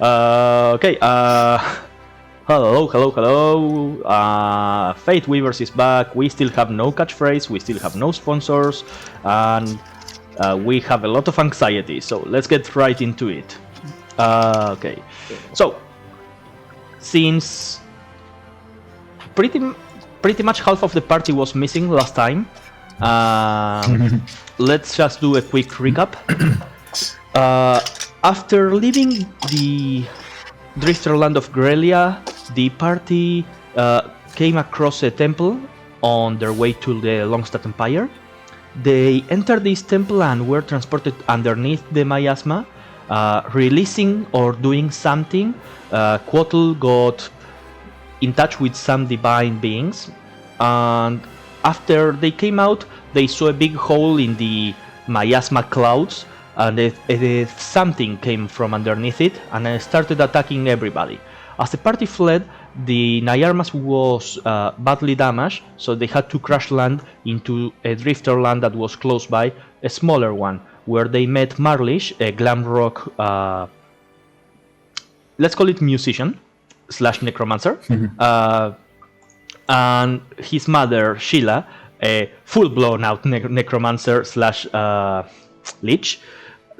Okay. Hello. Fate Weavers is back. We still have no catchphrase. We still have no sponsors, and we have a lot of anxiety. So let's get right into it. Okay. So since pretty much half of the party was missing last time, let's just do a quick recap. After leaving the Drifterland of Grelia, the party came across a temple on their way to the Longstadt Empire. They entered this temple and were transported underneath the miasma, releasing or doing something. Quotal got in touch with some divine beings, and after they came out, they saw a big hole in the miasma clouds, and something came from underneath it and started attacking everybody. As the party fled, the Nyarmas was badly damaged, so they had to crash land into a drifter land that was close by, a smaller one, where they met Marlish, a glam rock, let's call it musician / necromancer, and his mother Sheila, a full-blown out necromancer / lich.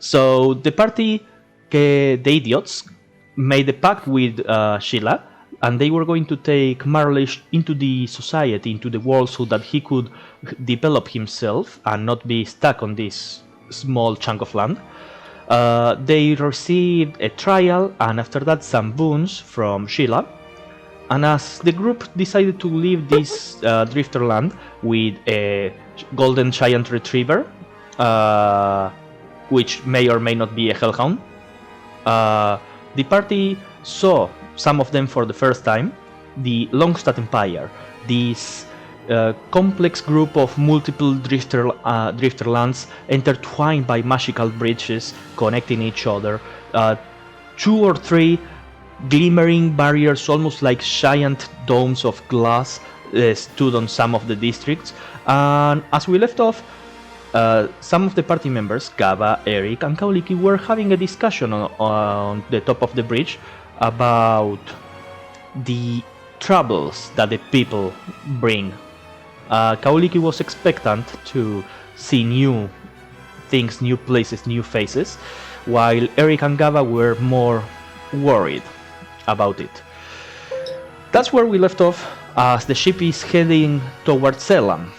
So the party, the idiots, made a pact with Sheila, and they were going to take Marlish into the society, into the world, so that he could develop himself and not be stuck on this small chunk of land. They received a trial, and after that some boons from Sheila. And as the group decided to leave this drifter land with a golden giant retriever, which may or may not be a hellhound, the party saw some of them for the first time. The Longstadt Empire, this complex group of multiple drifter lands intertwined by magical bridges connecting each other, 2 or 3 glimmering barriers, almost like giant domes of glass, stood on some of the districts. And as we left off, some of the party members, Gaba, Eric, and Kauliki, were having a discussion on the top of the bridge about the troubles that the people bring. Kauliki was expectant to see new things, new places, new faces, while Eric and Gaba were more worried about it. That's where we left off, as the ship is heading towards Selam.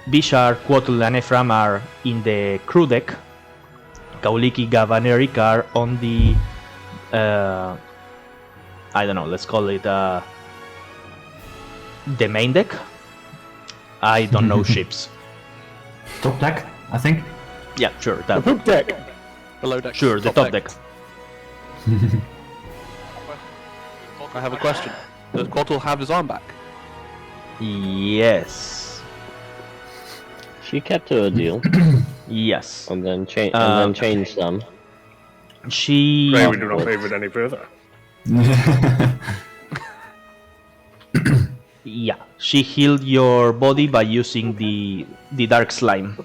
Bishar, Quotal, and Ephraim are in the crew deck. Kauliki, Gaba, and Eric are on the I don't know, let's call it the main deck. I don't know ships. Top deck, I think. Yeah, sure. The poop deck. Below deck. Sure, the top deck. I have a question. Does Quotal have his arm back? Yes. She kept to a deal Yes. and then changed them. She. Pray we do not move it any further. Yeah, she healed your body by using the dark slime.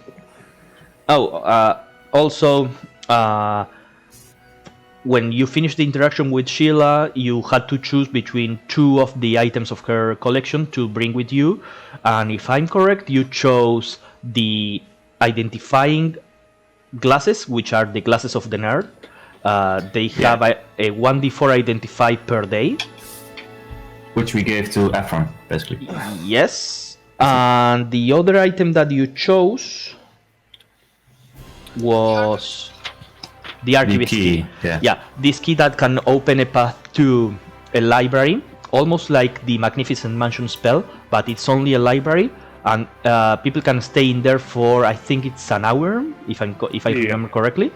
Oh, also, when you finished the interaction with Sheila, you had to choose between 2 of the items of her collection to bring with you, and if I'm correct, you chose the identifying glasses, which are the glasses of the nerd. They have a 1d4 identify per day. Which we gave to Ephraim, basically. Yes. And the other item that you chose was the archivist key. Yeah, this key that can open a path to a library, almost like the Magnificent Mansion spell, but it's only a library, and people can stay in there for, I think it's an hour, if I remember correctly,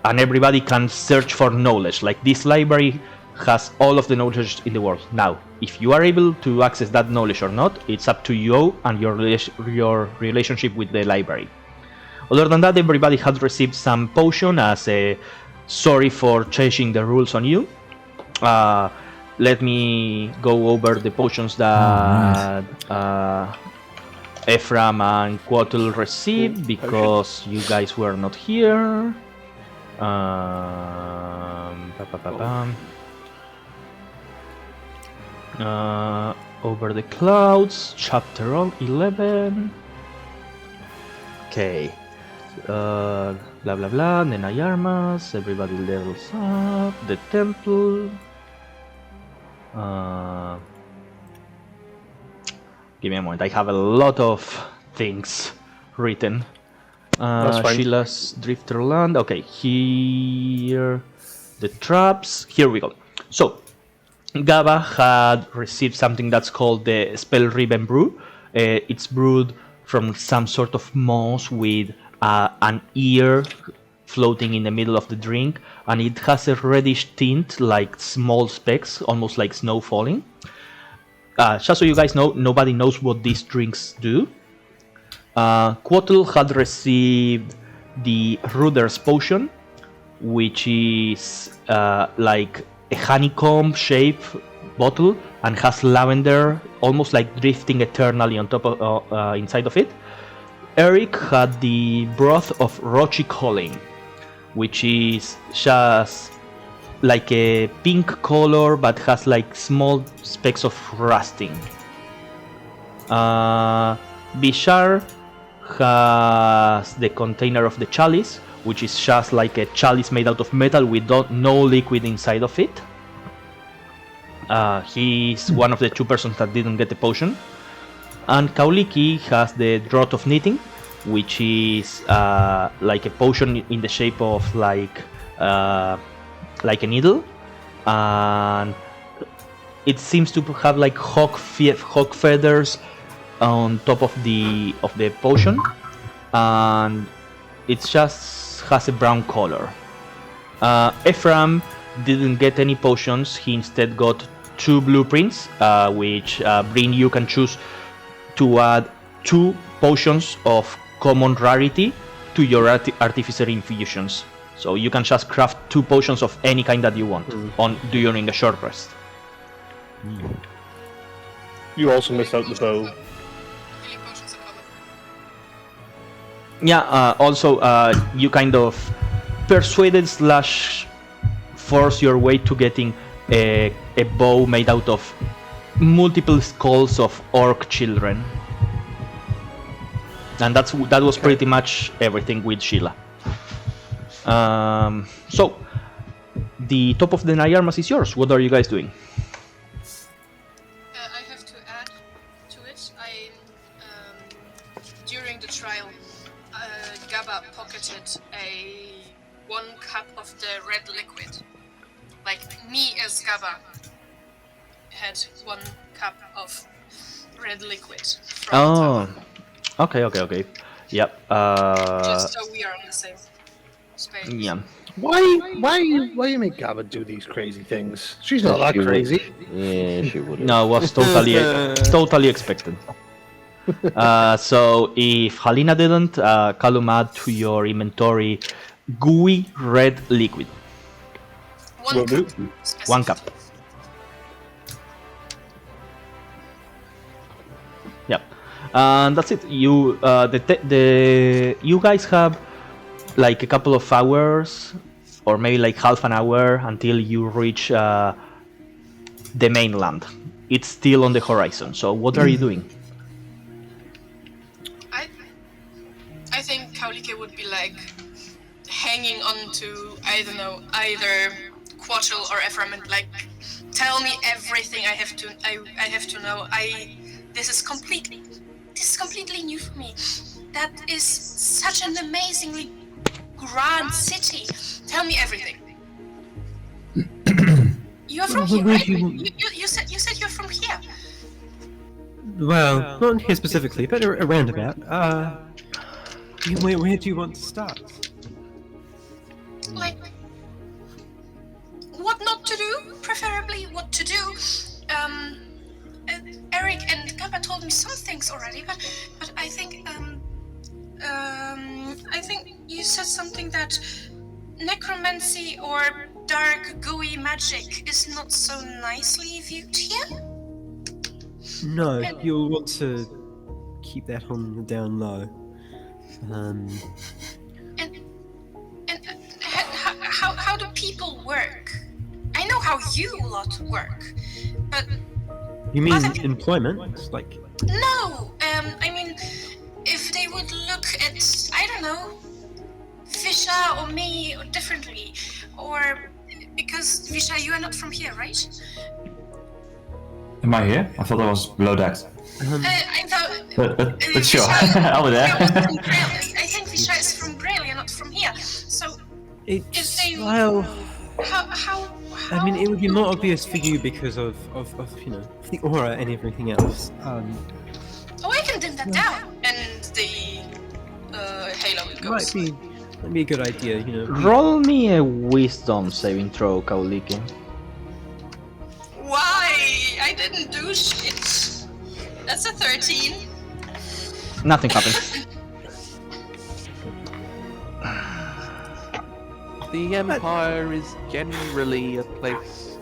and everybody can search for knowledge. Like, this library has all of the knowledge in the world. Now, if you are able to access that knowledge or not, it's up to you and your relationship with the library. Other than that, everybody had received some potion as a sorry for changing the rules on you. Let me go over the potions that Ephraim and Quotal received, because you guys were not here. Pa, pa, pa, pam. Over the Clouds, chapter 11. Okay. Blah blah blah. Nenayarmas. Everybody levels up. The temple. Give me a moment. I have a lot of things written. That's fine. Sheila's Drifterland. Okay, here. The traps. Here we go. So, Gaba had received something that's called the Spell Ribbon Brew. It's brewed from some sort of moss with an ear floating in the middle of the drink, and it has a reddish tint like small specks, almost like snow falling. Just so you guys know, nobody knows what these drinks do. Quotel had received the Ruder's Potion, which is like a honeycomb shaped bottle and has lavender almost like drifting eternally on top of inside of it. Eric had the Broth of Rochi Calling, which is just like a pink color but has like small specks of rusting. Bishar has the Container of the Chalice, which is just like a chalice made out of metal with no liquid inside of it. He's one of the 2 persons that didn't get the potion. And Kauliki has the Draught of Knitting, which is like a potion in the shape of like a needle, and it seems to have like hawk feathers on top of the potion, and it just has a brown color. Ephraim didn't get any potions. He instead got 2 blueprints, which Bryn, you can choose to add 2 potions of common rarity to your artificer infusions. So you can just craft 2 potions of any kind that you want during a short rest. You also missed out the bow. Healing potions are common. Yeah, also you kind of persuaded / force your way to getting a bow made out of multiple skulls of orc children. And that was pretty much everything with Sheila. So, the top of the Nayarmas is yours. What are you guys doing? I have to add to it. During the trial, Gaba pocketed 1 cup of the red liquid. Like me as Gaba had 1 cup of red liquid. From the tower. Okay. Yep. Just so we are on the same space. Yeah. Why you make Gaba do these crazy things? She's not that She would- crazy. Yeah, she would. No, it was totally expected. So if Halina didn't, Callum, add to your inventory gooey red liquid. 1 Will cup. do. 1 cup. Yep. And that's it. You you guys have like a couple of hours, or maybe like half an hour until you reach the mainland. It's still on the horizon. So what are you doing? I think Kaulike would be like hanging on to, I don't know, either Quattle or Ephraim and like, tell me everything I have to know. This is completely new for me. That is such an amazingly grand city. Tell me everything. You're from here, Where right? do You said you're from here. Well, not here specifically, but around about. Where do you want to start? Like, what not to do? Preferably what to do. Eric and Kappa told me some things already, but I think you said something that necromancy or dark gooey magic is not so nicely viewed here. No, you'll want to keep that on the down low. And how you lot work. But You mean Other- employment? Like, no, I mean, if they would look at, I don't know, Visha or me or differently, or because Visha, you are not from here, right? Am I here? I thought I was below decks. I thought. But sure, I'll be there. I think Visha is from Grail, not from here. So if it's they, well. how I mean, it would be more obvious for you because of you know the aura and everything else. Oh, I can dim that down, and the halo goes. Might be a good idea, you know. Roll me a wisdom saving throw, Kauliki. Why? I didn't do shit. That's a 13. Nothing happens. The Empire is generally a place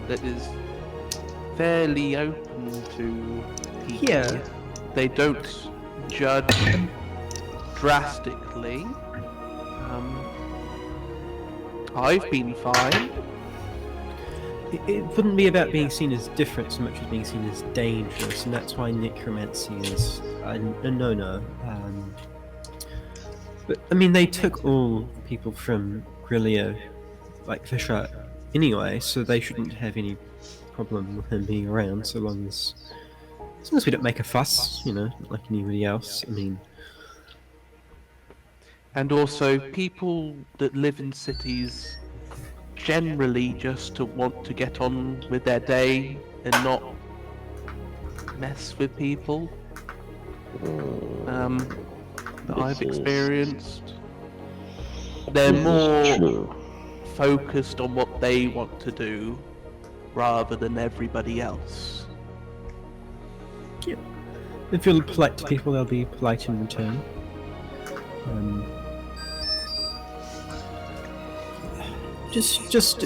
that is fairly open to people. Yeah. They don't judge drastically. I've been fine. It wouldn't be about being seen as different so much as being seen as dangerous, and that's why necromancy is a no-no. But I mean, they took all people from Grillia, like Fisher, anyway, so they shouldn't have any problem with him being around, so long as we don't make a fuss, you know, like anybody else. I mean, And also, people that live in cities generally just to want to get on with their day and not mess with people. That I've experienced. They're more True. focused on what they want to do rather than everybody else. if you're polite to people, they'll be polite in return. Just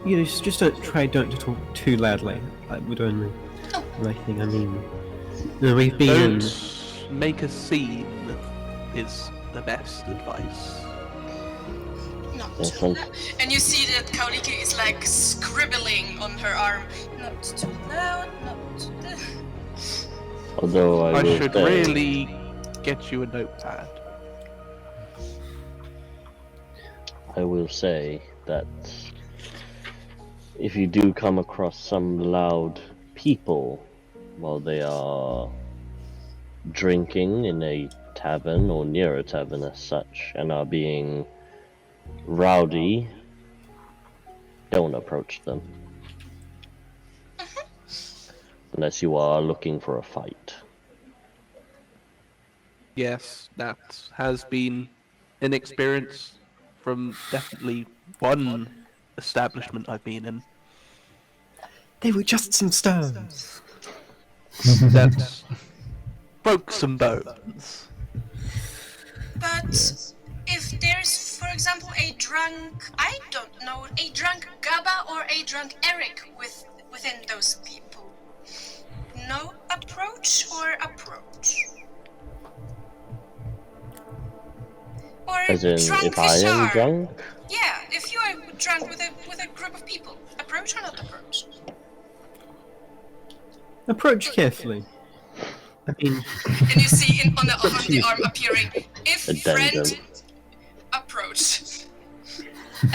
you know, just don't talk too loudly. I would only. I think. I mean, you know, we've been. Don't make a scene is the best advice. Not Yes, too I'm- loud. And you see that Kauliki is like scribbling on her arm. Not too loud, not too loud. Although I I will should say, really get you a notepad. I will say that if you do come across some loud people while they are drinking in a tavern or near a tavern as such and are being rowdy, don't approach them. Unless you are looking for a fight. Yes, that has been an experience from definitely one establishment I've been in. They were just some stones. That broke some bones. But if there's, for example, a drunk, I don't know, a drunk Gaba or a drunk Eric within those people, no approach or approach? Or As in, drunk if I am Vishar. drunk, Yeah, if you are drunk with a group of people, approach or not approach? Approach carefully. I mean, And you see on the arm appearing, if Addendum. friend, approach.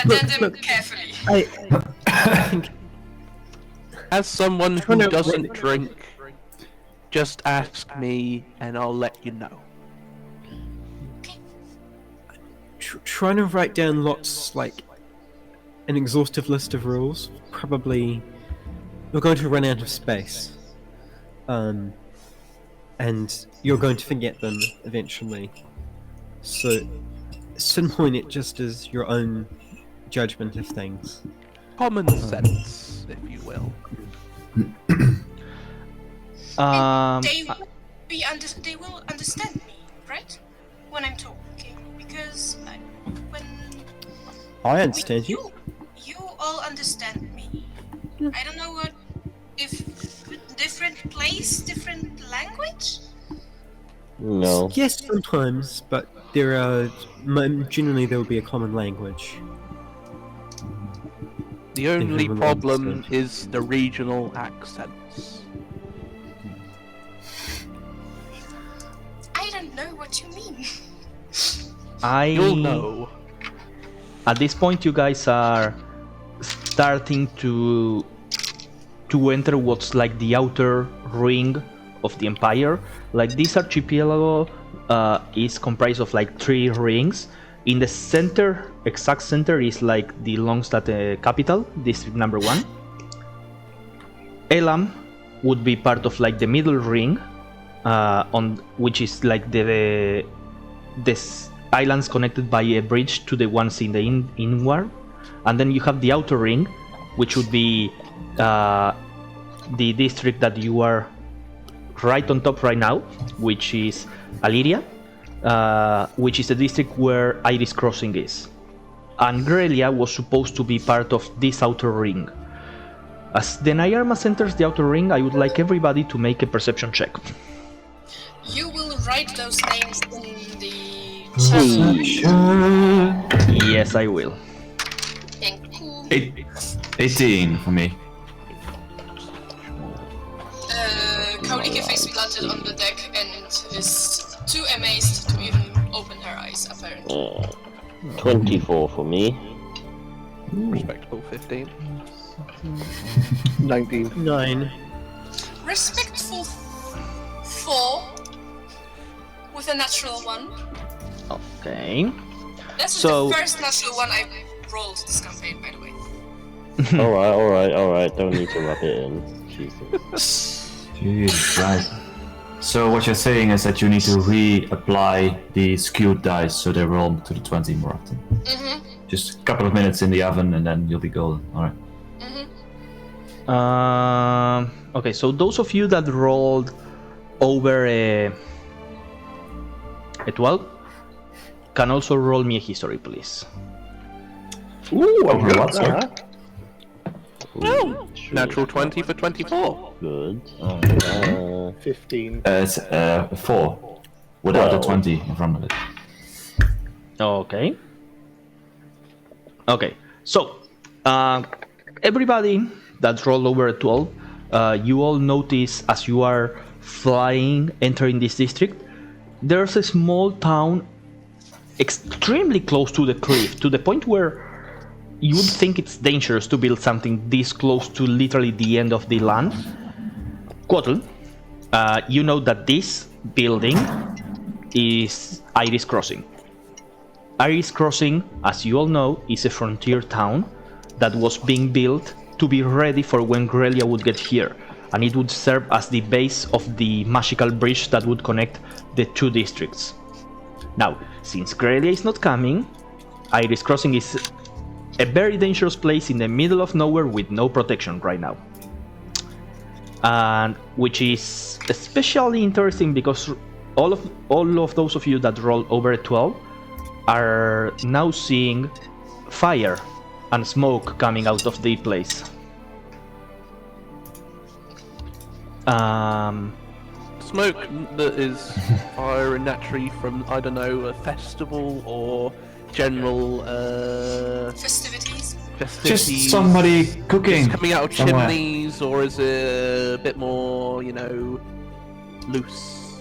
Addendum look. carefully. I think As someone Trying who to- doesn't drink, just ask me and I'll let you know. trying to write down lots, like an exhaustive list of rules, probably we're going to run out of space. And you're going to forget them eventually. So, at some point, it just is your own judgment of things. Common sense, if you will. They will understand me, right? When I'm talking, because when I understand you. you all understand me. I don't know what if different place, different language. no. Yes, sometimes, but there are generally there will be a common language. The only Everyone problem understood. is the regional accents. I don't know what you mean. You'll know. At this point, you guys are starting to enter what's like the outer ring of the empire. Like this archipelago is comprised of like 3 rings. In the center, exact center, is like the Longstadt capital, district number 1. Elam would be part of like the middle ring, on which is like this islands connected by a bridge to the ones in the inward, and then you have the outer ring, which would be the district that you are right on top right now, which is Aliria, which is the district where Iris Crossing is. And Grelia was supposed to be part of this outer ring. As the Nyarmas enters the outer ring, I would like everybody to make a perception check. You will write those names in the chat. Yes, I will. Thank you. 18 for me. Kaolike face planted on the deck and is too amazed to even open her eyes, apparently. 24 for me. Respectable 15. 19. 9. Respectful 4 with a natural 1. Okay. This is So- the first natural one I rolled this campaign, by the way. Alright. Don't need to rub it in. Jesus. Jesus Christ. So what you're saying is that you need to reapply the skewed dice so they roll to the 20 more often. Mm-hmm. Just a couple of minutes in the oven and then you'll be golden. Alright. Okay, so those of you that rolled over a 12 can also roll me a history, please. Ooh, I'm Over good what, at sir? that. Natural 20 for 24. Good. 15. It's 4 without the Well. 20 in front of it. Okay. Okay, so everybody that rolled over a 12, you all notice as you are flying, entering this district, there's a small town extremely close to the cliff, to the point where you would think it's dangerous to build something this close to literally the end of the land. Quotl, you know that this building is Iris Crossing. Iris Crossing, as you all know, is a frontier town that was being built to be ready for when Grelia would get here, and it would serve as the base of the magical bridge that would connect the 2 districts. Now, since Grelia is not coming, Iris Crossing is a very dangerous place in the middle of nowhere with no protection right now. And which is especially interesting because all of those of you that roll over a 12 are now seeing fire and smoke coming out of the place. Smoke that is fire and naturally from, I don't know, a festival or general Festivities. festivities. Just somebody cooking. Just coming out of somewhere. chimneys, or is it a bit more, loose?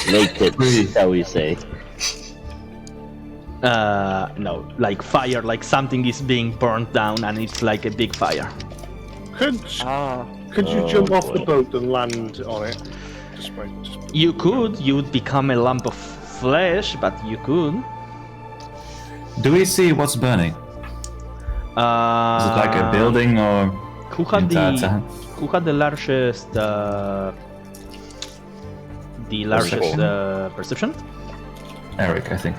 Naked, shall we say. No, like fire, like something is being burned down and it's like a big fire. Could you Oh, jump off the boy. boat and land on it? Just wait. You would become a lump of flesh, but you could. Do we see what's burning? Is it like a building or Who had entire the town? largest perception? Eric, I think.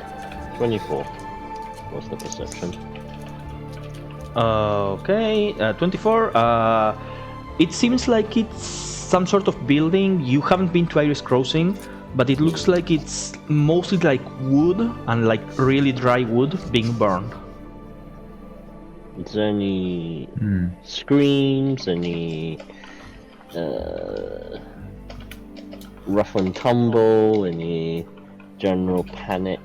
24 was the perception. Okay, 24. It seems like it's some sort of building. You haven't been to Iris Crossing, but it looks like it's mostly like wood and like really dry wood being burned. Is there any screams, any rough and tumble, any general panic?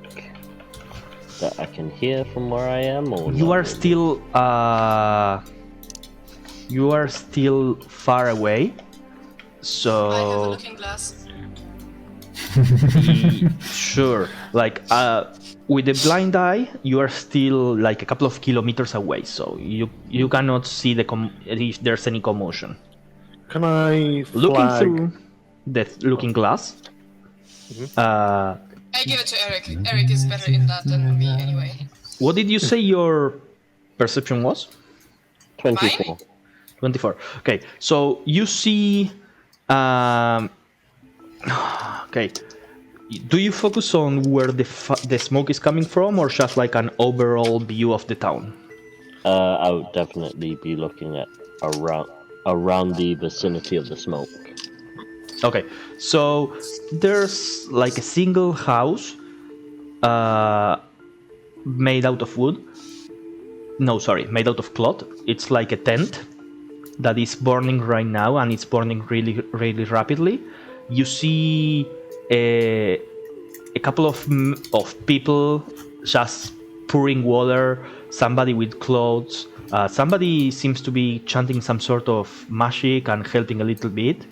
that I can hear from where I am, or You not are really? still far away. I have a So looking glass. sure, like with the blind eye, you are still like a couple of kilometers away, so you cannot see if there's any commotion. Can I Looking flag? through the looking glass, I give it to Eric. Eric is better in that than me anyway. what did you say your perception was? 24. 24. Okay, so you see. Okay, do you focus on where the smoke is coming from, or just like an overall view of the town? I would definitely be looking at around the vicinity of the smoke. Okay, so there's like a single house made out of wood. No, sorry, made out of cloth. It's like a tent that is burning right now, and it's burning really, really rapidly. You see a couple of people just pouring water. Somebody with clothes. Somebody seems to be chanting some sort of magic and helping a little bit.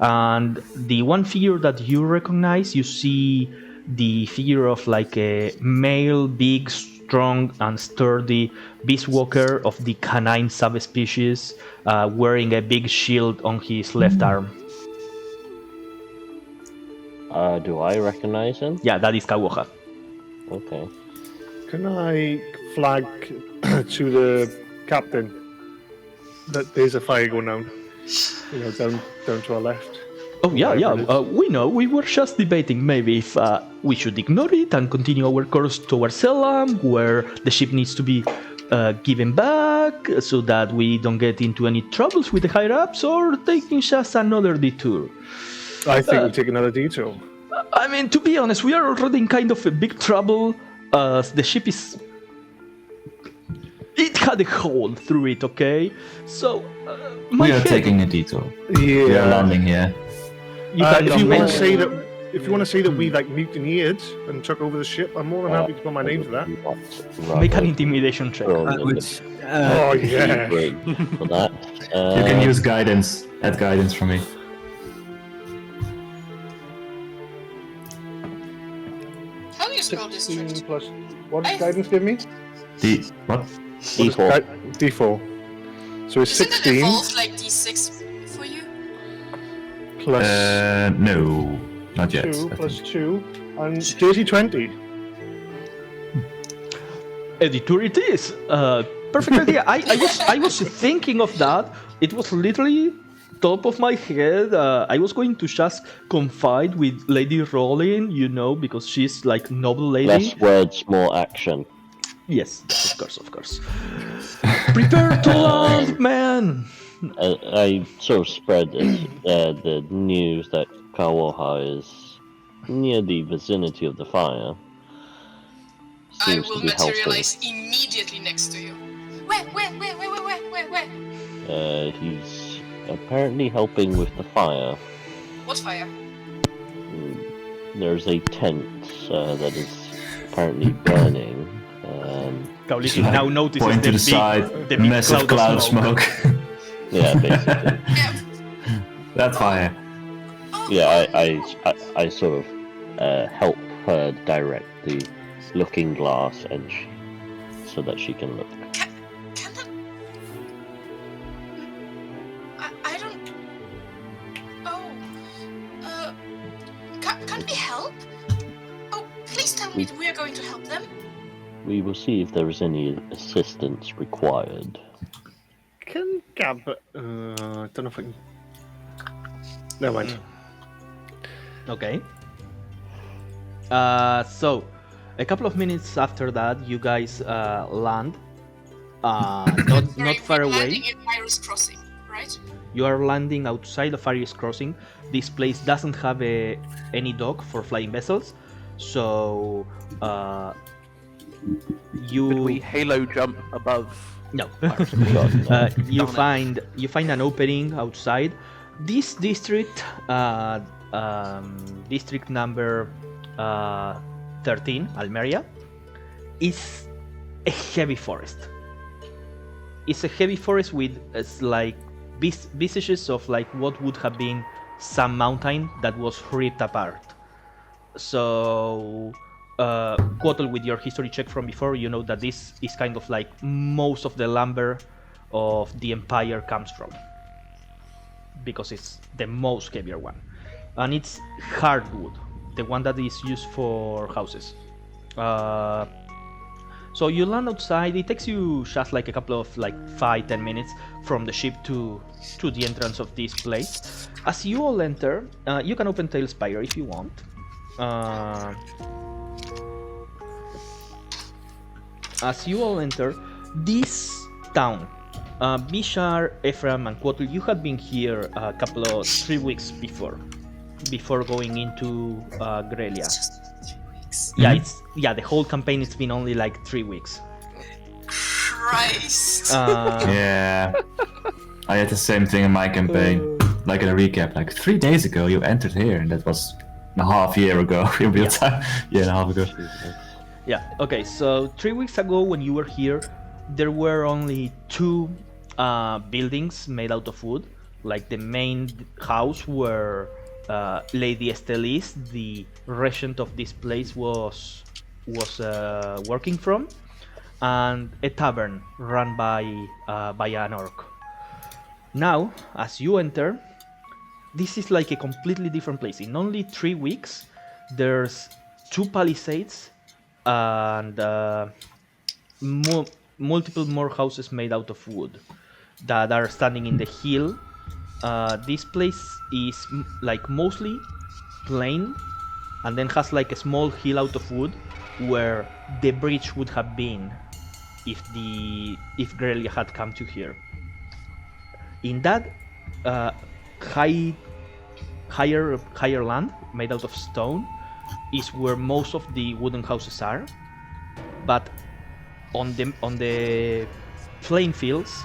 And the one figure that you recognize, you see the figure of like a male, big, strong and sturdy beast walker of the canine subspecies, wearing a big shield on his left arm. Do I recognize him? Yeah, that is Kawoha. Okay. Can I flag to the captain that there's a fire going down? You know, down to our left. Oh yeah, Whatever yeah. it is. We know. We were just debating maybe if we should ignore it and continue our course towards Selam, where the ship needs to be given back, so that we don't get into any troubles with the higher ups, or taking just another detour. I think we take another detour. I mean, to be honest, we are already in kind of a big trouble. The ship is. It had a hole through it, okay? So. We are taking a detour. Yeah. We are landing here. You can if you go want to on. say that, if you want to say that we like mutineered and took over the ship, I'm more than happy to put my name to that. Make an intimidation check. I would, Oh yeah. For that. You can use guidance. Add guidance from me. How do you spell 16 district? plus. What does guidance give me? What? D4. D4. So it's Isn't it 16 evolved like D6 for you? plus No, not yet. 2 I plus think. 2 and dirty 20. A detour it is. Perfect idea. I was thinking of that. It was literally top of my head. I was going to just confide with Lady Rowling, you know, because she's like noble lady. Less words, more action. Yes, of course. Prepare to land, man. I sort of spread the news that Kawoha is near the vicinity of the fire. I Seems will to be helping. materialize immediately next to you. Where? He's apparently helping with the fire. What fire? There's a tent that is apparently burning. Kauliki now notices Point to the side. the big Massive cloud of smoke. Yeah, basically. Yeah. That fire. Oh, Yeah, I sort of help her direct the looking glass edge so that she can look. Can that... I don't... Oh... Can we help? Oh, please tell me that we are going to help them. We will see if there is any assistance required. Can Gab? I don't know if I can. Never mind. Okay. So, a couple of minutes after that, you guys land. Not far we're away. landing in Iris Crossing, right? You are landing outside of Aries Crossing. This place doesn't have any dock for flying vessels, so you. Could we halo jump above? No. You find an opening outside. This district, district number 13, Almeria, is a heavy forest. It's a heavy forest with like visages of like what would have been some mountain that was ripped apart. So, Quotl, with your history check from before, you know that this is kind of like most of the lumber of the Empire comes from, because it's the most heavier one, and it's hardwood, the one that is used for houses. So you land outside. It takes you just like a couple of like 5-10 minutes from the ship to the entrance of this place. As you all enter, you can open Tailspire if you want. As you all enter this town, Bishar, Ephraim, and Quotl, you had been here a couple of 3 weeks before going into Grelia. Yeah, the whole campaign it's been only like 3 weeks. Christ. Yeah. I had the same thing in my campaign. Like in a recap, like 3 days ago you entered here, and that was a half year ago in real time. Yeah, and a half ago. Yeah, okay, so 3 weeks ago when you were here, there were only 2 buildings made out of wood. Like the main house where Lady Estelis, the regent of this place, was working from, and a tavern run by an orc. Now, as you enter, this is like a completely different place. In only 3 weeks, there's 2 palisades and multiple more houses made out of wood that are standing in the hill. This place is like mostly plain, and then has like a small hill out of wood where the bridge would have been if Grelia had come to here. In that higher land made out of stone is where most of the wooden houses are, but on the plain fields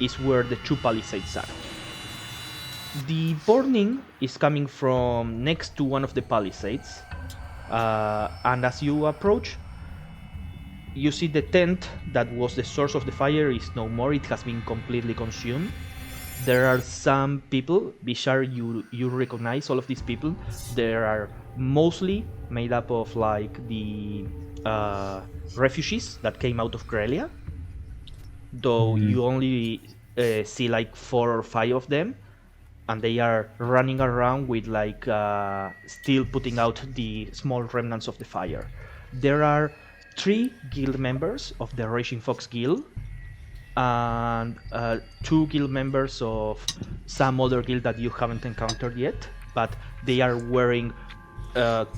is where the 2 palisades are. The burning is coming from next to one of the palisades, and as you approach, you see the tent that was the source of the fire is no more. It has been completely consumed. There are some people, Bishar, you recognize all of these people. They are mostly made up of like the refugees that came out of Grelia, though you only see like 4 or 5 of them, and they are running around with like still putting out the small remnants of the fire. There are 3 guild members of the Raging Fox Guild, and 2 guild members of some other guild that you haven't encountered yet, but they are wearing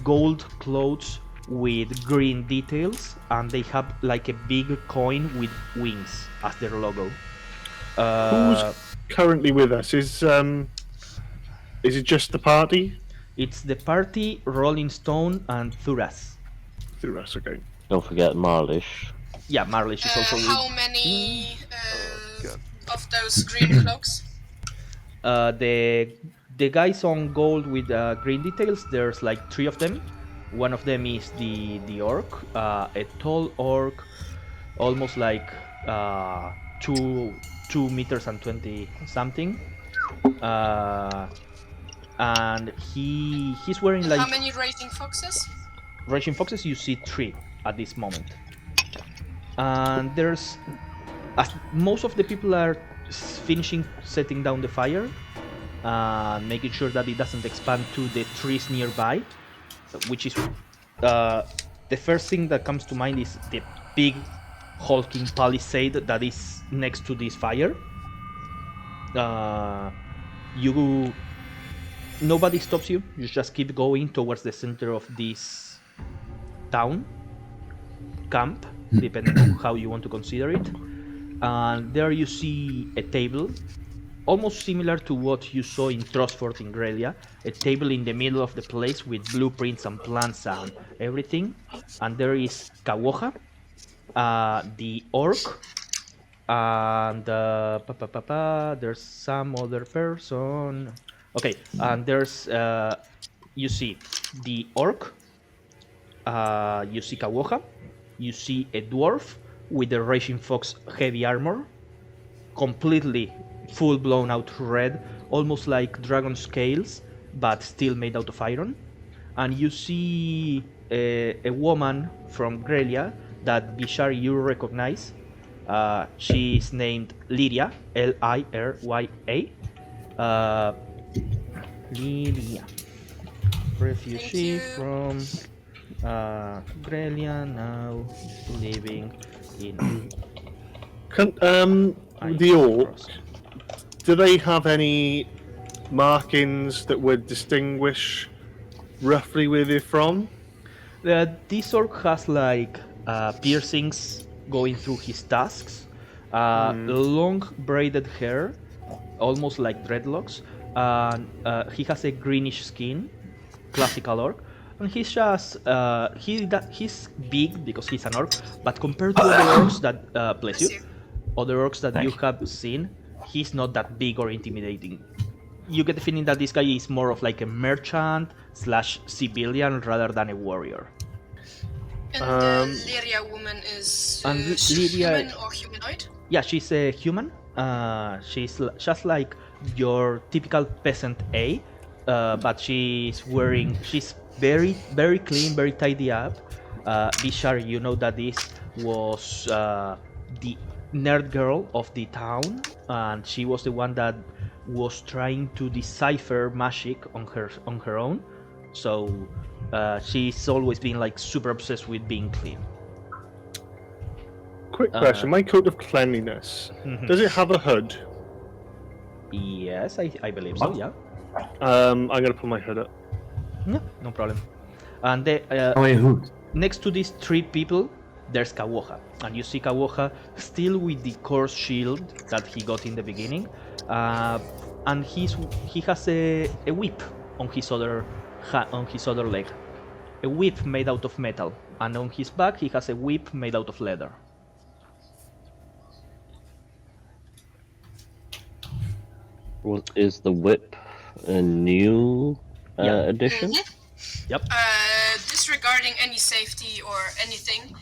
gold clothes with green details, and they have like a big coin with wings as their logo. Who's currently with us? Is it just the party? It's the party, Rolling Stone, and Thuras. Thuras, okay. Don't forget Marlish. Yeah, Marlish is also How many of those green cloaks? The guys on gold with green details, there's like 3 of them. One of them is the orc, a tall orc, almost like 2 meters and 20 something, and he's wearing like. How many raging foxes? Raging foxes, you see 3 at this moment, and there's as most of the people are finishing setting down the fire, making sure that it doesn't expand to the trees nearby, which is the first thing that comes to mind is the big hulking palisade that is next to this fire. Nobody stops you. You just keep going towards the center of this town, camp, depending on how you want to consider it. And there you see a table, almost similar to what you saw in Trostford in Grelia, a table in the middle of the place with blueprints and plans and everything. And there is Kawoha, the orc, and there's some other person. Okay, and there's you see the orc, you see Kawoha, you see a dwarf with the Raging Fox heavy armor, completely full blown out red, almost like dragon scales, but still made out of iron. And you see a woman from Grelia that Bishar you recognize. She's named Lyria, Lirya. Lyria, refugee Thank you. from Grelia, now living in The orc, do they have any markings that would distinguish roughly where they're from? This orc has like piercings going through his tusks, long braided hair, almost like dreadlocks, and he has a greenish skin, classical orc. And he's just he's big because he's an orc, but compared to other orcs that bless you, other orcs that you have seen, he's not that big or intimidating. You get the feeling that this guy is more of like a merchant / civilian rather than a warrior. And the Lyria woman is human or humanoid? Yeah, she's a human. She's just like your typical peasant A, but she's very, very clean, very tidy up. Bishar, you know that this was the nerd girl of the town, and she was the one that was trying to decipher magic on her own. So she's always been like super obsessed with being clean. Quick question: my coat of cleanliness, does it have a hood? Yes, I believe so. Yeah. I'm gonna pull my hood up. Yeah, no problem. And who? next to these three people, there's Kawoha, and you see Kawoha still with the coarse shield that he got in the beginning, and he has a whip on his other leg, a whip made out of metal, and on his back he has a whip made out of leather. Well, is the whip a new addition? Yep. Disregarding any safety or anything,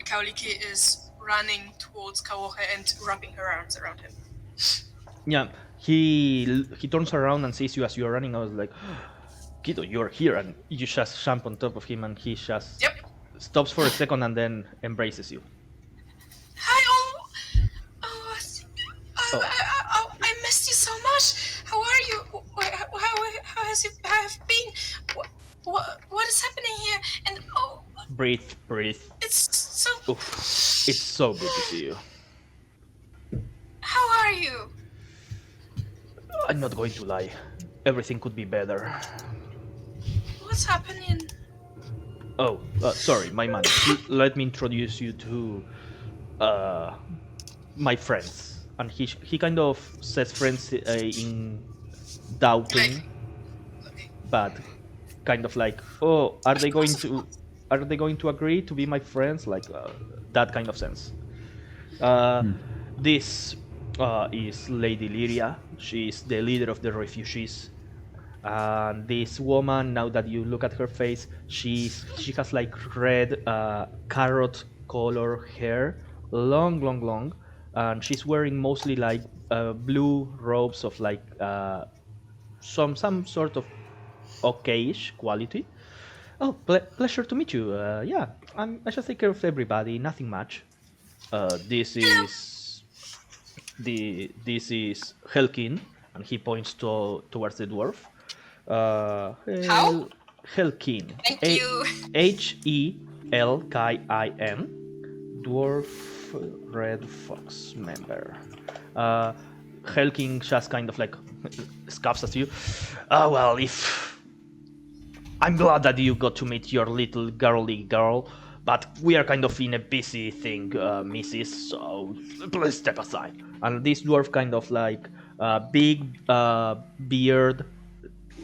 Kaoliki is running towards Kawohe and wrapping her arms around him. Yeah, he turns around and sees you as you're running. I was like, Kido, you're here, and you just jump on top of him, and he just stops for a second and then embraces you. Hi, I missed you so much. How are you? How has you been? What is happening here? And Breathe. it's so. Oof. It's so good to see you. How are you? I'm not going to lie. Everything could be better. What's happening? Oh, sorry, my man. Let me introduce you to my friends. And he kind of says friends in doubting, but kind of like, oh, are they going to agree to be my friends? Like that kind of sense. This is Lady Lyria. She's the leader of the refugees. And this woman, now that you look at her face, she has like red carrot color hair, long, and she's wearing mostly like blue robes of like some sort of okayish quality. Oh, pleasure to meet you. Yeah, I just take care of everybody, nothing much. This is Helkin, and he points towards the dwarf. How? Helkin. Thank you. Helkin, dwarf red fox member. Helkin just kind of like scoffs at you. Well, if I'm glad that you got to meet your little girly girl, but we are kind of in a busy thing, missus, so please step aside. And this dwarf kind of like big beard,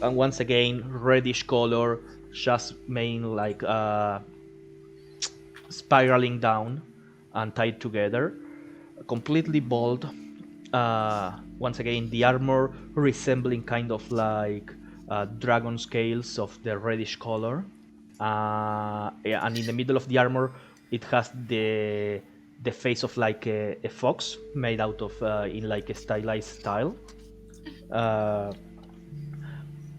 and once again reddish color, just main like spiraling down and tied together, completely bald. Once again, the armor resembling kind of like dragon scales of the reddish color. Yeah, and in the middle of the armor, it has the face of like a fox made out of in like a stylized style.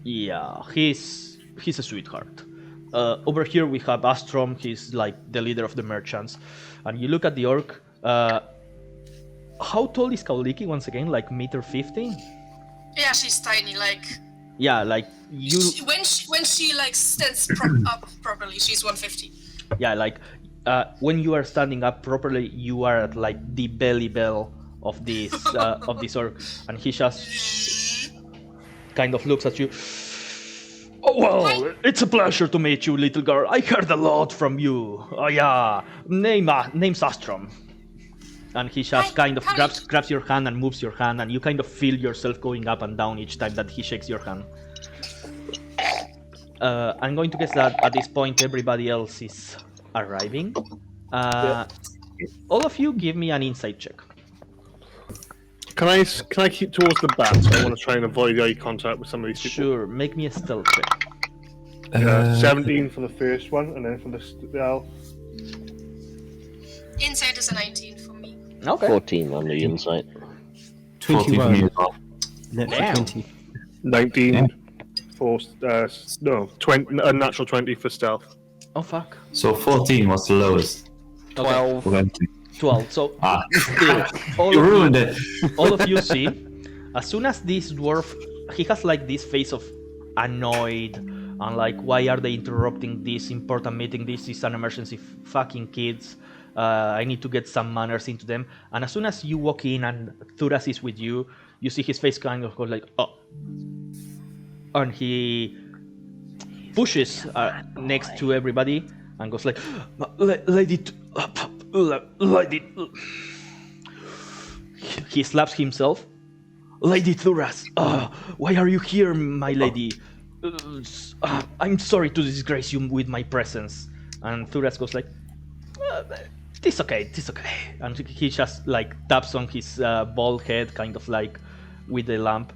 Yeah, he's a sweetheart. Over here we have Astrom. He's like the leader of the merchants, and you look at the orc. How tall is Kauliki once again? Like meter 50? Yeah, she's tiny. Like Yeah, like you. when she like stands up properly, she's 150. Yeah, like when you are standing up properly, you are at like the belly bell of this orc, and he just kind of looks at you. Oh well, it's a pleasure to meet you, little girl. I heard a lot from you. Oh yeah, name's Astrom. And he just kind of grabs your hand and moves your hand, and you kind of feel yourself going up and down each time that he shakes your hand. I'm going to guess that at this point everybody else is arriving. All of you give me an insight check. Can I keep towards the back? I want to try and avoid eye contact with some of these people. Sure, make me a stealth check. 17 for the first one, and then for the elf. Insight is a 19 for me. Okay. 14 on the insight. 14 for me 21. as well. Natural Damn. 20. 19 for no 20, a natural 20 for stealth. Oh fuck. So 14 was the lowest. 12. We're going to- 12. So Ah, still, you ruined it. all of you see, as soon as this dwarf, he has like this face of annoyed and like, why are they interrupting this important meeting? This is an emergency, fucking kids. I need to get some manners into them. And as soon as you walk in and Thuras is with you, you see his face kind of go like, oh. And he pushes next to everybody and goes like, lady. He slaps himself. Lady Thuras, why are you here, my lady? I'm sorry to disgrace you with my presence. And Thuras goes like, it's okay. And he just like taps on his bald head, kind of like with the lamp.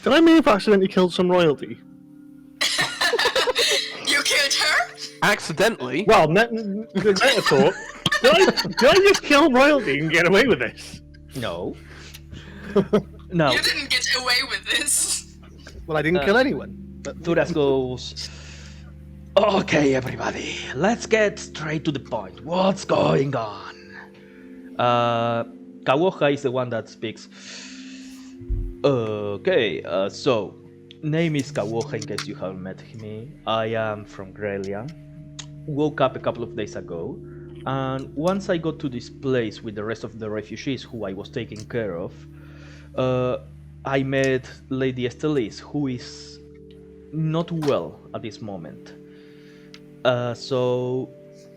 Did I may have accidentally killed some royalty? You killed her? Accidentally? Well, the metaphor. Did I just kill royalty and get away with this? No. No. You didn't get away with this. Well, I didn't kill anyone. But Thuras goes, okay, everybody, let's get straight to the point. What's going on? Kawoha is the one that speaks. Okay, so, name is Kawoha in case you haven't met me. I am from Grelia. Woke up a couple of days ago, and once I got to this place with the rest of the refugees who I was taking care of, I met Lady Estelis, who is not well at this moment. So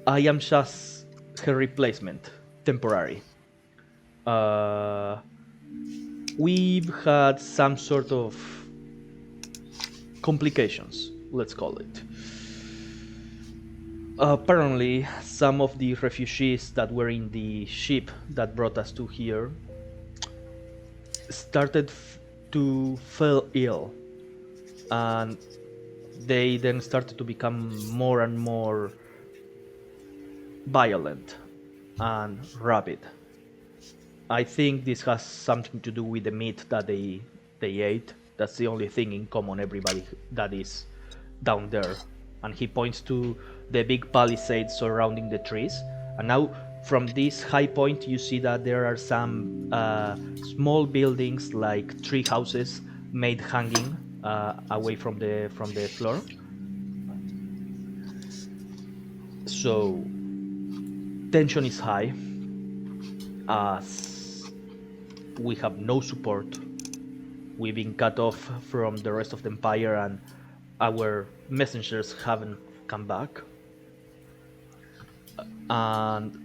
I am just her replacement, temporary. We've had some sort of complications, let's call it. Apparently, some of the refugees that were in the ship that brought us to here started to fall ill, and they then started to become more and more violent and rabid. I think this has something to do with the meat that they ate. That's the only thing in common, everybody that is down there. And he points to the big palisades surrounding the trees. And now from this high point you see that there are some small buildings like tree houses made hanging away from the floor. So tension is high as we have no support. We've been cut off from the rest of the empire and our messengers haven't come back. And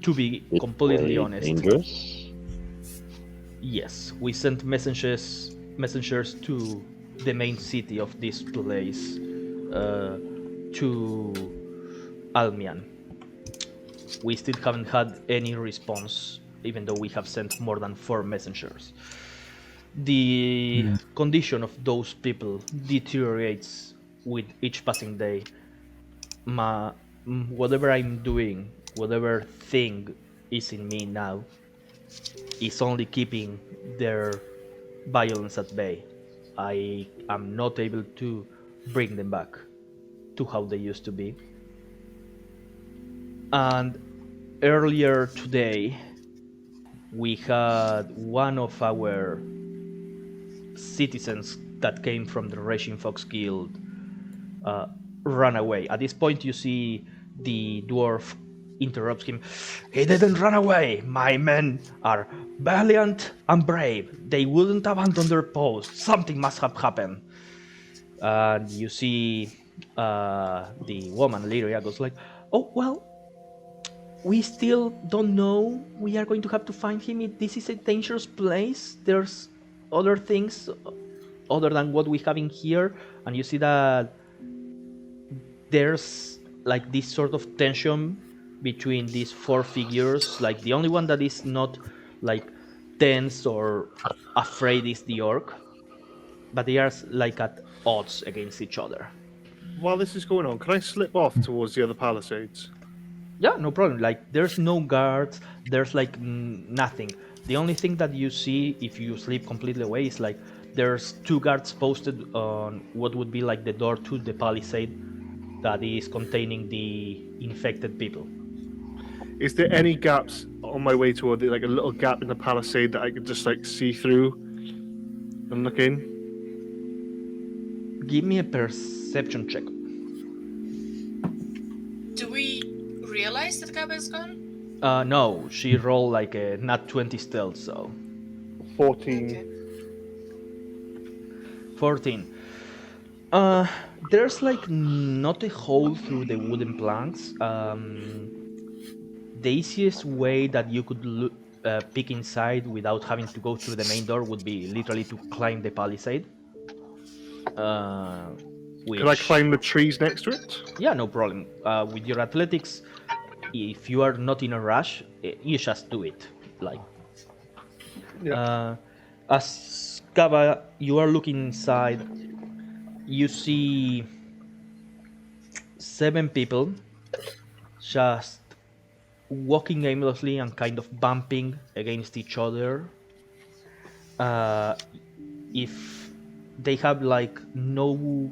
to be completely honest, Dangerous. yes, we sent messengers to the main city of this place, to Almian. We still haven't had any response, even though we have sent more than 4 messengers. The condition of those people deteriorates with each passing day. Whatever I'm doing, whatever thing is in me now, is only keeping their violence at bay. I am not able to bring them back to how they used to be. And earlier today, we had one of our citizens that came from the Raging Fox Guild run away. At this point, you see the dwarf interrupts him. He didn't run away. My men are valiant and brave. They wouldn't abandon their post. Something must have happened. And you see the woman, Lyria, goes like, oh, well, we still don't know. We are going to have to find him. This is a dangerous place. There's other things other than what we have in here. And you see that there's like this sort of tension between these four figures. Like the only one that is not like tense or afraid is the orc. But they are like at odds against each other. While this is going on, can I slip off towards the other palisades? Yeah, no problem. Like, there's no guards, there's like nothing. The only thing that you see if you sleep completely away is like there's two guards posted on what would be like the door to the palisade that is containing the infected people. Is there any gaps on my way toward like a little gap in the palisade that I could just like see through and look in? Give me a perception check. Do we realize that Gaba is gone? No, she rolled like a nat 20 stealth, so 14. Okay. 14. There's like not a hole through the wooden planks. The easiest way that you could peek inside without having to go through the main door would be literally to climb the palisade. Could I climb the trees next to it? Yeah, no problem. With your athletics, if you are not in a rush, you just do it. Like, as Kava, you are looking inside. You see 7 people just walking aimlessly and kind of bumping against each other. If they have like no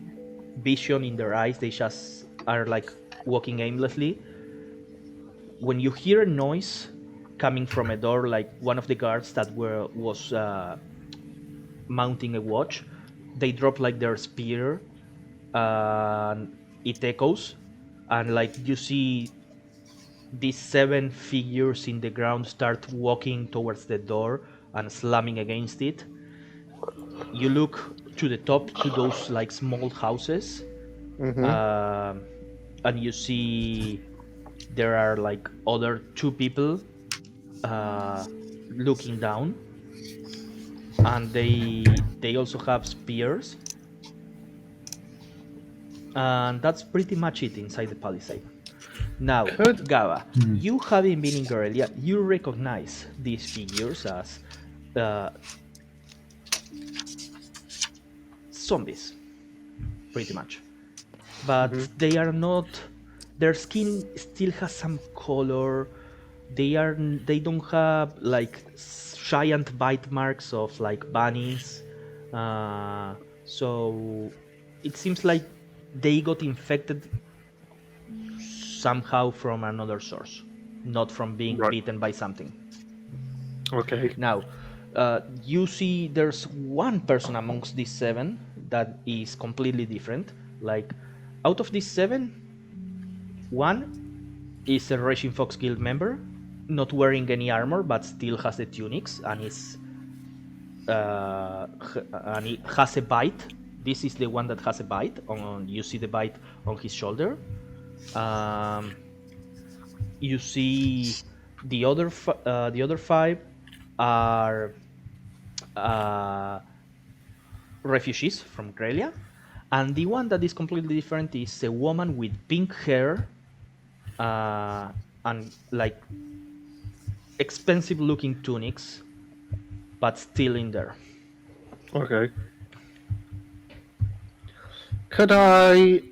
vision in their eyes, they just are like walking aimlessly. When you hear a noise coming from a door, like one of the guards that was mounting a watch, they drop like their spear and it echoes, and like you see these 7 figures in the ground start walking towards the door and slamming against it. You look to the top to those like small houses, and you see there are like other 2 people looking down, and they also have spears, and that's pretty much it inside the palisade. Now, Gava, you having been in Guerrilla, you recognize these figures as zombies, pretty much. But they are not. Their skin still has some color. They don't have like giant bite marks of like bunnies. So it seems like they got infected somehow from another source, not from being bitten by something. Okay. Now, you see there's one person amongst these 7 that is completely different. Like, out of these 7, one is a Raging Fox Guild member, not wearing any armor, but still has the tunics, and he has a bite. This is the one that has a bite. You see the bite on his shoulder. You see the other 5 are refugees from Grelia, and the one that is completely different is a woman with pink hair and like expensive looking tunics, but still in there. Okay. Could I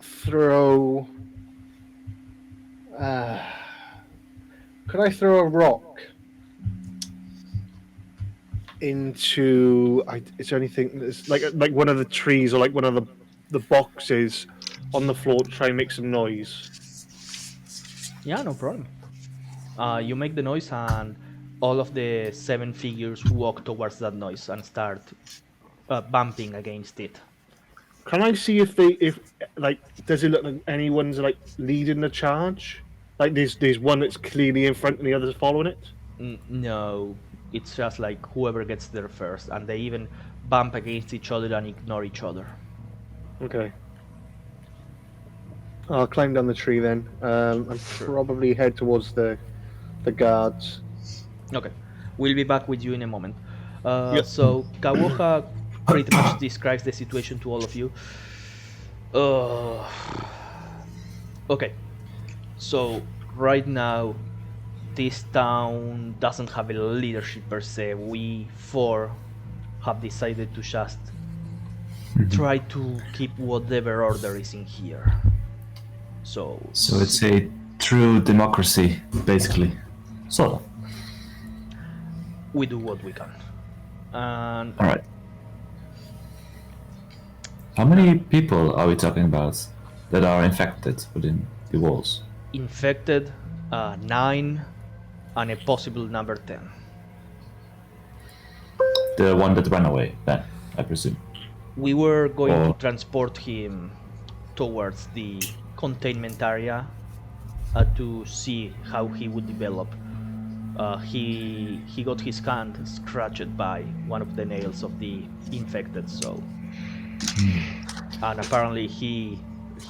throw? Could I throw a rock into? Is there anything that's like one of the trees or like one of the boxes on the floor to try and make some noise? Yeah, no problem. You make the noise, and all of the 7 figures walk towards that noise and start bumping against it. Can I see if does it look like anyone's like leading the charge? Like there's one that's clearly in front and the others following it. No, it's just like whoever gets there first, and they even bump against each other and ignore each other. Okay. I'll climb down the tree then, and probably head towards the guards. Okay, we'll be back with you in a moment. Yep. So Kawoha pretty much describes the situation to all of you. Okay, so right now this town doesn't have a leadership per se. We 4 have decided to just try to keep whatever order is in here. So it's a true democracy, basically. Sort of. we do what we can. And Alright. How many people are we talking about that are infected within the walls? infected 9 and a possible number 10. The one that ran away, then, I presume. We were going Oh. to transport him towards the containment area to see how he would develop. He got his hand scratched by one of the nails of the infected, so and apparently he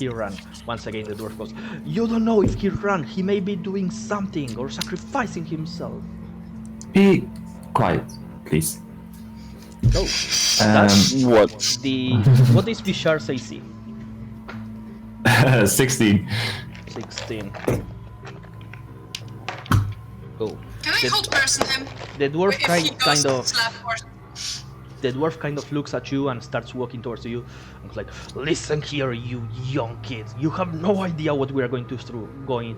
ran. Once again the dwarf goes, "You don't know if he ran, he may be doing something or sacrificing himself." Be quiet, please. Oh, that's What? what is Bishar's AC? 16. 16. Oh. Can I hold person him? The dwarf If he goes kind of slap or... the dwarf kind of looks at you and starts walking towards you and is like, "Listen here, you young kid. You have no idea what we are going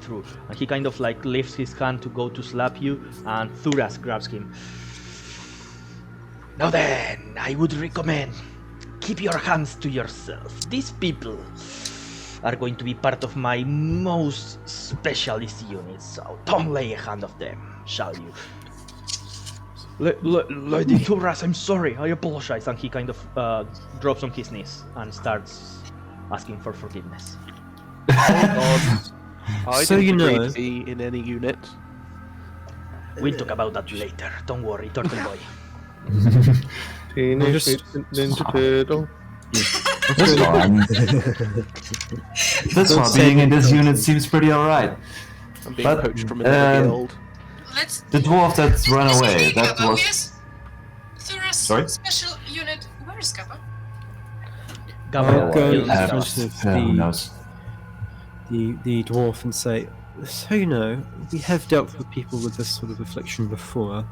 through. And he kind of like lifts his hand to go to slap you, and Thuras grabs him. "Now then, I would recommend keep your hands to yourself. These people are going to be part of my most specialist units, so don't lay a hand on them, shall you?" Lady Thuras, I'm sorry, I apologize. And he kind of drops on his knees and starts asking for forgiveness. I So didn't you agree know- to be in any unit. We'll talk about that later. Don't worry, Turtle Boy. Teenage Just- Mutant Ninja Turtle. That's fine. That's why being in this unit seems pretty alright. I'm being But, poached from another guild. Let's... The dwarf that ran away, that Kappa, was... yes. Thuras Sorry? special unit. Where is Kappa? Gabriel go kills in Thuras. front of who knows? the dwarf and say, "So you know, we have dealt with people with this sort of affliction before.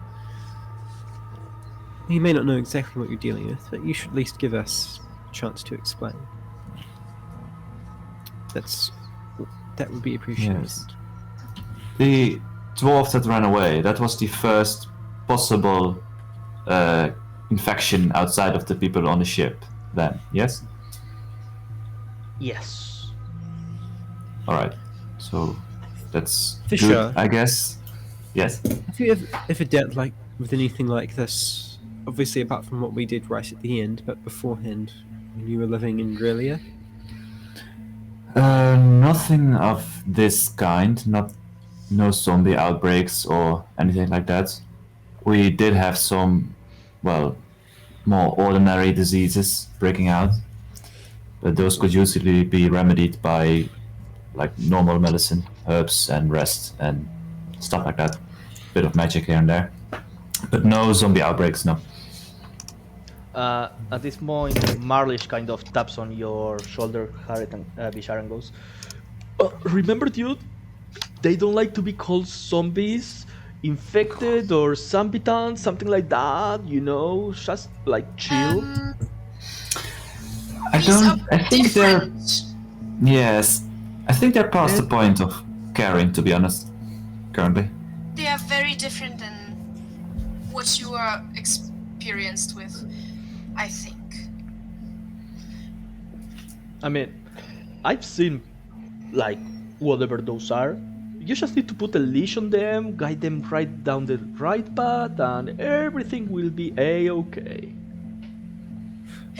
You may not know exactly what you're dealing with, but you should at least give us a chance to explain. That would be appreciated." Yes. The dwarf that ran away, that was the first possible infection outside of the people on the ship then, yes? Yes. Alright, so that's For good, sure. I guess. Yes. Have you ever dealt with anything like this? Obviously, apart from what we did right at the end, but beforehand, when you were living in Grelia? Nothing of this kind, no zombie outbreaks or anything like that. We did have some, well, more ordinary diseases breaking out, but those could usually be remedied by like normal medicine, herbs and rest and stuff like that. Bit of magic here and there, but no zombie outbreaks, no. At this point, Marlish kind of taps on your shoulder, Harriet, and Bishar, and goes, "Remember, dude, they don't like to be called zombies. infected or zombitan, something like that, you know, just like chill. I These don't. are I think they're. different. Yes, I think they're past the point of caring. To be honest, currently. They are very different than what you are experienced with, I think. I mean, I've seen like whatever those are. You just need to put a leash on them, guide them right down the right path, and everything will be a-okay.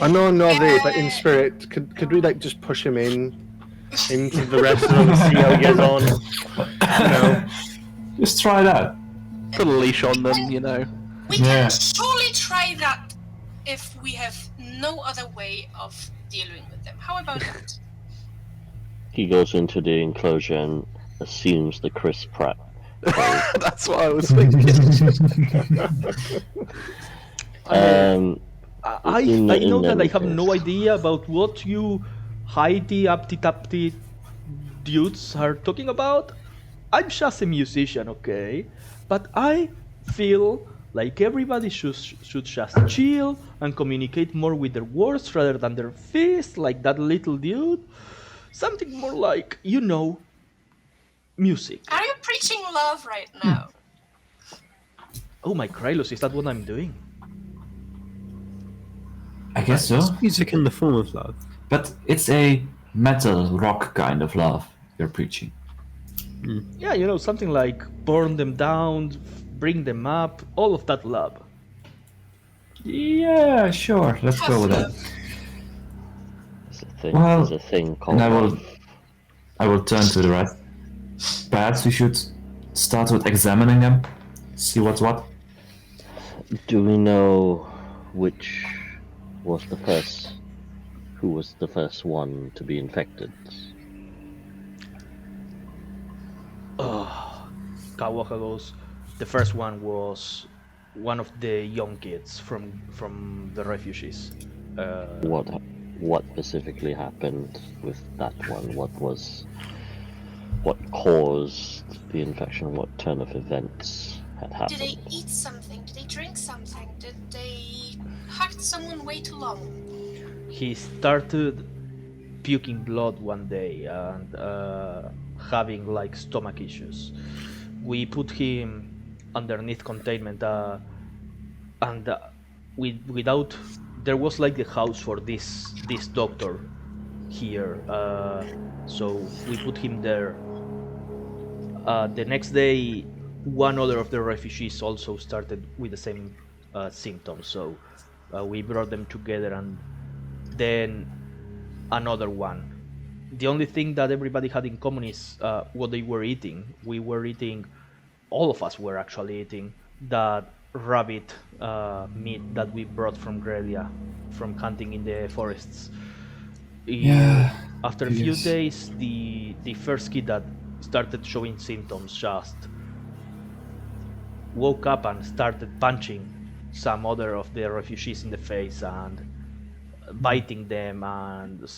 I know I'm not there, but in spirit, could we like just push him into the rest of them and see how he gets on? You know, Just try that. Put a leash on them, you know. We Yeah. can surely try that if we have no other way of dealing with them. How about that? He goes into the enclosure and assumes the Chris Pratt. That's what I was thinking. I In the- know in that I any have no case. idea about what you Heidi Apti dudes are talking about. I'm just a musician, okay? But I feel like everybody should just chill and communicate more with their words rather than their fists, like that little dude. Something more like, you know, music. Are you preaching love right now? Oh my Krylos, is that what I'm doing? I guess so. Music in the form of love. But it's a metal rock kind of love you're preaching. Yeah, you know, something like burn them down, bring them up, all of that love. Yeah, sure. Let's go with that. There's a thing called. And I will turn to the rest. Perhaps we should start with examining them, see what's what. Do we know which was the first? Who was the first one to be infected? Kawaka goes. The first one was one of the young kids from the refugees. What specifically happened with that one? What caused the infection? What turn of events had Did happened? they eat something? Did they drink something? Did they hug someone way too long? He started puking blood one day and having like stomach issues. We put him underneath containment and without there was like the house for this doctor here, so we put him there. The next day one other of the refugees also started with the same symptoms, so we brought them together, and then another one. The only thing that everybody had in common is what they were eating. We were eating, all of us were actually eating that rabbit meat that we brought from Grelia, from hunting in the forests. Yeah, After a few yes. days, the first kid that started showing symptoms just woke up and started punching some other of the refugees in the face and biting them and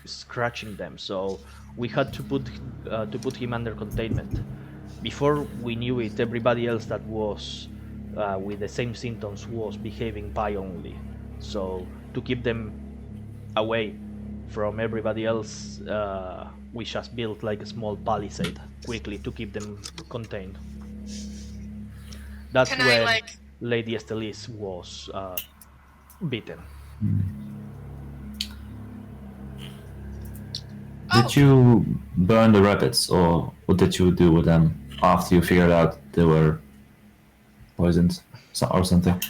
scratching them. So we had to put him under containment. Before we knew it, everybody else that was with the same symptoms was behaving violently. So to keep them away from everybody else, we just built like a small palisade quickly to keep them contained. That's Can I, when like- Lady Estelis was beaten. Did you burn the rabbits, or what did you do with them after you figured out they were poisoned or something?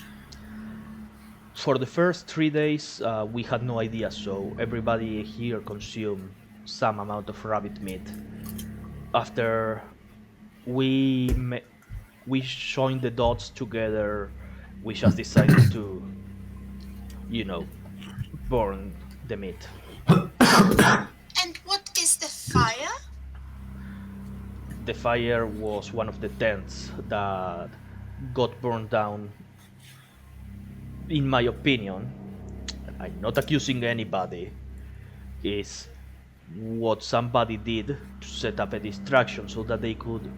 For the first 3 days, we had no idea, so everybody here consumed some amount of rabbit meat. After we joined the dots together, we just decided to, burn the meat. And what is the fire? The fire was one of the tents that got burned down. In my opinion, I'm not accusing anybody, is what somebody did to set up a distraction so that they could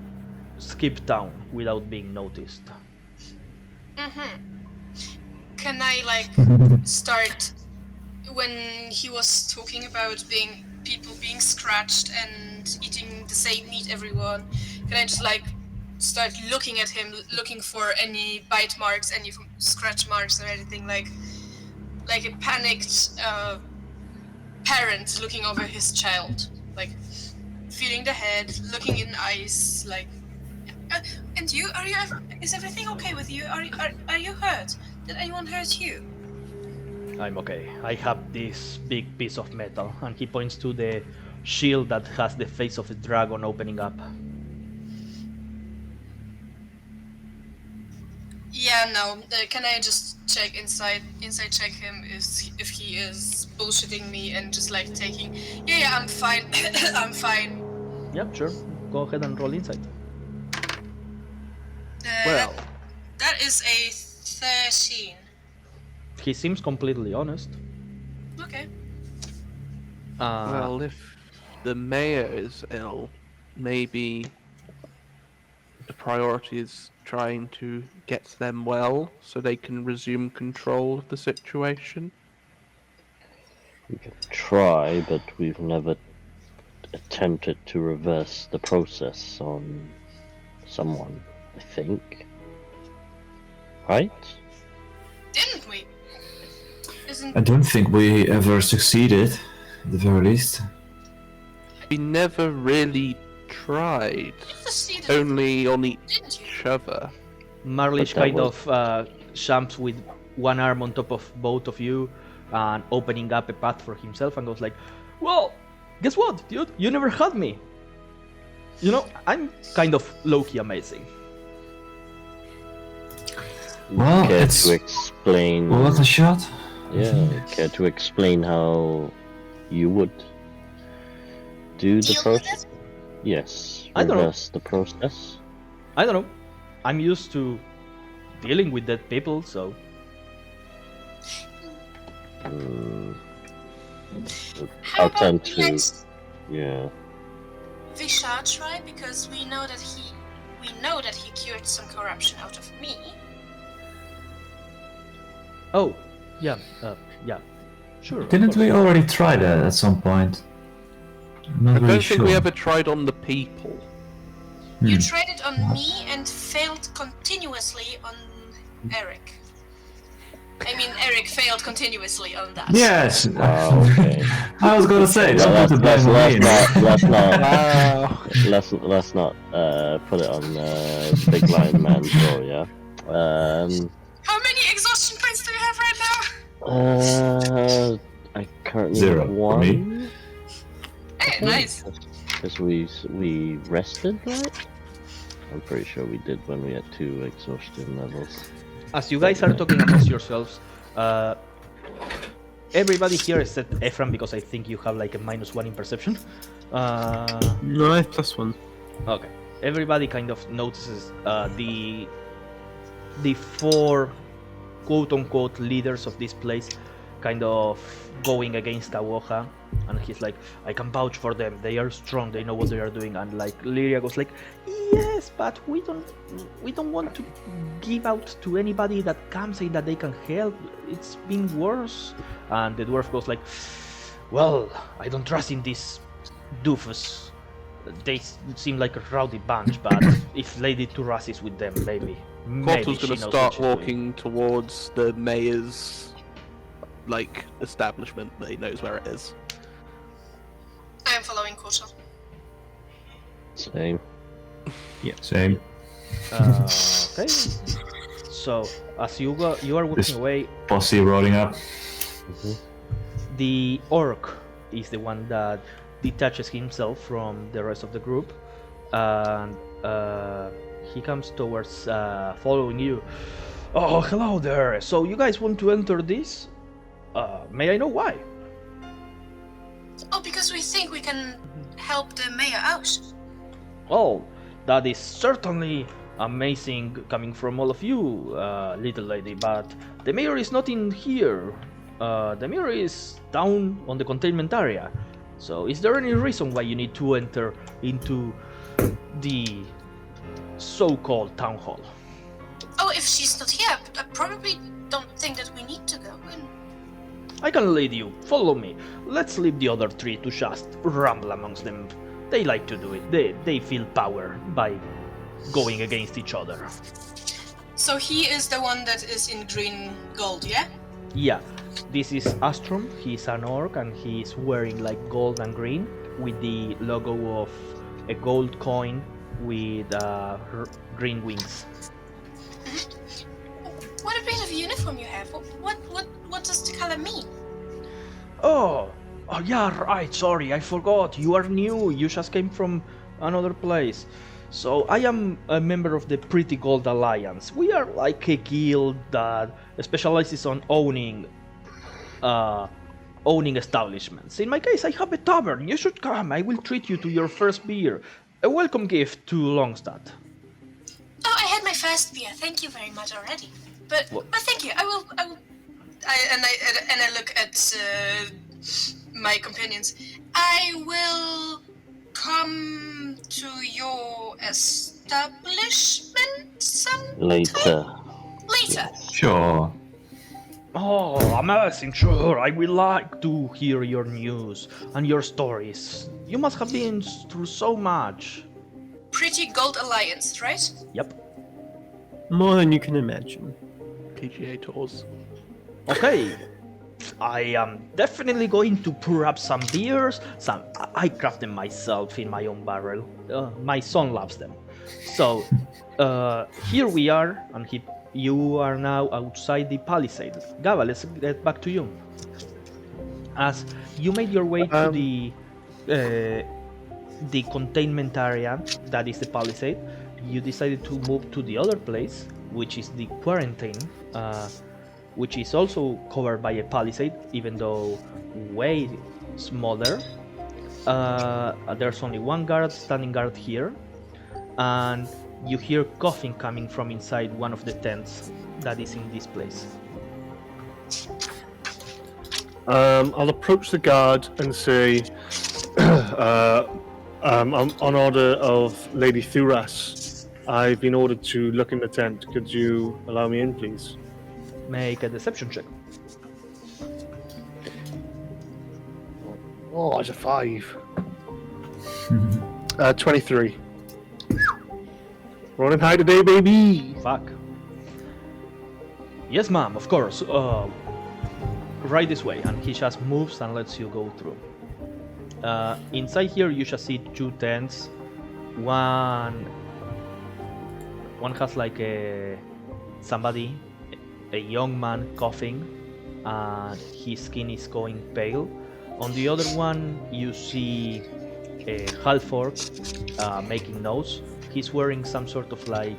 skip town without being noticed. Can I start when he was talking about people being scratched and eating the same meat everyone? Can I just start looking at him, looking for any bite marks, any scratch marks or anything like a panicked parent looking over his child, feeling the head, looking in eyes, and you? Is everything okay with you? Are you hurt? Did anyone hurt you? I'm okay. I have this big piece of metal, and he points to the shield that has the face of a dragon opening up. Yeah, no. Can I just check inside check him if he is bullshitting me and just taking? Yeah, I'm fine. I'm fine. Yep, sure. Go ahead and roll insight. Well, that is a 13. He seems completely honest. Okay. well, if the mayor is ill, maybe the priority is trying to get them well so they can resume control of the situation. We can try, but we've never attempted to reverse the process on someone, I think. Right? Didn't we? I don't think we ever succeeded, at the very least. We never really tried, Succeeded, only on didn't you? each other. Marlish But that kind of jumps with one arm on top of both of you and opening up a path for himself and goes well, guess what, dude? You never had me. I'm kind of low-key amazing. Well, Care it's to explain? worth a shot. Yeah, care to explain how you would do the Deal with process? it? Yes, I don't know. reverse the process. I don't know. I'm used to dealing with dead people, so... How I'll turn about to- next Yeah. Vishal try, because we know that he cured some corruption out of me. Oh, yeah, sure. of Didn't course. we already try that at some point? I'm not I really don't think we sure. ever tried on the people. You tried it on me and failed continuously on Eric. I mean, Eric failed continuously on that. Yes. Okay. I was gonna say, Well, don't put the blame on me. Wow. let's not put it on Big Lion Man's role, yeah. How many exhaustion points do you have right now? I currently 0 have for 1. me. Hey, nice. Because we rested, right? I'm pretty sure we did when we had 2 exhaustion levels. As you guys are talking amongst yourselves, everybody here except Ephraim, because I think you have a -1 in perception. No, I have +1. Okay. Everybody kind of notices the 4 quote-unquote leaders of this place kind of going against Kawoha, and he's I can vouch for them, they are strong, they know what they are doing, and Lyria goes yes, but we don't want to give out to anybody that comes saying that they can help, it's been worse. And the dwarf goes well, I don't trust in this doofus. They seem like a rowdy bunch, but if Lady Turas is with them, maybe Portal's she gonna knows start what she's doing. walking towards the mayor's establishment that he knows where it is. I am following Kotal. Same. Same. Okay. So as you are walking This- away, Posse rolling up. the orc is the one that detaches himself from the rest of the group, and he comes towards following you. Oh, hello there. So you guys want to enter this? May I know why? Oh, because we think we can help the mayor out. Well, that is certainly amazing coming from all of you, little lady, but the mayor is not in here. The mayor is down on the containment area. So is there any reason why you need to enter into the so-called town hall. Oh, if she's not here, I probably don't think that we need to go in. I can lead you. Follow me. Let's leave the other three to just rumble amongst them. They like to do it. They feel power by going against each other. So he is the one that is in green gold, yeah? Yeah, this is Astrom. He's an orc and he's wearing like gold and green with the logo of a gold coin with green wings. What a bit of uniform you have. What does the color mean? Oh, yeah, right. Sorry, I forgot. You are new. You just came from another place. So I am a member of the Pretty Gold Alliance. We are like a guild that specializes on owning establishments. In my case, I have a tavern. You should come. I will treat you to your first beer. A welcome gift to Longstadt. Oh, I had my first beer. Thank you very much already. But thank you. I will. I look at my companions. I will come to your establishment sometime? Later. Later. Sure. Oh, amazing, sure. I would like to hear your news and your stories. You must have been through so much. Pretty Gold Alliance, right? Yep. More than you can imagine. PGA tours. Okay. I am definitely going to pour up some beers. I craft them myself in my own barrel. My son loves them. So, here we are, and you are now outside the palisade. Gava, let's get back to you. As you made your way to the containment area that is the palisade, you decided to move to the other place, which is the quarantine, which is also covered by a palisade, even though way smaller. There's only one standing guard here, and you hear coughing coming from inside one of the tents that is in this place. I'll approach the guard and say, on order of Lady Thuras, I've been ordered to look in the tent. Could you allow me in, please? Make a deception check. Oh, it's a 5. 23. Running high today, baby! Fuck. Yes, ma'am, of course. Right this way. And he just moves and lets you go through. Inside here, you just see two tents. One has like a young man coughing, and his skin is going pale. On the other one, you see a half orc making noise. He's wearing some sort of like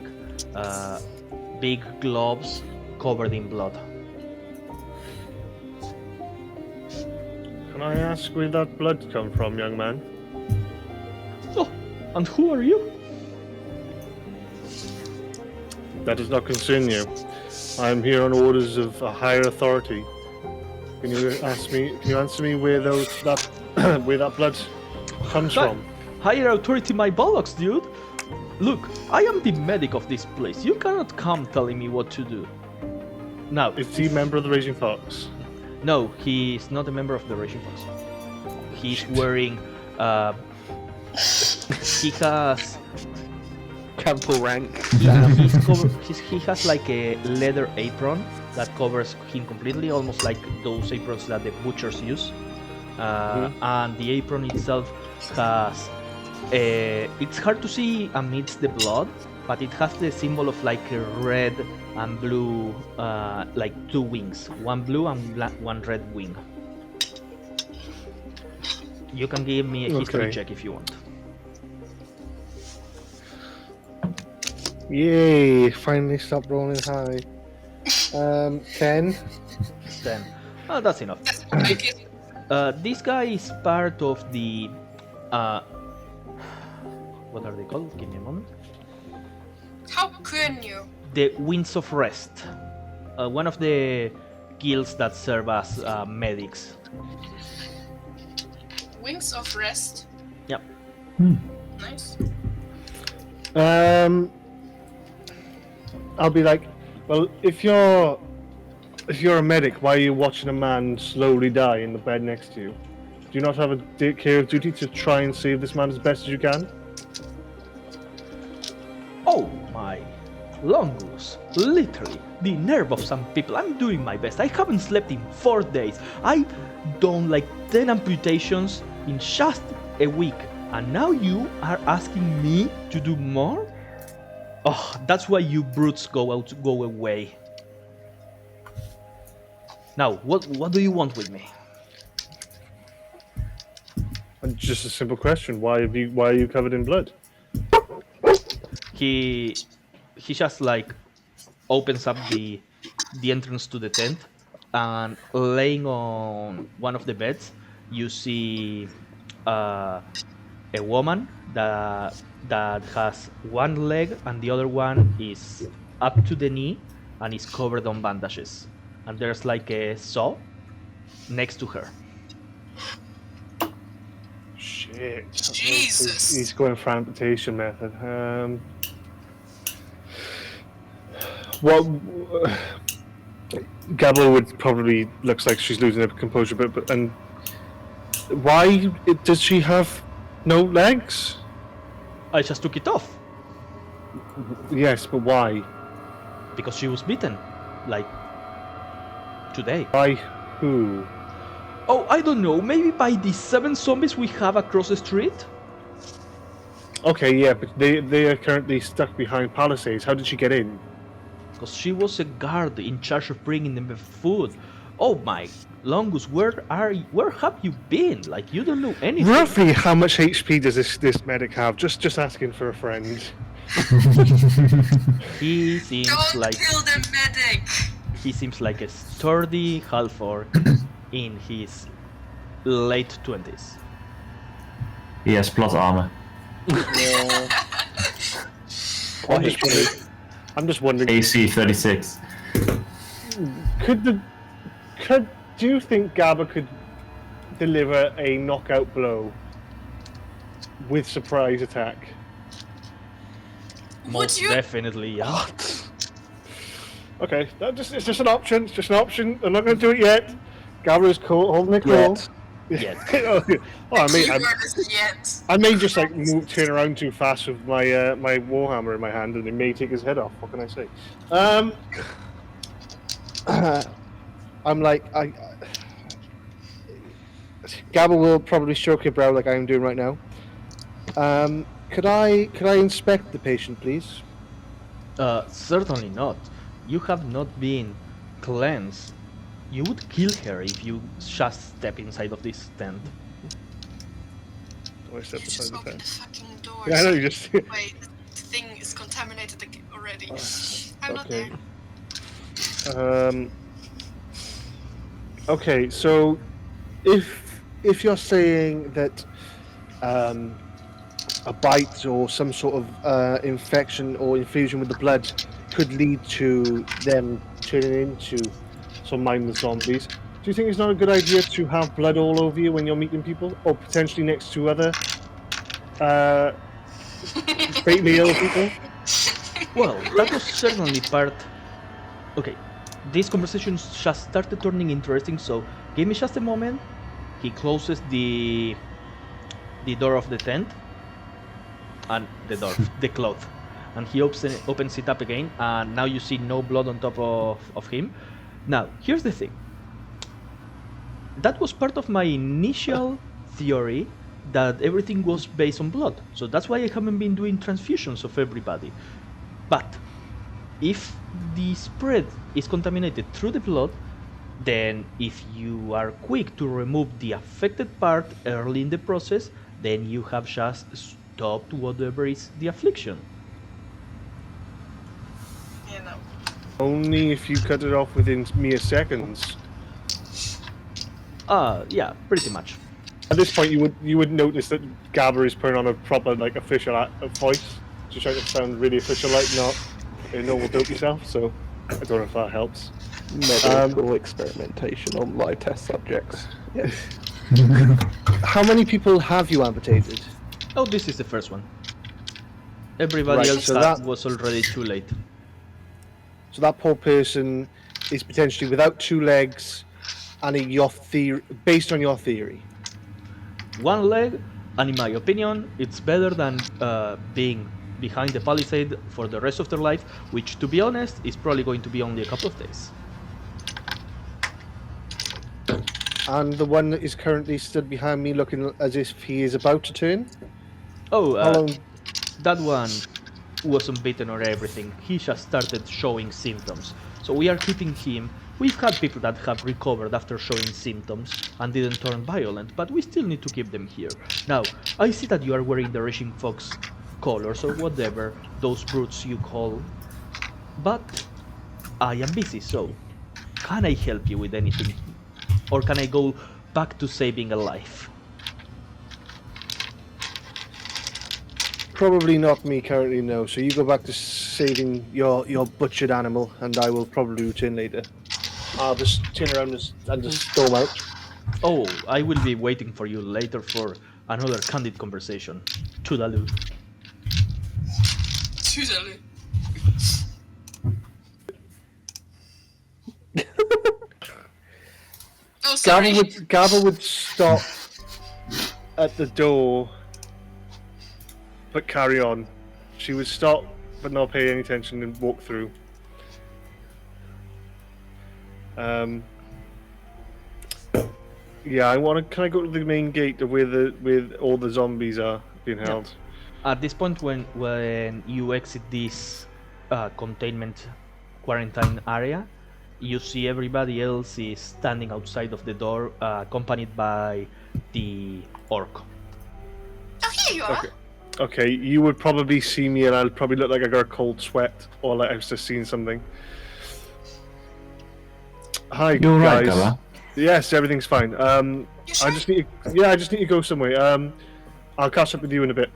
big gloves covered in blood. Can I ask where that blood come from, young man? Oh, and who are you? That does not concern you. I'm here on orders of a higher authority. Can you answer me where where that blood comes from? Higher authority, my bollocks, dude. Look, I am the medic of this place. You cannot come telling me what to do. Now, Is he a member of the Raging Fox? no, he is not a member of the Raging Fox. He's wearing. He has. Temple rank. He has like a leather apron that covers him completely, almost like those aprons that the butchers use. And the apron itself has. It's hard to see amidst the blood, but it has the symbol of like a red and blue, like two wings, one blue and one red wing. You can give me a history Okay. check if you want. Yay! Finally stopped rolling high. 10. 10. Oh, that's enough. Thank you. This guy is part of the. What are they called? Give me a moment. How can you? The Winds of Rest. One of the guilds that serve as medics. Wings of Rest. Yep. Nice. I'll be like, well, if you're a medic, why are you watching a man slowly die in the bed next to you? Do you not have a care of duty to try and save this man as best as you can? Oh my, Longus, literally, the nerve of some people. I'm doing my best. I haven't slept in 4 days. I've done like 10 amputations in just a week. And now you are asking me to do more? Oh, that's why you brutes go away. Now, what do you want with me? Just a simple question. Why are you covered in blood? He just like opens up the entrance to the tent, and laying on one of the beds you see a woman that has one leg and the other one is up to the knee and is covered on bandages, and there's like a saw next to her. Shit. Jesus. He's going for amputation method. Well, Gabble would probably looks like she's losing her composure, but and why does she have no legs? I just took it off Yes, but why? because she was bitten, like today. By who? Oh, I don't know, maybe by the 7 zombies we have across the street? Okay, yeah, but they are currently stuck behind palisades. How did she get in? Because she was a guard in charge of bringing them the food. Oh my, Longus, where have you been? Like, you don't know anything. Roughly, how much HP does this medic have? Just asking for a friend. He seems Don't like kill the medic! he seems like a sturdy half-orc in his late 20s. He has plot armor. I'm just wondering. AC 36. Do you think Gabba could deliver a knockout blow with surprise attack? Most you- definitely, yeah. Okay, it's just an option. It's just an option. I'm not going to do it yet. Gabba is cool, holding it cool. Yet. Oh, I mean, Keyword is yet. I may just like turn around too fast with my my warhammer in my hand, and it may take his head off. What can I say? I'm like, Gabba will probably stroke your brow like I am doing right now. Could I inspect the patient, please? Certainly not. You have not been cleansed. You would kill her if you just step inside of this tent. Oh, I stepped You just inside the opened the tent. fucking door. Yeah, I know you just. Wait, the thing is contaminated already. I'm not Okay. there. Okay, so if you're saying that a bite or some sort of infection or infusion with the blood could lead to them turning into some mindless zombies, do you think it's not a good idea to have blood all over you when you're meeting people, or potentially next to other fatally ill people? Well, that was certainly part. Okay, this conversation just started turning interesting, so give me just a moment. He closes the door of the tent and the cloth, and he opens it up again, and now you see no blood on top of him. Now, here's the thing. That was part of my initial theory that everything was based on blood, so that's why I haven't been doing transfusions of everybody. But if the spread is contaminated through the blood, then if you are quick to remove the affected part early in the process, then you have just stopped whatever is the affliction. You know. Only if you cut it off within mere seconds. Yeah, pretty much. At this point, you would notice that Gabba is putting on a proper like official voice, just trying to sound really official, like not a normal dopey self. So I don't know if that helps. Medical experimentation on live test subjects. Yes. How many people have you amputated? Oh, this is the first one. Everybody Right, else so that- was already too late. So that poor person is potentially without 2 legs, and based on your theory. One leg, and in my opinion, it's better than being behind the palisade for the rest of their life, which, to be honest, is probably going to be only a couple of days. And the one that is currently stood behind me looking as if he is about to turn? Oh, How long? that one wasn't bitten or everything. He just started showing symptoms. So we are keeping him. We've had people that have recovered after showing symptoms and didn't turn violent, but we still need to keep them here. Now, I see that you are wearing the Raging Fox colors or whatever those brutes you call, but I am busy, so can I help you with anything? Or can I go back to saving a life? Probably not me currently, no. So you go back to saving your butchered animal, and I will probably return later. I'll just turn around and just storm out. Oh, I will be waiting for you later for another candid conversation. Toodaloo. Toodaloo. Oh, sorry. Gabba would stop at the door, but carry on. She would stop, but not pay any attention and walk through. Yeah, Can I go to the main gate of where all the zombies are being held? At this point, when you exit this containment quarantine area, you see everybody else is standing outside of the door, accompanied by the orc. Oh, here you are. Okay, you would probably see me, and I'll probably look like I got a cold sweat, or like I've just seen something. Hi, You're right, guys. Gabba. Yes, everything's fine. You sure? I just need to go somewhere. I'll catch up with you in a bit.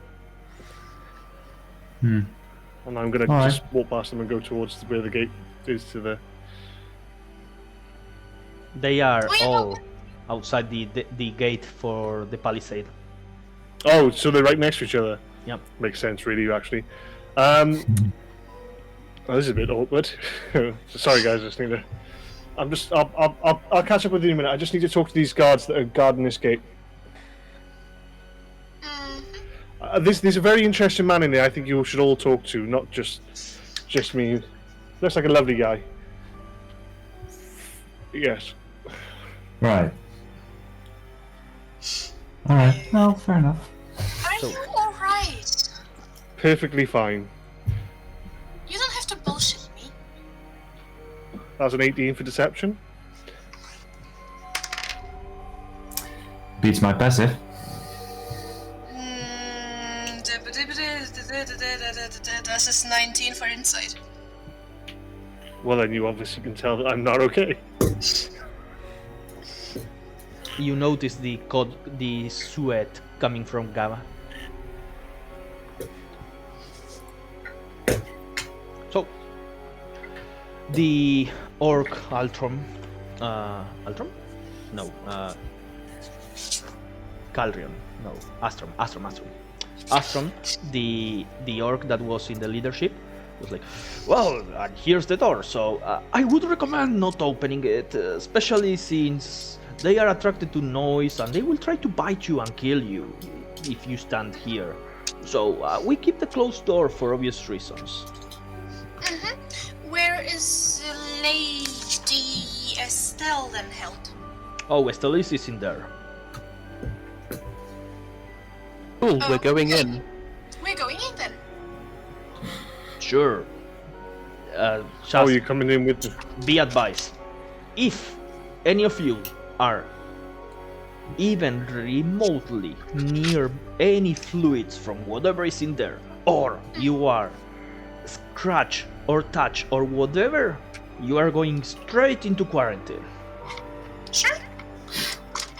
And I'm gonna All just walk past them and go towards where the gate is to the. They are Wait, all outside the gate for the palisade. Oh, so they're right next to each other. Yep. Makes sense, really, actually. Oh, this is a bit awkward. Sorry, guys. I just need to. I'll catch up with you in a minute. I just need to talk to these guards that are guarding this gate. There's a very interesting man in there. I think you should all talk to, not just me. Looks like a lovely guy. Yes. Right. Alright, well, fair enough. Are you alright? Perfectly fine. You don't have to bullshit me. That's an 18 for deception. Beats my passive. Das ist 19 for insight. Well, then you obviously can tell that I'm not okay. You notice the sweat coming from Gabba. So, the orc Altrom, Altrom? No, Calrion. No, Astrom. Astrom, the orc that was in the leadership, was like, well, and here's the door, so I would recommend not opening it, especially since they are attracted to noise and they will try to bite you and kill you if you stand here. So we keep the closed door for obvious reasons. Where is Lady Estelle then held? Oh, Estelle is in there. Cool, Oh, we're going okay. in. We're going in then. Sure. Just Oh, you're coming in with. be advised. If any of you are even remotely near any fluids from whatever is in there, or you are scratch or touch or whatever, you are going straight into quarantine. Sure.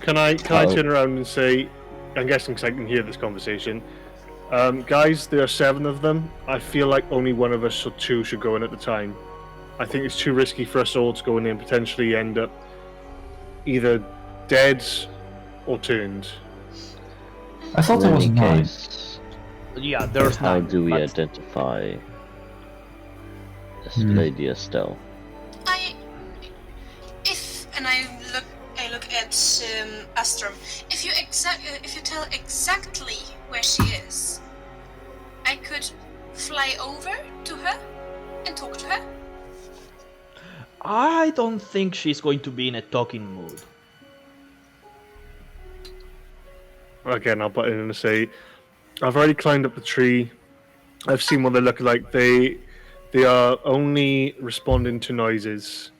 Can I turn around and say, I'm guessing because I can hear this conversation. Guys, there are 7 of them. I feel like only one of us or 2 should go in at a time. I think it's too risky for us all to go in and potentially end up either dead or turned. I thought In there was any 9. case, Yeah, there's How 9. do we but- identify this Lady Estelle? I look at Astrum. If you tell exactly where she is, I could fly over to her and talk to her. I don't think she's going to be in a talking mood. Again, I'll butt in and say, I've already climbed up the tree. I've seen what they look like. They are only responding to noises.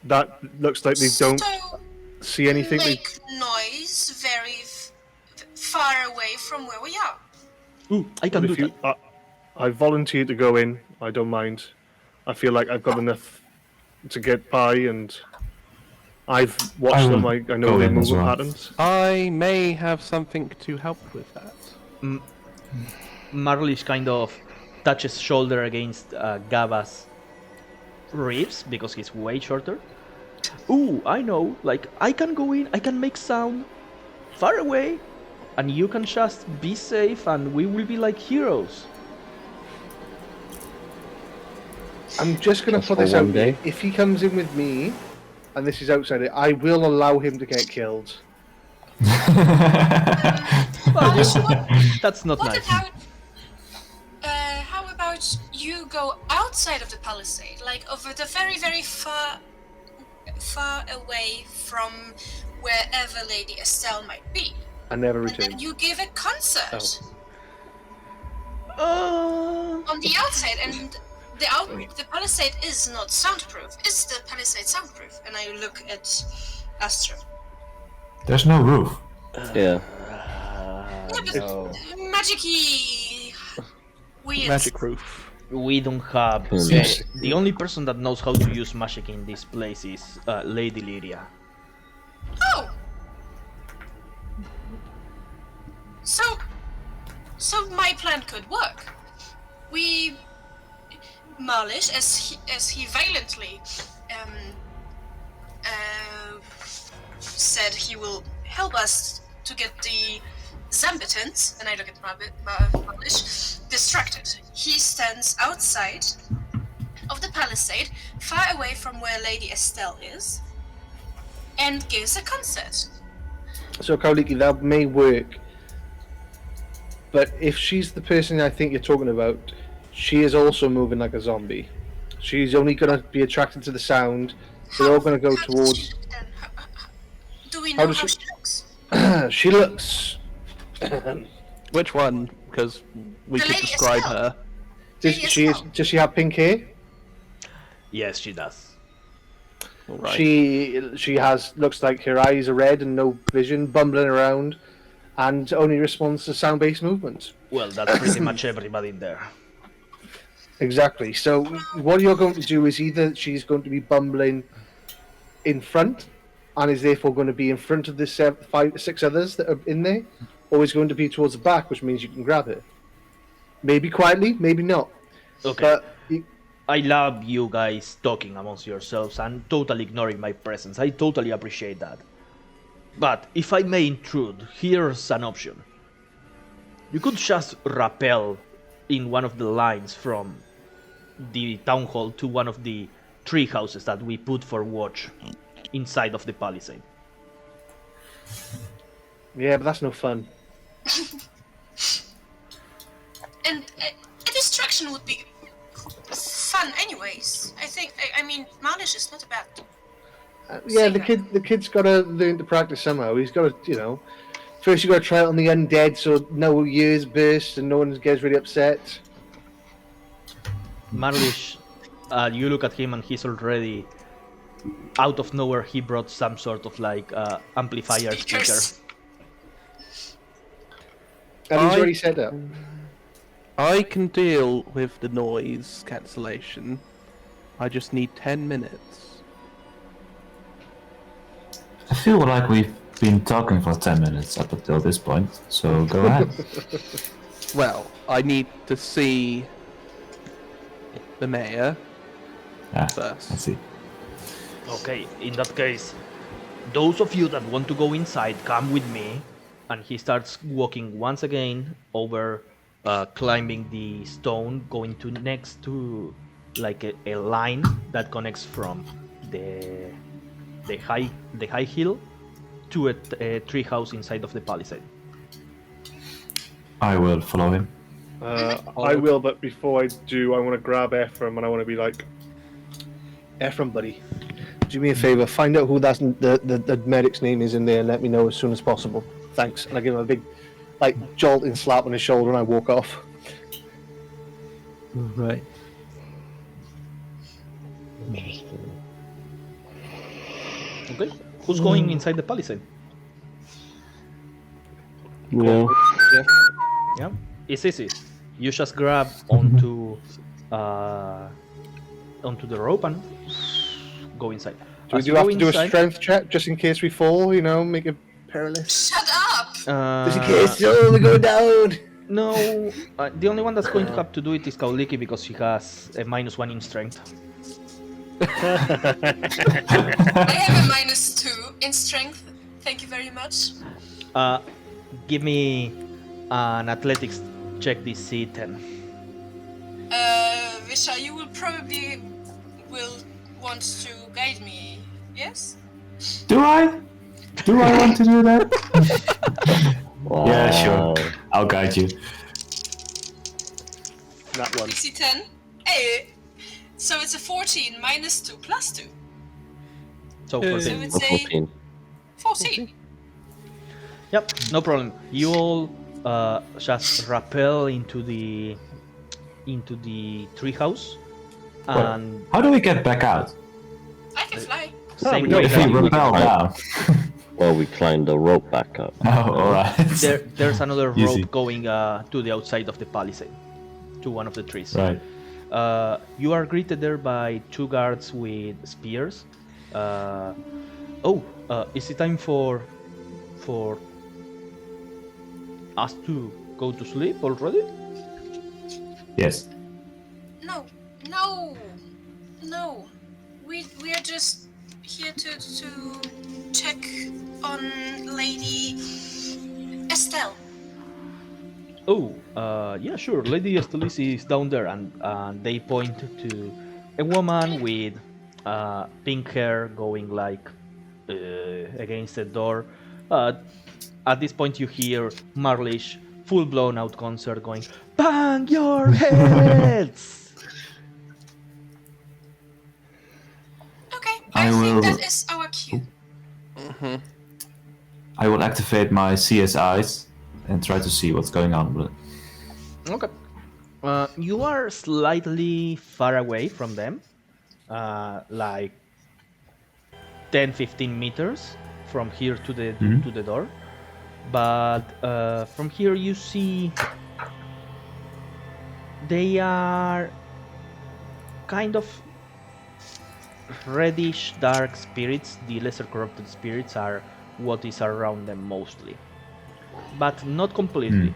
That looks like they don't So see anything. make noise very far away from where we are. Ooh, I can do that. I volunteer to go in. I don't mind. I feel like I've got enough to get by, and I've watched them. I know go their in as movement well. patterns. I may have something to help with that. Marlish kind of touches shoulder against Gava's ribs because he's way shorter. Ooh, I know. Like, I can go in, I can make sound far away, and you can just be safe, and we will be like heroes. I'm just going to Just put for this one out. day? If he comes in with me, and this is outside it, I will allow him to get killed. That's not What nice. about? How about you go outside of the palisade, like over the very, very far away from wherever Lady Estelle might be, I never and return. then you give a concert Uh, on the outside, and the palisade is not soundproof. Is the palisade soundproof? And I look at Astra. There's no roof. Yeah. Yeah, but magic-y weird. Magic roof. we don't have. The only person that knows how to use magic in this place is Lady Lyria. Oh. So my plan could work. Marlish, as he violently said he will help us to get the Zambitans, and I look at Marlish, distracted. He stands outside of the palisade, far away from where Lady Estelle is, and gives a concert. So, Kauliki, that may work. But if she's the person I think you're talking about, she is also moving like a zombie. She's only going to be attracted to the sound. They're all going to go How does towards. she look then? Do we How know does how she- she looks? She looks. Which one? Because we The could Lady describe Estelle. her. Does she have pink hair? Yes, she does. Right. She has looks like her eyes are red and no vision, bumbling around, and only responds to sound-based movements. Well, that's pretty much everybody in there. Exactly. So what you're going to do is either she's going to be bumbling in front, and is therefore going to be in front of the 6 others that are in there, or is going to be towards the back, which means you can grab her. Maybe quietly, maybe not. Okay. But I love you guys talking amongst yourselves and totally ignoring my presence. I totally appreciate that. But if I may intrude, here's an option. You could just rappel in one of the lines from the town hall to one of the tree houses that we put for watch inside of the palisade. yeah, but that's no fun. And a distraction would be fun, anyways. I mean, Marlish is not a bad. Yeah, singer. the kid's got to learn to practice somehow. He's got to, first you got to try it on the undead, so no ears burst and no one gets really upset. Marlish, you look at him and he's already out of nowhere. He brought some sort of like amplifier speaker. Speakers. And he's I- already said that. I can deal with the noise cancellation. I just need 10 minutes. I feel like we've been talking for 10 minutes up until this point, so go ahead. Well, I need to see the mayor Yeah, first. let's see. Okay, in that case, those of you that want to go inside, come with me. And he starts walking once again over climbing the stone, going to next to like a line that connects from the high hill to a tree house inside of the palisade. I will follow him. I will, but before I do, I want to grab Ephraim and I want to be like, Ephraim, buddy, do me a favor, find out who the medic's name is in there and let me know as soon as possible. Thanks. And I give him a big, like, jolting slap on his shoulder and I walk off. Right. Okay. Who's going inside the palisade? Yeah. Yeah. It's easy. You just grab onto the rope and go inside. Do we As do you have go to do a inside- strength check just in case we fall, you know, make it perilous? Shut up! Just in case, we're going down! No, the only one that's going to have to do it is Kauliki because she has a -1 in strength. I have a -2 in strength. Thank you very much. Give me an athletics check DC 10. Visha, you will probably want to guide me, yes? Do I? Do I want to do that? Wow. Yeah, sure. I'll guide you. That one. DC 10? Hey! So it's a 14 -2 +2. So Yeah. 14. So it's a 14. 14. Yep, no problem. You all just rappel into the treehouse, and How do we get back out? I can fly. same we way don't- If we that rappel down. Well, we climbed the rope back up. Oh, alright. there's another rope Easy. going to the outside of the palisade, to one of the trees. Right. You are greeted there by 2 guards with spears. Is it time for us to go to sleep already? Yes. No. We are just here to check on Lady Estelle. Yeah, sure. Lady Estelici is down there, and they point to a woman with pink hair going like against the door. At this point, you hear Marlish, full blown out concert, going, "Bang your heads!" Okay, I I think will- that is our cue. I will activate my CSIs and try to see what's going on with it. Okay. You are slightly far away from them, like 10-15 meters from here to the door. But from here you see they are kind of reddish dark spirits. The lesser corrupted spirits are what is around them mostly, but not completely.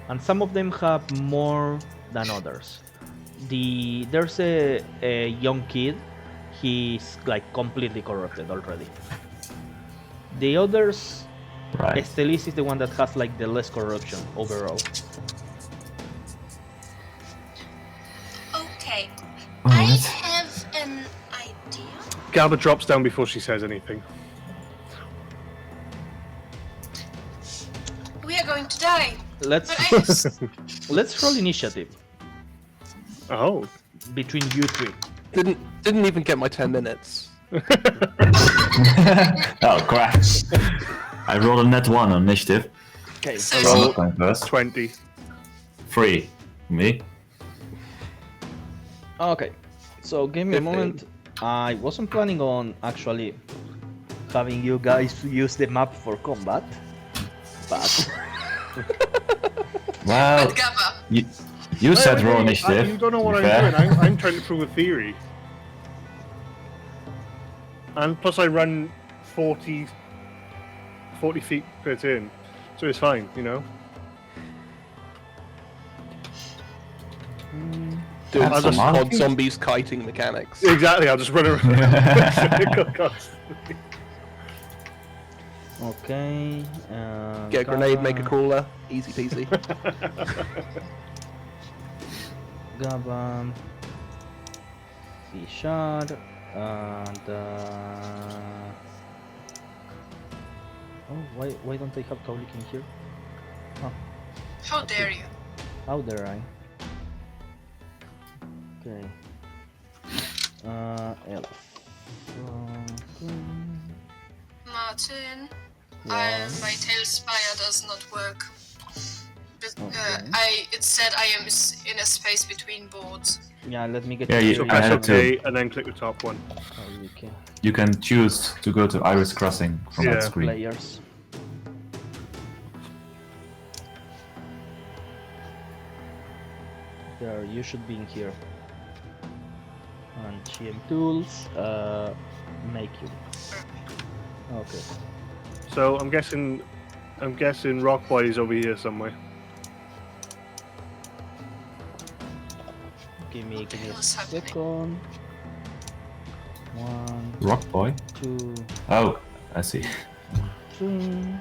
And some of them have more than others. There's a young kid. He's like completely corrupted already. The others, Right. Estelis is the one that has like the less corruption overall. Okay, I Alright. have an idea. Galba drops down before she says anything. We are going to die. Let's But I have let's roll initiative Oh. between you three. Didn't even get my 10 minutes. Oh, crap. I rolled a net 1 on initiative. Okay. so Roll point first. 20. 3. Me. Okay. So give me a 15. moment. I wasn't planning on actually having you guys use the map for combat, but Well, But Gabba, you said Hey, roll hey, initiative. You don't know to what be I'm fair. doing. I'm trying to prove a theory. And plus I run 40 feet per turn. So it's fine, you know? Doing That's some a lot. odd zombies kiting mechanics. Exactly, I'll just run around. Okay. Get a grenade, make a crawler. Easy peasy. Gaba. Bishar. And. Oh, why don't I have Kaulik in here? Oh, How dare you? how dare I? Okay. Elf. Martin, One. my tail spire does not work. But, Okay. it said I am in a space between boards. Yeah, let me get Yeah, to you- So I press had OK to. and then click the top one. Okay. You can choose to go to Iris Crossing from Yeah. that screen. Players. There, you should be in here. And GM tools, make you. Okay. So I'm guessing Rock Boy is over here somewhere. Give me a What's happening? second. 1, Rock Boy? 2, Oh, I see. 3.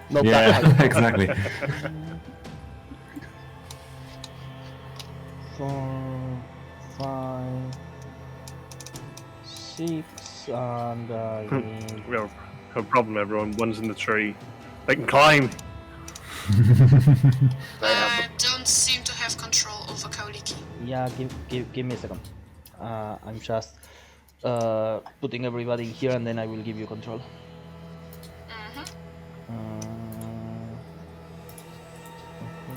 Not Yeah, that. exactly. 4, 5, 6, and I need. We have a problem, everyone. One's in the tree. They can climb. I don't seem to have control over Kauliki. Yeah, give me a second. I'm just putting everybody in here, and then I will give you control.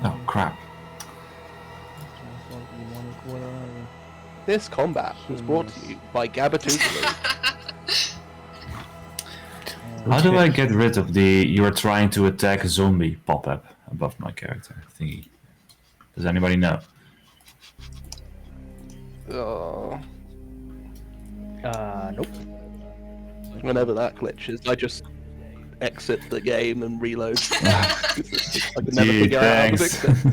Oh, crap. This combat was brought to you by Gabatoogaloo. How do I get rid of the "you are trying to attack a zombie" pop-up above my character thingy? Does anybody know? Oh, Nope. whenever that glitches, I just exit the game and reload. I can never Gee, figure out how to thanks. fix it.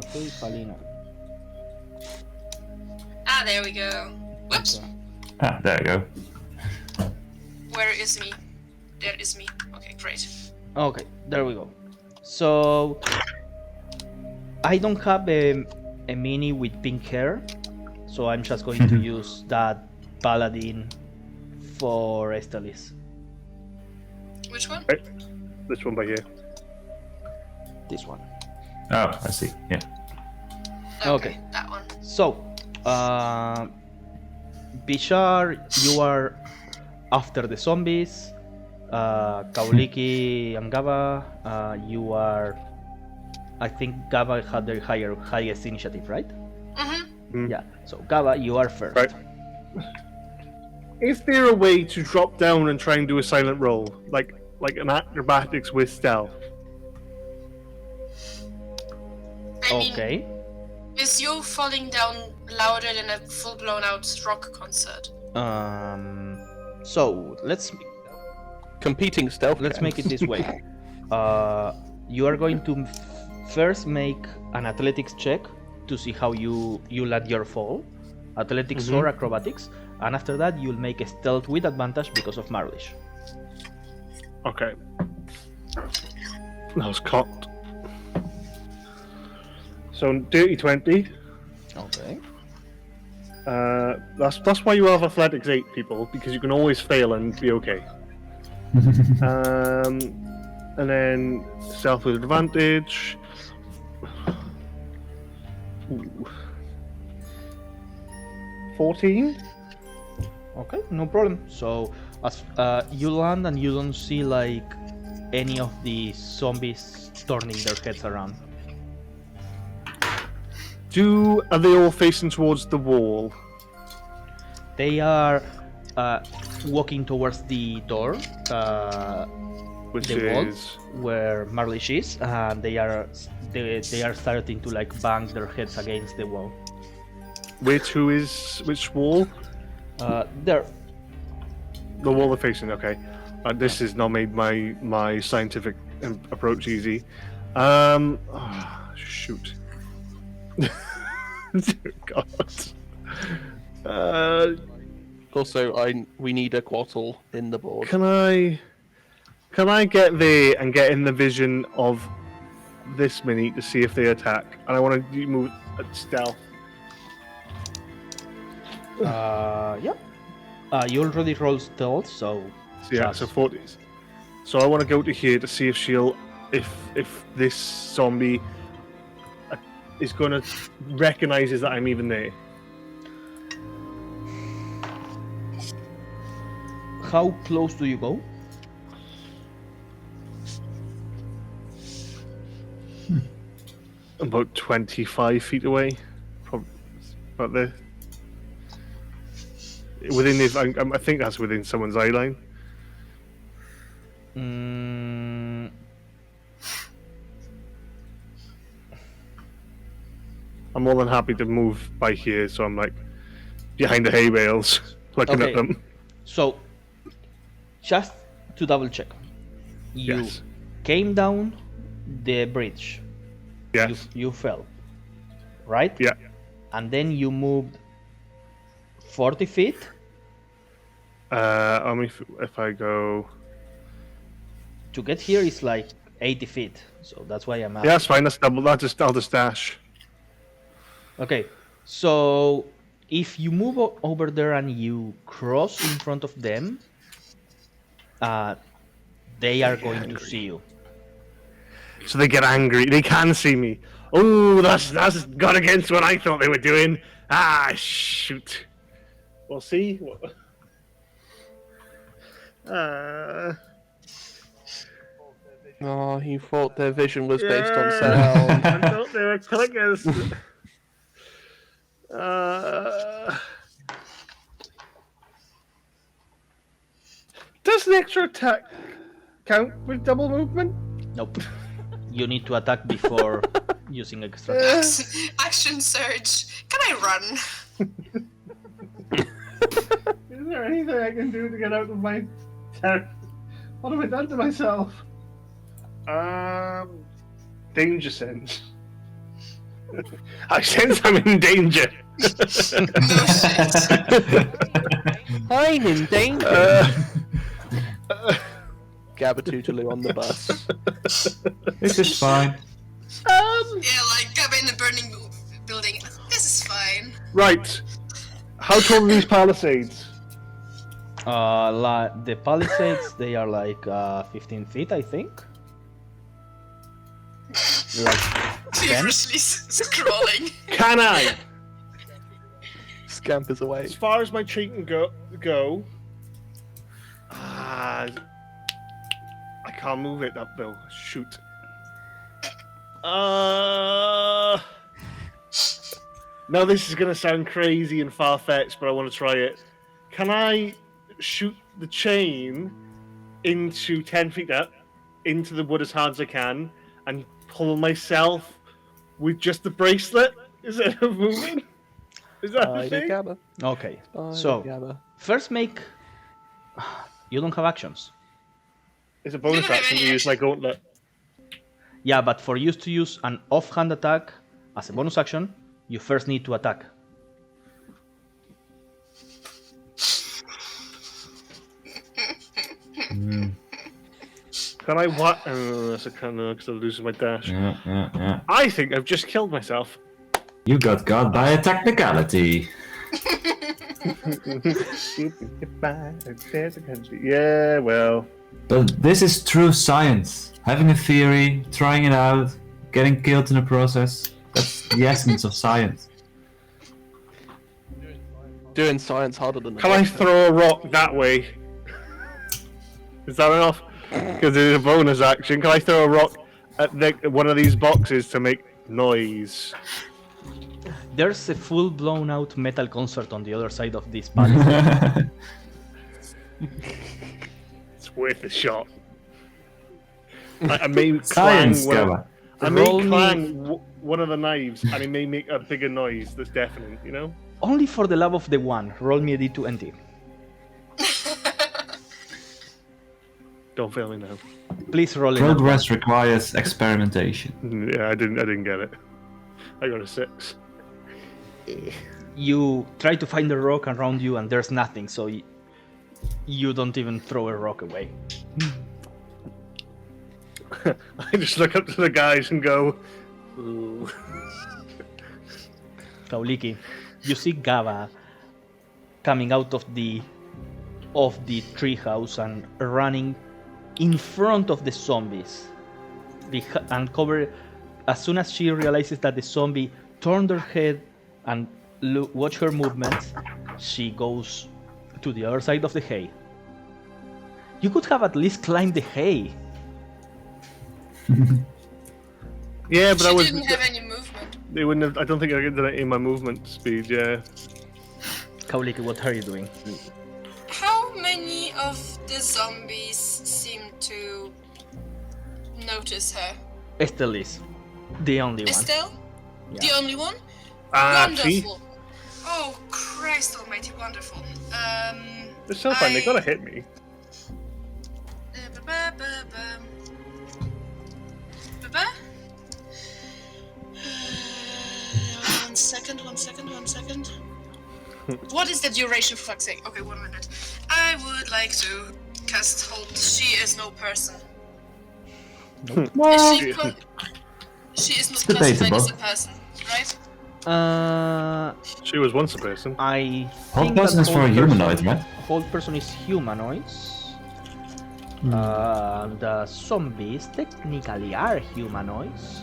Okay, Palina. Ah, there we go. Whoops. Okay. Ah, there you go. Where is me? There is me. Okay, great. Okay, there we go. So I don't have a mini with pink hair, so I'm just going to use that paladin for Estalis. Which one? Right. This one by here. This one. Oh, I see. Yeah. Okay. That one. So, Bishar, you are after the zombies. Kauliki and Gaba, you are. I think Gaba had the highest initiative, right? Mm-hmm. Yeah. So Gaba, you are first. Right. Is there a way to drop down and try and do a silent roll, like an acrobatics with stealth? I mean, Okay. is you falling down louder than a full-blown out rock concert? So let's Competing stealth. make it this way. You are going to first make an athletics check to see how you land your fall, athletics or acrobatics, and after that you'll make a stealth with advantage because of Marlish. Okay. That was cocked. So dirty 20. Okay. That's why you have athletics 8, people, because you can always fail and be okay. And then stealth with advantage. Ooh. 14. Okay, no problem. So as you land and you don't see like any of the zombies turning their heads around. Are they all facing towards the wall? They are walking towards the door, Which the wall is where Marlish is, and they are starting to like bang their heads against the wall. which wall? There. The wall they're facing. Okay. This has not made my scientific approach easy. Shoot. Dear God. Also, we need a Quattle in the board. Can I get there and get in the vision of this mini to see if they attack? And I want to move at stealth. Yep. You already rolled stealth, so So yeah, so 40s. So I want to go to here to see if if this zombie is going to recognizes that I'm even there. how close do you go? About 25 feet away, probably about there. Within his, I think that's within someone's eye line. I'm more than happy to move by here, so I'm like behind the hay bales, looking at them. So, just to double check, you Yes. came down the bridge. Yes. You fell, right? Yeah. And then you moved 40 feet. If I go, To get here is like 80 feet. So that's why I'm asking. yeah, that's fine. That's double. I'll just dash. Okay, so if you move over there and you cross in front of them, they are going to see you. So they get angry. They can see me. Oh, that's gone against what I thought they were doing. Ah, shoot. We'll see. Oh, you thought their vision was based on Yeah. sound. I thought they were clickers. Does the extra attack count with double movement? Nope. You need to attack before using extra. Action surge. Can I run? Is there anything I can do to get out of my territory? What have I done to myself? Danger sense. I sense I'm in danger. No shit. I'm in danger. Gabba on the bus. This is fine. Yeah, like I'm in a burning building. This is fine. Right. How tall are these palisades? The palisades, they are like 15 feet, I think. Like 10? Feverishly scrolling. Can I, Scampers away. as far as my cheat can go? I can't move it up though. Shoot. Now this is gonna sound crazy and far-fetched, but I want to try it. Can I shoot the chain into 10 feet up, into the wood as hard as I can, and pull myself with just the bracelet instead of moving? Is that the thing? Gabba. Okay, so Gabba. first make... You don't have actions. It's a bonus action to use my gauntlet. Yeah, but for you to use an offhand attack as a bonus action, you first need to attack. Can I what? That's a kind of because I'm losing my dash. Yeah. I think I've just killed myself. You got by a technicality. Yeah, well. But this is true science. Having a theory, trying it out, getting killed in the process. That's the essence of science. Doing science harder than Can I throw a rock that way? Is that enough? Because it's a bonus action. Can I throw a rock at one of these boxes to make noise? There's a full blown out metal concert on the other side of this palisade. It's worth a shot. I may Science, clang Gabba. I may Roll me- clang one of the knives, and it may make a bigger noise that's deafening. You know. Only for the love of the one, roll me a d20. Don't fail me now. Please roll it. Progress requires experimentation. Yeah, I didn't get it. I got a 6. You try to find a rock around you, and there's nothing, so you don't even throw a rock away. I just look up to the guys and go, ooh. Kauliki, you see Gava coming out of the treehouse and running in front of the zombies. And cover. As soon as she realizes that the zombie turned her head and watch her movements, she goes to the other side of the hay. You could have at least climbed the hay. Yeah, but She I was. didn't have any movement. They wouldn't have. I don't think I did that in my movement speed. Yeah. Kauliki, what are you doing? How many of the zombies seem to notice her? Estelle is the only one. Estelle? The Yeah. only one? See? Wonderful. Oh, Christ almighty, wonderful. It's so fine. They gotta hit me. One second. What is the duration, for fuck's sake? Okay, 1 minute. I would like to cast Hold. She is no person. Is she, she is not classified as a person, right? She was once a person. I Hold think person that is for a hold humanoid, person- right? Hold person is humanoids. The zombies technically are humanoids.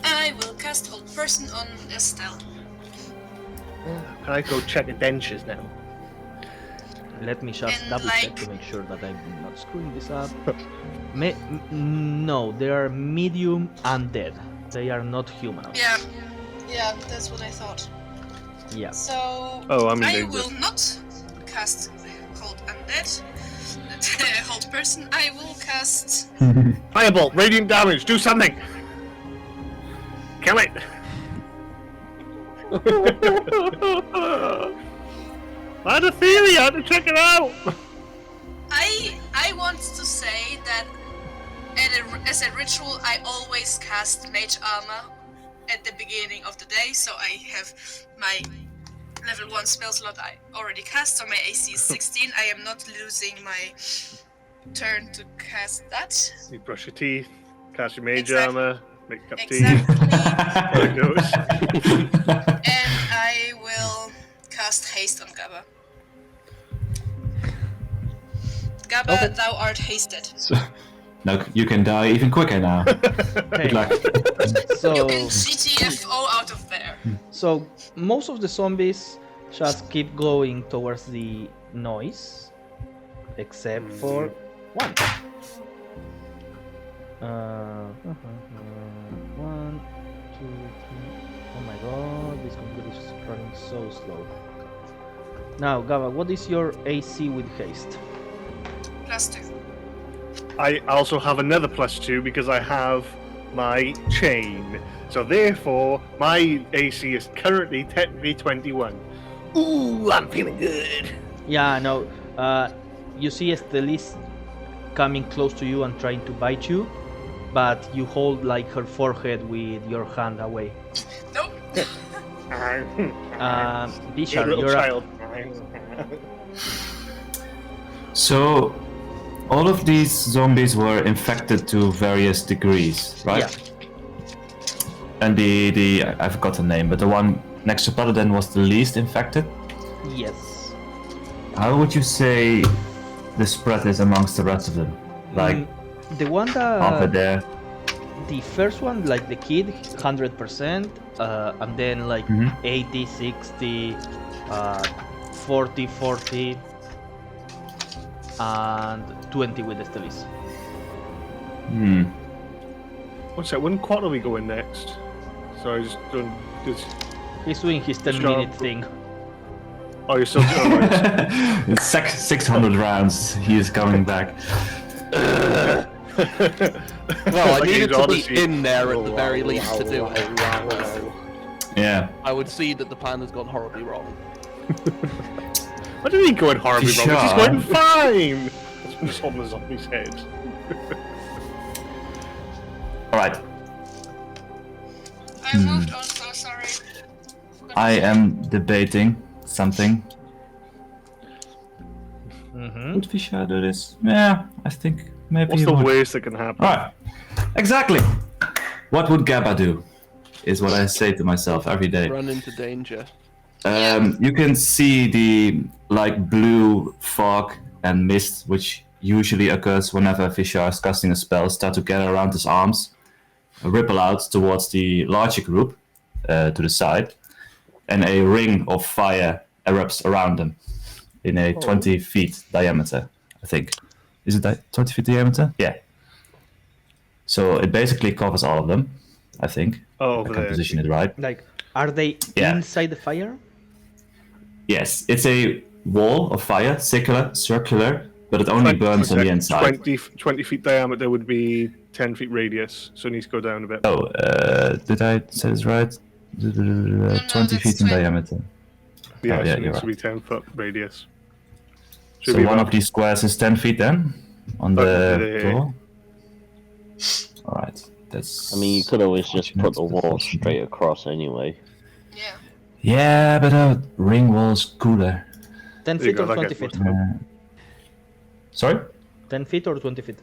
I will cast Hold Person on Estelle. Can I go check the dentures now? Let me just And, double check like- to make sure that I'm not screwing this up. No, they are medium undead. They are not humanoids. Yeah, that's what I thought. Yeah. So Oh, I mean, I they will not cast Hold Undead. Hold Person. I will cast. Firebolt, radiant damage. Do something. Kill it. I had a theory. I had to check it out. I want to say that as a ritual, I always cast Mage Armor at the beginning of the day, so I have my level 1 spell slot I already cast, so my AC is 16. I am not losing my turn to cast that. You brush your teeth, cast your mage Exactly. armor, make a cup of tea. Exactly. There it goes. And I will cast Haste on Gabba. Gabba, Okay. thou art hasted. No, you can die even quicker now. Hey, Good luck. so You can GTFO out of there. so most of the zombies just keep going towards the noise, except for one. 1, 2, 3. Oh my god, this computer is running so slow. Now, Gava, what is your AC with haste? +2. I also have another +2 because I have my chain. So therefore, my AC is currently technically 21. Ooh, I'm feeling good. Yeah, no. You see Estelis coming close to you and trying to bite you, but you hold like her forehead with your hand away. Nope. Bishar, little you're up. child. So, all of these zombies were infected to various degrees, right? Yeah. And I forgot the name, but the one next to Paladin was the least infected. Yes. How would you say the spread is amongst the rest of them? Like The one over that there. the first one, like the kid, 100%, and then like Mhm. 80, 60, 40, 40, and 20 with Estelis. Hmm. What's that? When quarter are we going next? So I just done this. He's doing his 10-minute thing. Oh, you're still doing it. It's 600 rounds. He is coming back. Well, I Like needed Age to Odyssey. be in there at the very least to do it. Yeah. I would see that the plan has gone horribly wrong. What do you mean going horribly wrong? It's just Sure. going fine. It's on the zombie's head. All right. I moved also, sorry. I am debating something. Mm-hmm. Would Fisher do this? Yeah, I think maybe What's he the would. worst that can happen? Right. Exactly. What would Gabba do? Is what I say to myself every day. Run into danger. You can see the blue fog and mist, which usually occurs whenever Fisher is casting a spell, start to gather around his arms, ripple out towards the larger group to the side, and a ring of fire erupts around them in a 20 feet diameter, I think. Is it 20 feet diameter? Yeah. So it basically covers all of them, I think. Oh, I over can there. position it right. Like, are they Yeah. inside the fire? Yes, it's a wall of fire, circular, but it only burns on the inside. 20 feet diameter would be 10 feet radius, so it needs to go down a bit. Oh, did I say this right? 20 feet in 20. diameter. Yeah, Oh, so yeah, it you're needs to be right. 10 foot radius. Should So be one about- of these squares is 10 feet then? On the floor? Alright, that's... I mean, you could always just put the wall unfortunate. straight across anyway. Yeah. Yeah, but a ring wall's cooler. 10 There you feet go, or that 20 gets feet? most- Sorry? 10 feet or 20 feet?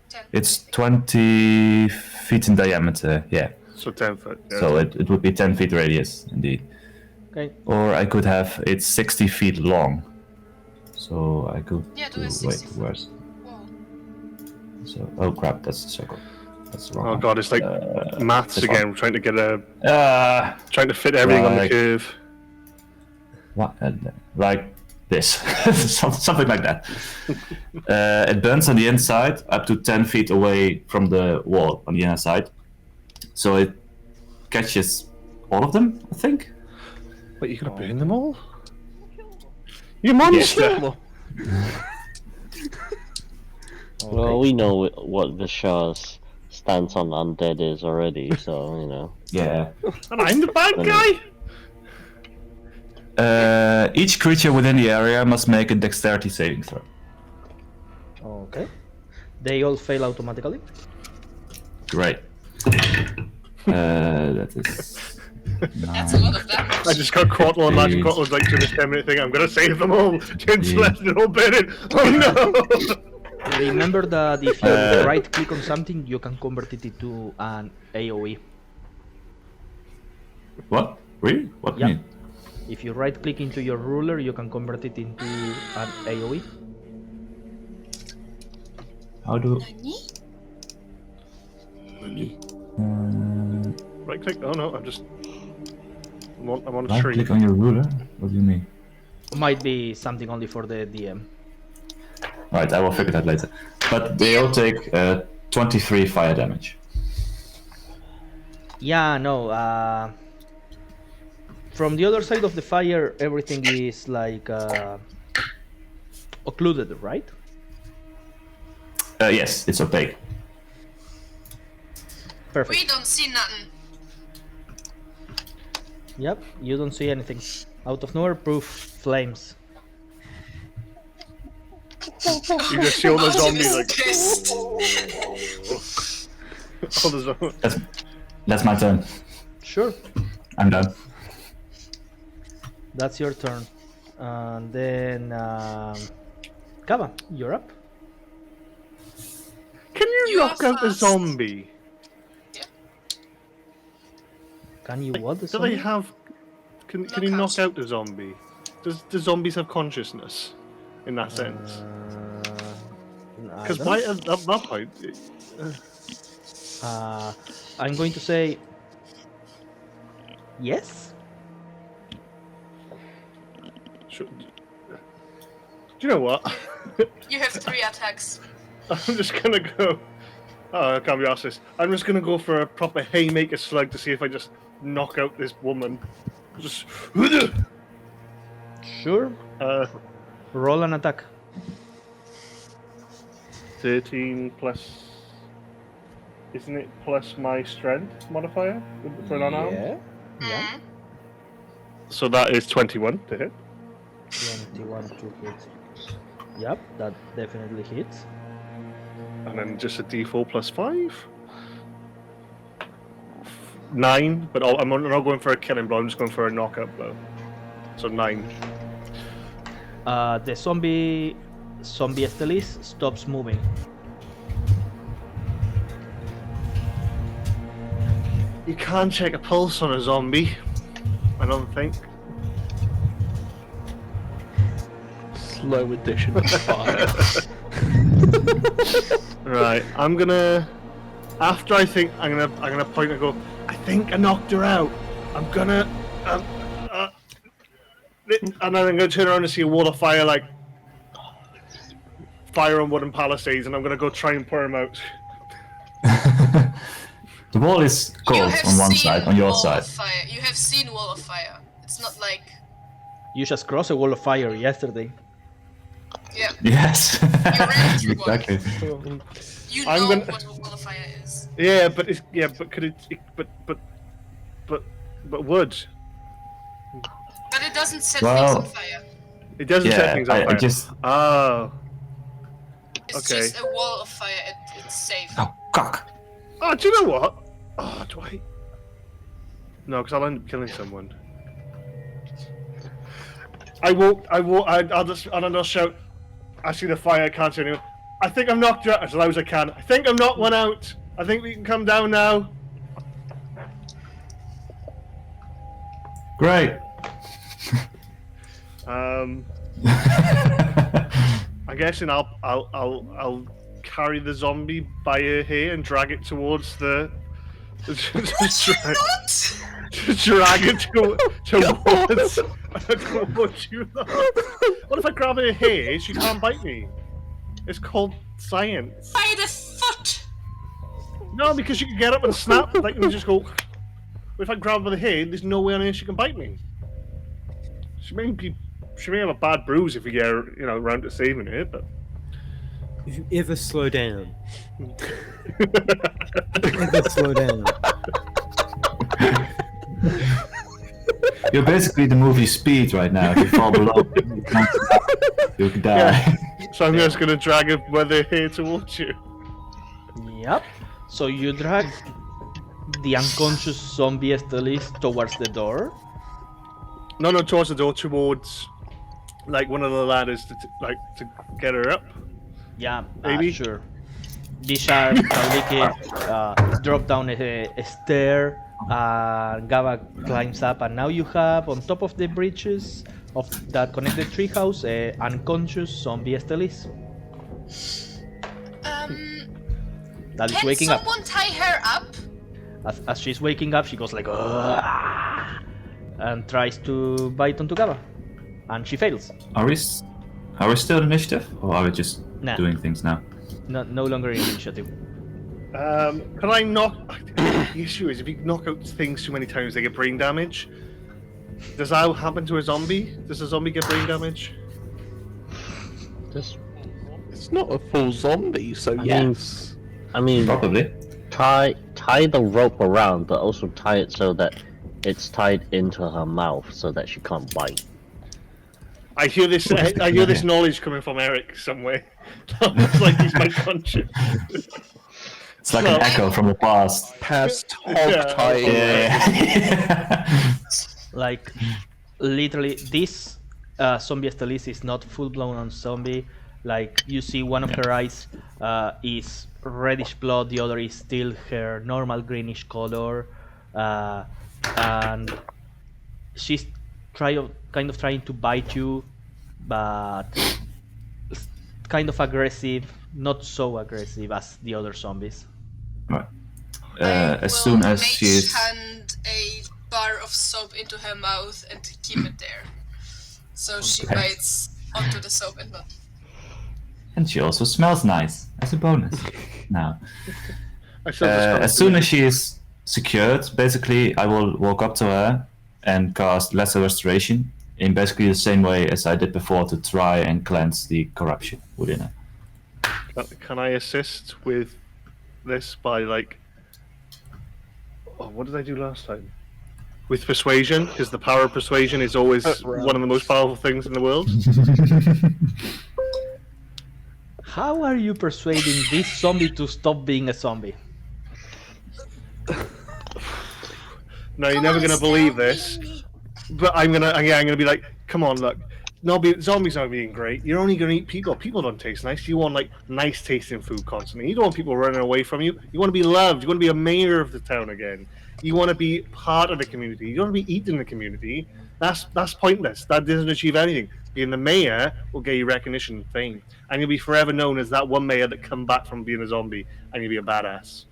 10. It's 20 feet in diameter, yeah. So 10 foot. Yeah. So it would be 10 feet radius, indeed. Okay. Or I could have it 60 feet long. So I could Yeah, do do, a wait, 60 foot. where's... Whoa. So, oh crap, that's the circle. That's the wrong Oh one. god, it's like maths this again, trying to get Trying to fit everything on the Right. curve. What? Like this. Something like that. It burns on the inside up to 10 feet away from the wall on the inner side. So it catches all of them, I think. But you're gonna burn them all? You monster! Well, we know what Vishar's stance on undead is already, so, you know. Yeah. And I'm the bad guy! Each creature within the area must make a dexterity saving throw. Okay. They all fail automatically. Great. That is... That's a lot of damage. I just got Quattle and Magic Jeez. Quattle's like to this 10-minute thing. I'm gonna save them all. Didn't Yeah. let it all burn. Oh no! Remember that if you right click on something, you can convert it into an AoE. What? Really? What do Yeah. you mean? If you right click into your ruler, you can convert it into an AoE. How do... Right click. Oh no, I'm on a Right tree. click on your ruler? What do you mean? Might be something only for the DM. Right, I will figure that later. But they all take 23 fire damage. Yeah, no. From the other side of the fire, everything is like occluded, right? Yes, it's opaque. Perfect. We don't see nothing. Yep, you don't see anything. Out of nowhere, proof flames. You just see all the zombies like Pissed. all the zombies. That's my turn. Sure, I'm done. that's your turn. And then, Kava, you're up. Can you You knock are out a fast. zombie? Can you what? Do they have? Can you knock out a zombie? Do zombies have consciousness in that sense? Because by at that point, I'm going to say yes. do you know what? You have 3 attacks. I'm just gonna go. Oh, I can't be arsed this. I'm just gonna go for a proper haymaker slug to see if I just knock out this woman. Just. Sure. Roll an attack. 13 plus. Isn't it plus my strength modifier for an unarmed? Yeah. Yeah. So that is 21 to hit. 21 to hit. Yep, that definitely hits. And then just a d4 plus 5. 9, but I'm not going for a killing blow. I'm just going for a knockout blow. So 9. The zombie Estelis stops moving. You can't check a pulse on a zombie. I don't think. Slow addition of fire. Right, I'm gonna. After I think I'm gonna point and go. I think I knocked her out. I'm gonna. And then I'm gonna turn around and see a wall of fire, like fire on wooden palisades, and I'm gonna go try and pour him out. The wall is You cold have on one seen side, on your Wall side. of Fire. You have seen Wall of Fire. It's not like You just crossed a wall of fire yesterday. yeah. Yes. ran through one. Exactly. You I'm know gonna- what a Wall of Fire is. Yeah, but could it? But wood. But it doesn't set Well- things on fire. It doesn't set Yeah, things on I fire. just. Oh. It's Okay. just a wall of fire. It's safe. Oh, cock. Oh, do you know what? Oh, do I? No, because I'll end up killing someone. I'll just shout. I see the fire. I can't see anyone. I think I'm knocked out as loud as I can. I think I'm knocked one out. I think we can come down now. Great. I'm guessing I'll carry the zombie by her hair and drag it towards the. Drag it towards you. What if I grab her hair? She can't bite me. It's called science. By the foot. No, because you can get up and snap, like, and just go. If I grab her by the hair, there's no way on earth she can bite me. She may have a bad bruise if you get her, around to saving her, but. If you ever slow down. Ever slow down. You're basically the movie Speed right now. If you fall below, you could die. Yeah. So I'm just gonna drag her by the hair towards you. Yep. So you drag the unconscious zombie Estelis towards the door. No, towards the door, towards like one of the ladders to get her up. Yeah, Maybe. sure. Bishar Kalike drop down a stair. Gava climbs up, and now you have on top of the bridges of that connected treehouse a unconscious zombie Estelis that is Can waking up. someone tie her up? As she's waking up, she goes like "Ugh," and tries to bite onto Gava, and she fails. Are we still initiative, or are we just Nah. doing things now? No longer in initiative. Can I knock? The issue is if you knock out things too many times, they get brain damage. Does that happen to a zombie? Does a zombie get brain damage? It's not a full zombie, so yes. I mean, Probably. tie the rope around, but also tie it so that it's tied into her mouth so that she can't bite. I hear this. I hear this knowledge coming from Eric somewhere. It's like he's my conscience. It's like an echo from the past. Past hog Yeah. tying. Yeah. Like, literally, this zombie Estelis is not full-blown on zombie. Like, you see one of her eyes is reddish blood, the other is still her normal greenish color, and she's kind of trying to bite you, but kind of aggressive, not so aggressive as the other zombies. Right. I As will soon as mage she is. hand a bar of soap into her mouth and keep it there, so she Okay. bites onto the soap and not. And she also smells nice, as a bonus. Now, I still just as soon as she is secured, basically, I will walk up to her and cast Lesser Restoration in basically the same way as I did before to try and cleanse the corruption within her. Can I assist with this by like? Oh, what did I do last time? With persuasion, because the power of persuasion is always one of the most powerful things in the world. How are you persuading this zombie to stop being a zombie? No, you're Come never on, gonna believe Estelle, this. me. But I'm gonna be like, come on, look. No, zombies aren't being great. You're only gonna eat people. People don't taste nice. You want like nice tasting food constantly. You don't want people running away from you. You want to be loved. You want to be a mayor of the town again. You want to be part of the community. You don't want to be eaten in the community. That's pointless. That doesn't achieve anything. Being the mayor will get you recognition and fame, and you'll be forever known as that one mayor that come back from being a zombie, and you'll be a badass.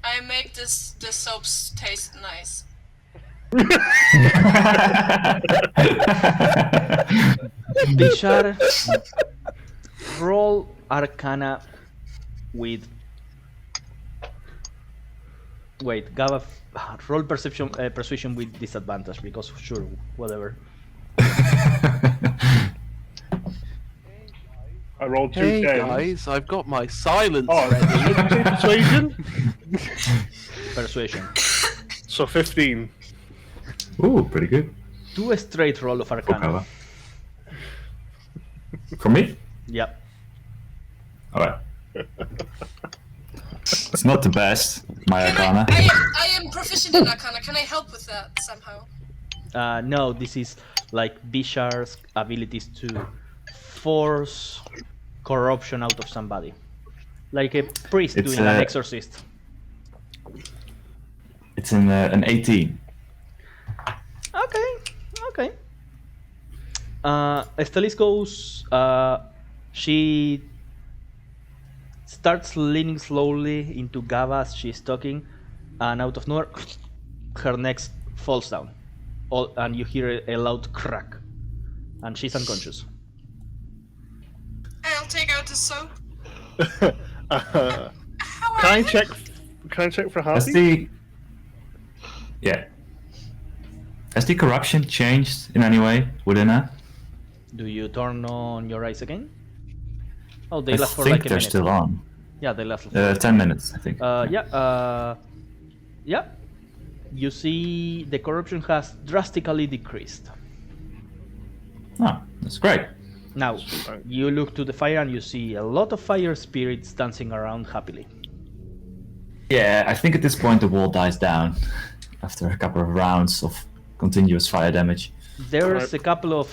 I make the soaps taste nice. Bishar, roll Arcana with. Wait, Gava, roll persuasion with disadvantage because sure, whatever. I rolled 2 Hey 10s. guys, I've got my silence Oh, ready. persuasion. Persuasion. So 15. Ooh, pretty good. Do a straight roll of Arcana. Okay. For me? Yep. Alright. It's not the best, my Arcana. I am proficient in Arcana. Can I help with that somehow? No, this is like Bishar's abilities to force corruption out of somebody. Like a priest It's, doing an exorcist. It's an 18. Okay. Estelis goes. She starts leaning slowly into Gava as she's talking, and out of nowhere, her neck falls down. And you hear a loud crack, and she's unconscious. I'll take out the soap. Can How I are check? Can I check for Has Harvey? Has the corruption changed in any way within her? Do you turn on your eyes again? Oh, they I last for think like a they're minute. still on. Yeah, they last for 10 minutes, I think. Yeah. You see the corruption has drastically decreased. Oh, that's great. Now, you look to the fire and you see a lot of fire spirits dancing around happily. Yeah, I think at this point the wall dies down after a couple of rounds of continuous fire damage. There's a couple of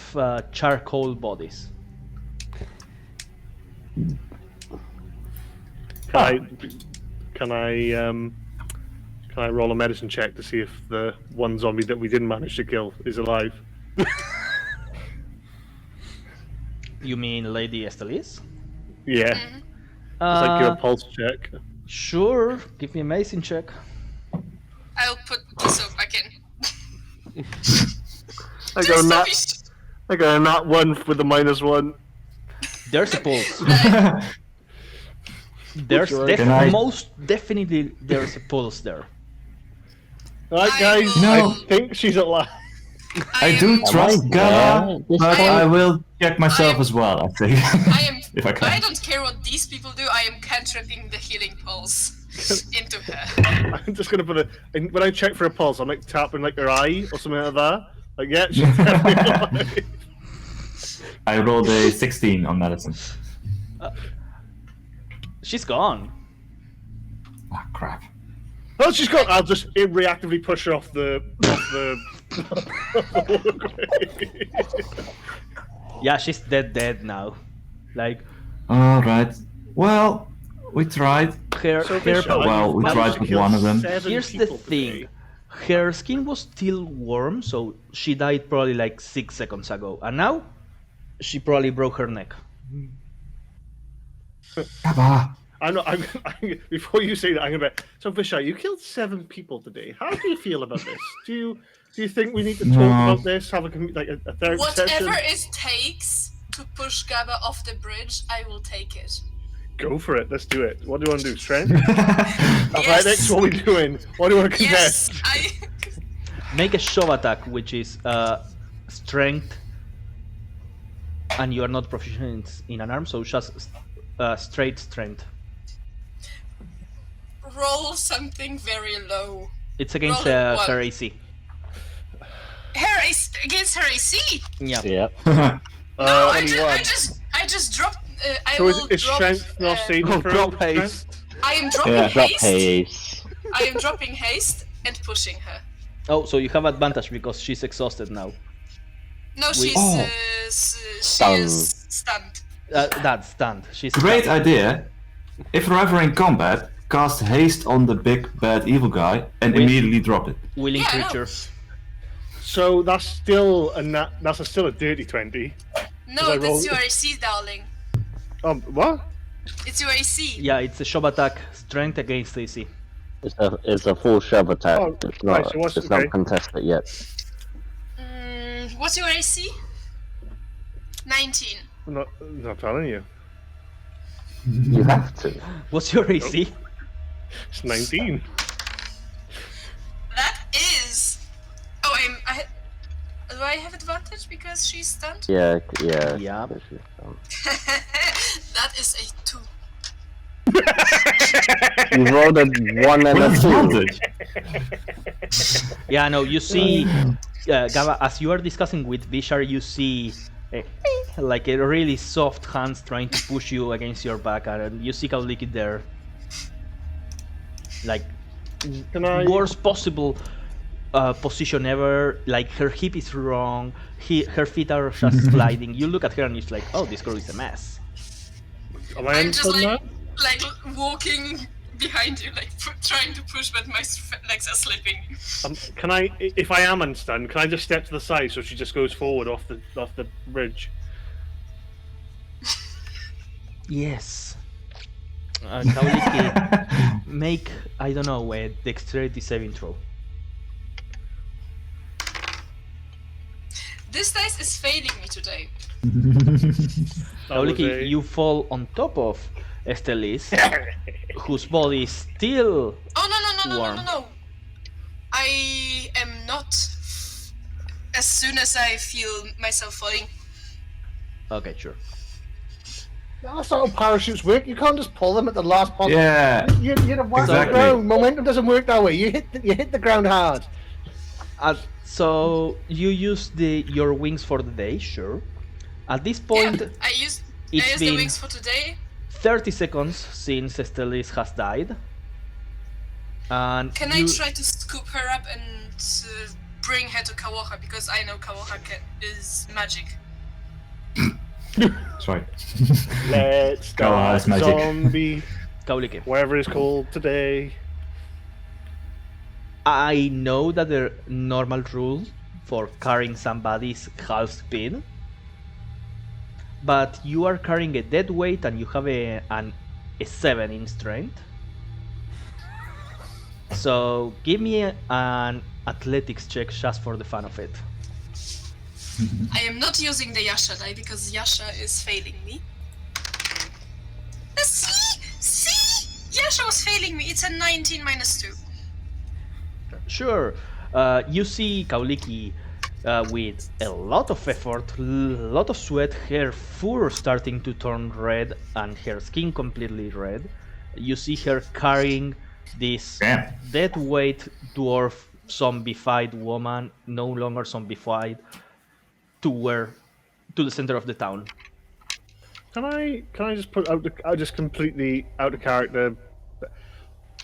charcoal bodies. Can I roll a medicine check to see if the one zombie that we didn't manage to kill is alive? You mean Lady Estelis? Yeah. It's like your pulse check. Sure, give me a medicine check. I'll put the soap back in. I got a nat 1 with the -1. There's a pulse. There's most definitely there's a pulse there. Alright, guys, No. I think she's alive. I do trust God, This but time- I will check myself as well, I think. If I can. I don't care what these people do. I am cantripping the healing pulse into her. I'm just gonna put when I check for a pulse, I'm like tapping like her eye or something like that. Like, yeah, she's definitely alive. I rolled a 16 on medicine. She's gone. Ah, crap. Oh, she's gone. I'll just reactively push her off the. Yeah, she's dead now. Like Alright. Well, we tried. her Well, we tried with one of them. Here's the thing. Her skin was still warm, so she died probably like 6 seconds ago. And now, she probably broke her neck. Kaba. I'm not. Before you say that, I'm gonna be. So, Vishal, you killed 7 people today. How do you feel about this? Do you think we need to talk about this? Have a third session? Whatever it takes to push Gaba off the bridge, I will take it. Go for it. Let's do it. What do you want to do? Strength? Athletics? What are we doing? What do you want to contest? Yes, Make a shove attack, which is strength, and you are not proficient in an arm, so just straight strength. roll something very low. It's against Roll a her one. AC. Against her AC? Yeah. Yep. No, I only one. just dropped. I So will it's drop. strength, not saving Oh, throw? drop haste. I am dropping Yeah, drop haste. haste. I am dropping haste and pushing her. Oh, so you have advantage because she's exhausted now. No, We- she Oh. is stunned. That's stunned. She's Great stunned. idea. If we're ever in combat, cast haste on the big bad evil guy and Wait. immediately drop it. Willing Yeah, no. creature. So that's still still a dirty 20. No, I that's rolled- your AC, darling. What? It's your AC. Yeah, it's a shove attack, strength against AC. It's a full shove attack. Oh, It's not. right, so what's- it's okay. not contested yet. What's your AC? 19. I'm not telling you. You have to. What's your AC? It's 19. That is. Oh, do I have advantage because she's stunned? Yeah. Yeah. That is a 2. You rolled a 1 and With a 2. advantage. Yeah, no, you see, Gava, as you are discussing with Vishar, you see like a really soft hands trying to push you against your back, and you see Kauliki there. Like, Can I? worst possible position ever. Like, her hip is wrong, her feet are just sliding. You look at her and it's like, oh, this girl is a mess. Am I I'm just understood now? like walking behind you, like trying to push, but my legs are slipping. Can I? If I am unstunned, can I just step to the side so she just goes forward off the bridge? Yes. Kauliki, make, I don't know, a dexterity saving throw. This dice is failing me today. That was Kauliki, a- you fall on top of Estelis, whose body is still. Oh no, Warm. I am not. As soon as I feel myself falling. Okay, sure. That's not how parachutes work. You can't just pull them at the last possible. Yeah. You hit a whack Exactly. the ground. Momentum doesn't work that way. You hit the ground hard. So you use your wings for the day, sure. At this point, Yeah, I used it's the been wings for today. 30 seconds since Estelis has died. And Can you, I try to scoop her up and bring her to Kawoha, because I know Kawoha is magic. That's right. Let's Go on, start it's magic. zombie, Kauliki, whatever it's called today. I know that the normal rule for carrying somebody is half speed, but you are carrying a dead weight and you have a 7 in strength. So give me an athletics check just for the fun of it. I am not using the Yasha die because Yasha is failing me. See? Yasha was failing me. It's a 19 minus 2. Sure, you see Kauliki with a lot of effort, lot of sweat, her fur starting to turn red and her skin completely red. You see her carrying this Damn. dead weight dwarf zombified woman, no longer zombified, to the center of the town. Can I just put just completely out of character?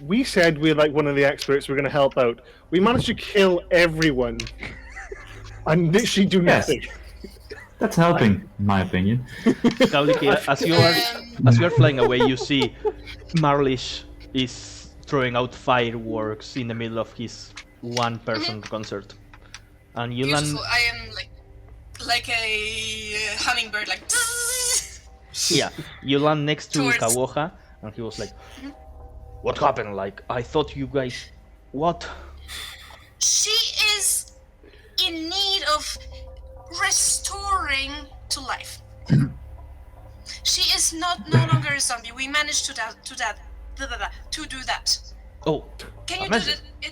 We said we're like one of the experts. We're going to help out. We managed to kill everyone and literally do Yes. nothing. That's helping, in my opinion. Kauliki, as you are flying away, you see Marlish is throwing out fireworks in the middle of his one-person concert, and you land. Beautiful. I am like a hummingbird, like. Yeah, you land next to Towards- Kawoha, and he was like, "What happened? Like, I thought you guys, what?" She is in need of restoring to life. She is no longer a zombie. We managed to do that. Oh, Can you amazing. do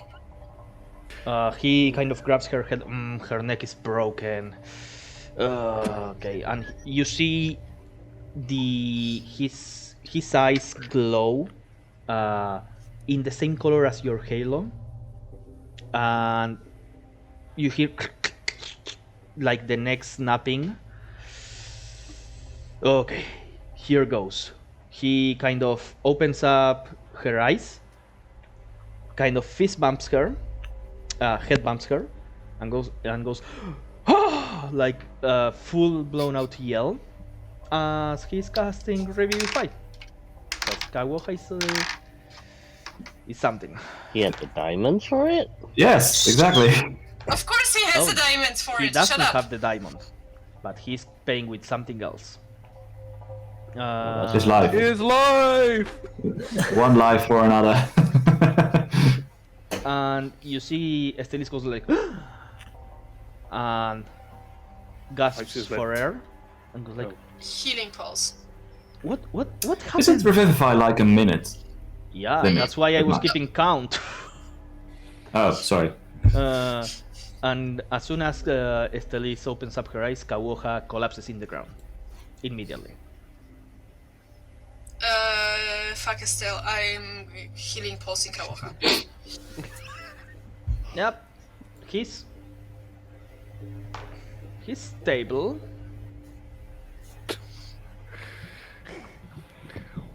that? He kind of grabs her head. Her neck is broken. Okay, and you see his eyes glow in the same color as your halo, and you hear like the neck snapping. Okay, here goes. He kind of opens up her eyes, kind of fist bumps her, head bumps her, and goes "Ah!" like full blown out yell as he's casting Revivify. Because Kawoha is something. He had the diamonds for it? Yes, exactly. Of course he has Oh, the diamonds for He it. doesn't Shut up. have the diamond, but he's paying with something else. His life. His life! One life for another. And you see Estelis goes like and gasps his for air and goes like, Healing pulse. what Isn't happened? Revivify like a minute? Yeah, Limit. that's why I was Not. keeping count. Oh, sorry. And as soon as Estelis opens up her eyes, Kawoha collapses in the ground immediately. Fuck Estelle, I'm healing pulsing Kawoha. Yep, he's stable.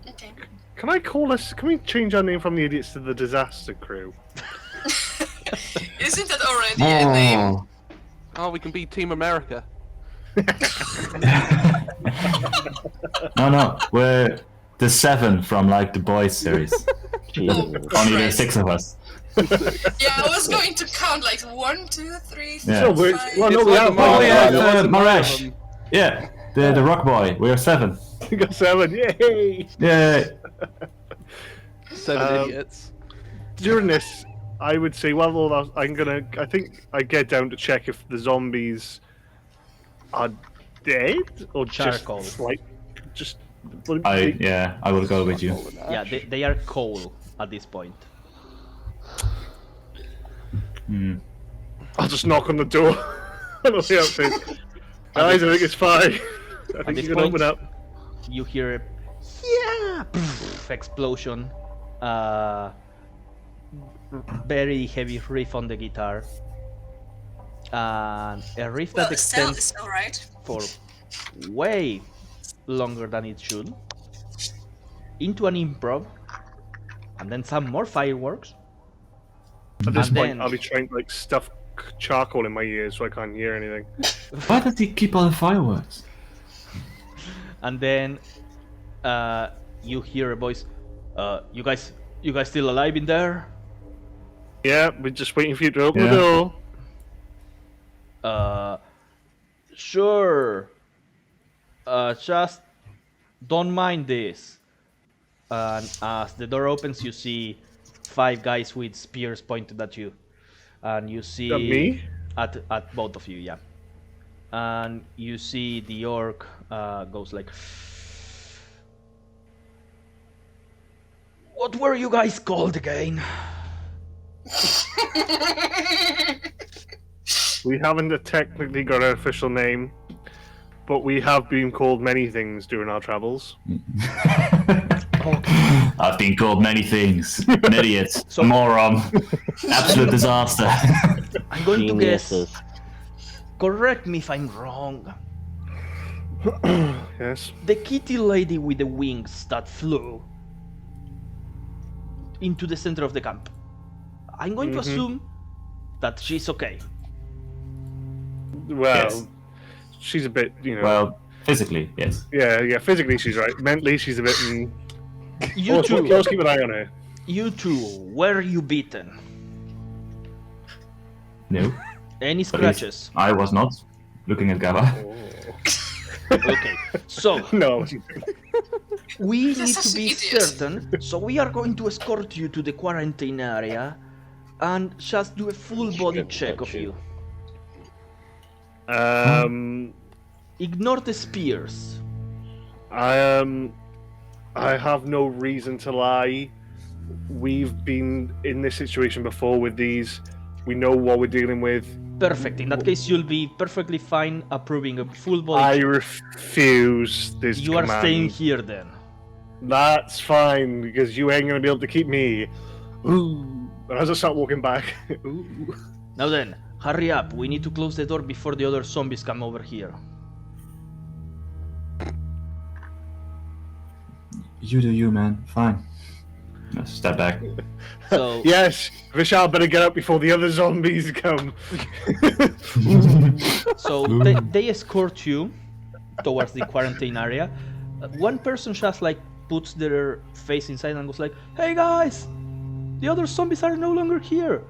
Okay. Can I call us? Can we change our name from the idiots to the disaster crew? Isn't that already a name? Oh, we can be Team America. No, we're the 7 from like the Boys series. Jesus. Only there's Christ. 6 of us. Yeah, I was going to count like 1, 2, 3, 4, Yeah. So we're, 5. well, no, It's we like have. a Oh Mario, yeah, there wasn't Maresh. one of Yeah, the rock boy. We are 7. We got 7. Yay! Yeah. 7 Um, idiots. During this, I would say, well, all that, I think I get down to check if the zombies are dead or Charcoal. just like, just. I will go with you. Yeah, they are coal at this point. Hmm. I'll just knock on the door. on the way upstairs. Guys, I think it's fine. I think this you can point- open up. You hear yeah explosion, very heavy riff on the guitar, and a riff Well, that Estelle extends is alright. for way longer than it should, into an improv, and then some more fireworks. At this and point, then- I'll be trying to like stuff charcoal in my ears so I can't hear anything. Why does he keep all the fireworks? And then you hear a voice, you guys still alive in there? Yeah, we're just waiting for you to open Yeah. the door. Sure. Just don't mind this. And as the door opens, you see 5 guys with spears pointed at you, and you see At me? at both of you, yeah. And you see the orc goes like, "What were you guys called again?" We haven't technically got an official name, but we have been called many things during our travels. I've been called many things. An idiot, So- moron, absolute disaster. I'm going to guess. Geniuses. Correct me if I'm wrong. Yes. The kitty lady with the wings that flew into the center of the camp. I'm going to assume that she's okay. Well, Yes. she's a bit, Well, physically, yes. yeah, physically she's right. Mentally, she's a bit. You two, Let's keep an eye on her. were you beaten? No, Any but at least scratches? I was not. Looking at Gava. Okay, so No. we You're need such to an be idiot. certain, so we are going to escort you to the quarantine area and just do a full body Shit, check got of you. you. Ignore the spears. I have no reason to lie. We've been in this situation before with these. We know what we're dealing with. Perfect. In that case, you'll be perfectly fine approving a full body I check. refuse this You are command. staying here then. That's fine, because you ain't gonna be able to keep me. Ooh. And as I start walking back, ooh. Now then, hurry up. We need to close the door before the other zombies come over here. You do you, man. Fine. Step back. So Yes, Vishal better get up before the other zombies come. so they escort you towards the quarantine area. One person just like puts their face inside and goes like, "Hey guys, the other zombies are no longer here."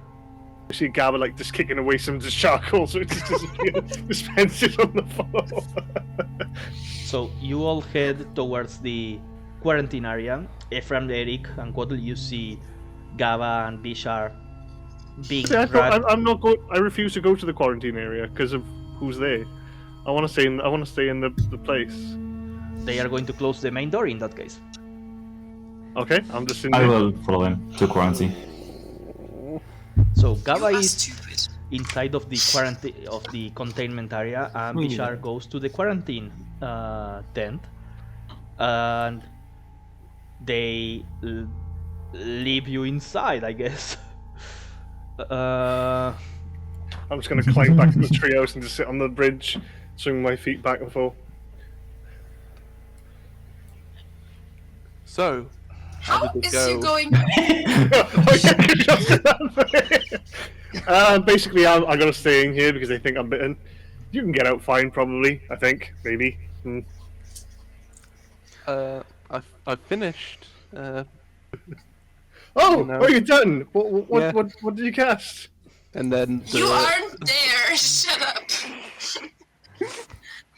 You see Gabba like just kicking away some of the charcoal so it just disappears, dispenses on the floor. So you all head towards the quarantine area. Ephraim, Eric, and Quaddle, you see Gaba and Bishar being See, dragged. I'm not going. I refuse to go to the quarantine area because of who's there. I want to stay in. I want to stay in the place. They are going to close the main door in that case. Okay, I'm just in I there. will follow him to quarantine. So Gaba You are is stupid. inside of the quarantine of the containment area, and Bishar goes to the quarantine tent, and they leave you inside, I guess. I'm just going to climb back to the treehouse and just sit on the bridge, swing my feet back and forth. So, How how did it is go? you going? Basically, I'm going to stay in here because they think I'm bitten. You can get out fine, probably. I think, maybe. I finished. Oh, No. what are you done? What, Yeah. what did you cast? And then You aren't there. Shut up.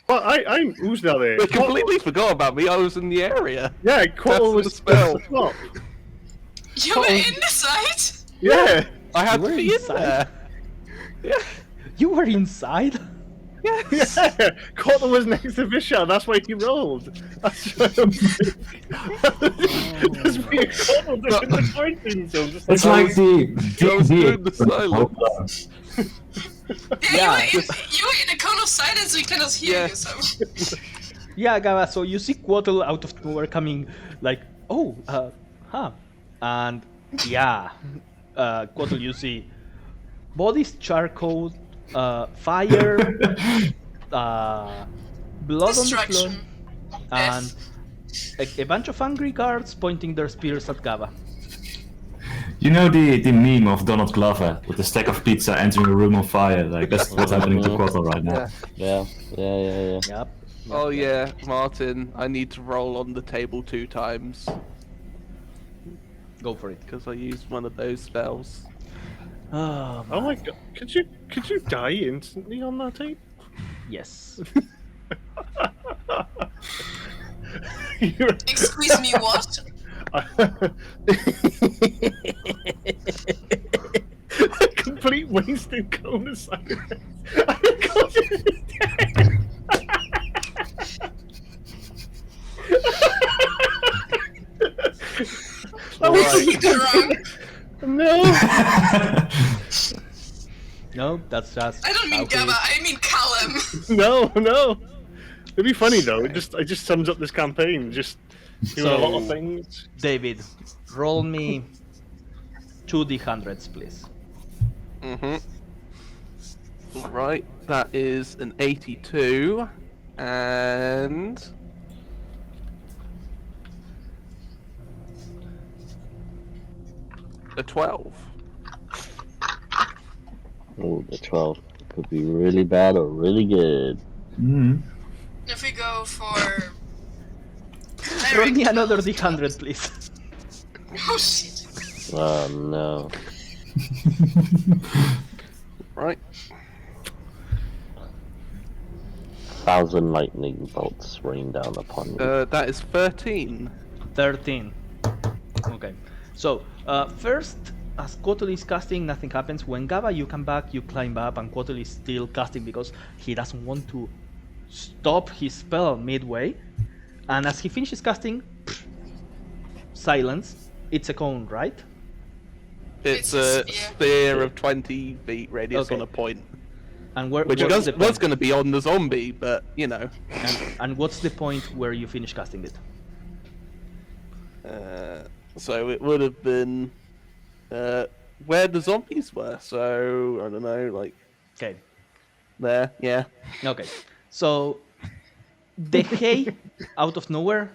Well, I'm who's down there? I completely forgot about me. I was in the area. Yeah, Quaddle was the spell. the swap. You were in the site. Yeah. I had You to were be in inside? there. Yeah. You were inside? Yes. Yeah, Quaddle was next to Vishal, that's why he rolled. That's why That's why Quaddle did in the quarantine zone. Just It's like, like the I was doing the silence. Yeah, you were in a cone of silence. We cannot hear Yeah. you. So Yeah, Gaba, so you see Quaddle out of nowhere coming like, oh, and yeah, Quaddle, you see bodies, charcoal, fire, blood on the floor, destruction. and a bunch of angry guards pointing their spears at Gaba. You know the meme of Donald Glover with the stack of pizza entering a room on fire? Like that's what's happening to Quaddle right now. Yeah. Yeah. Yep. Oh yeah, Martin. I need to roll on the table 2 times Go for it. because I used one of those spells. Oh, oh my god, could you die instantly on that tape? yes. You're Excuse me, what? a complete wasted cone of silence. That was Drunk. no. No, that's just. I don't mean how Gabba. it I mean Callum. No. It'd be funny though. It just sums up this campaign. Just doing a lot of things. is. David, roll me 2d100s, please. Mm-hmm. Right, that is an 82, and a 12. Oh, the 12 could be really bad or really good. Mm. If we go for Roll me another d100, please. Oh shit. Oh no. Right, 1,000 lightning bolts rain down upon you. that is 13. 13. Okay. So, first, as Quaddle is casting, nothing happens. When Gaba, you come back, you climb up, and Quaddle is still casting because he doesn't want to stop his spell midway. And as he finishes casting, silence. It's a cone, right? It's It's a a sphere. sphere of 20 feet radius Okay. on a point, And where which what's the was point? going to be on the zombie, but you know. And what's the point where you finish casting it? So it would have been where the zombies were. So I don't know, like Okay. there, yeah. Okay. So the hay out of nowhere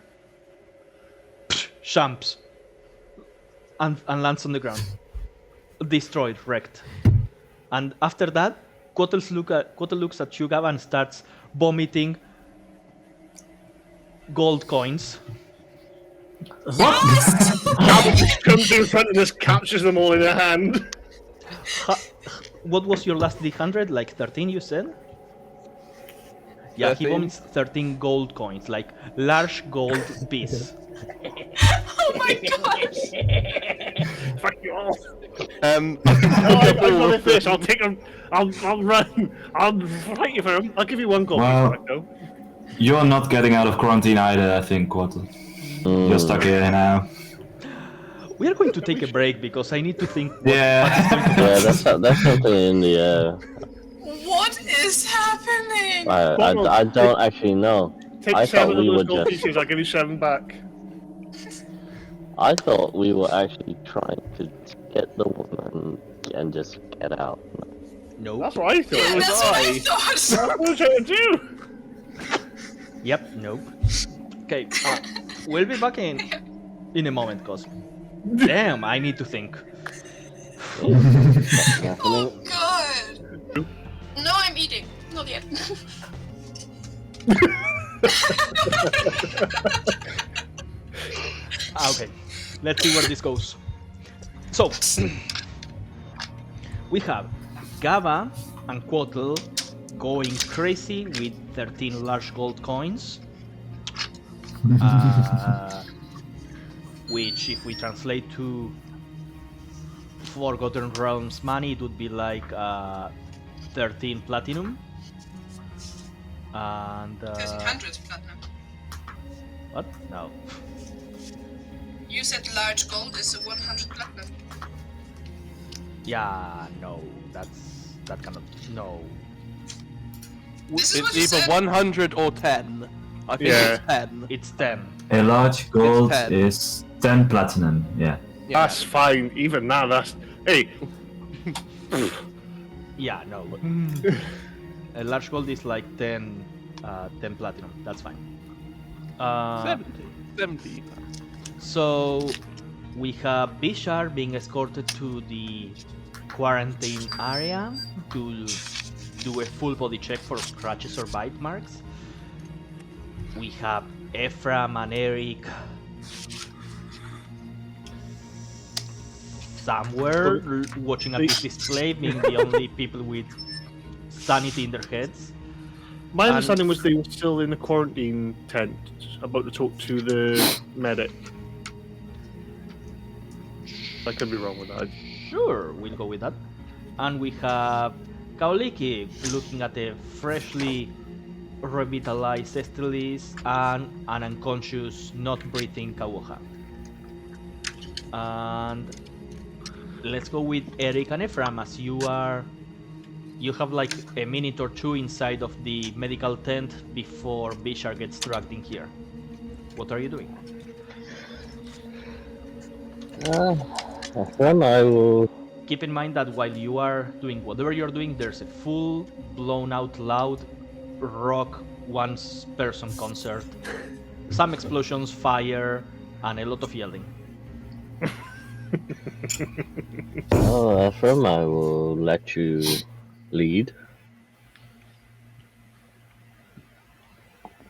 jumps and lands on the ground, destroyed, wrecked. And after that, Quotel looks at you, Gava, and starts vomiting gold coins. Gavin just comes in front and just captures them all in her hand. What was your last D100? Like 13, you said? Yeah, he 13? vomits 13 gold coins, like large gold piece. Oh my gosh! Fuck you all. Um, I got it first. I'll take them. I'll run. I'll fight you for them. I'll give you one gold. Wow. Back, though. You're not getting out of quarantine either, I think, Quattle. You're stuck here now. We are going to take a break because I need to think. Yeah. Yeah, that's something in the air. What is happening? I don't actually know. Take I 7 thought we of were those gold just. pieces. I'll give you 7 back. I thought we were actually trying to get the woman and just get out. No. That's what I thought. Yeah, Was that's what I thought. That's what I was trying to do. Yep. Nope. Okay. We'll be back in a moment, cause damn, I need to think. Oh god! No, I'm eating. Not yet. Okay. Let's see where this goes. So we have Gava and Quotel going crazy with 13 large gold coins. Which, if we translate to Forgotten Realms money, it would be like 13 platinum. And 1300 platinum. what? No. You said large gold is 100 platinum. Yeah, no. That cannot. No. This is what It's you either said. 100 or 10. I think Yeah. it's 10. It's 10. A large gold 10. is 10 platinum, yeah. Yeah. That's fine. Even now, that's. Hey, Yeah, no. A large gold is like 10 platinum. That's fine. 70. So we have Bishar being escorted to the quarantine area to do a full body check for scratches or bite marks. We have Ephraim and Eric somewhere watching at this display, being the only people with sanity in their heads. my And- understanding was they were still in the quarantine tent, about to talk to the medic. I could be wrong with that. Sure, we'll go with that. And we have Kaoliki looking at a freshly revitalized Estelis and an unconscious, not breathing Kawuha. And let's go with Eric and Ephraim, as you have like a minute or two inside of the medical tent before Bishar gets dragged in here. What are you doing? Then I will. Keep in mind that while you are doing whatever you're doing, there's a full, blown out loud rock one-person concert. Some explosions, fire, and a lot of yelling. Ephraim, I will let you lead.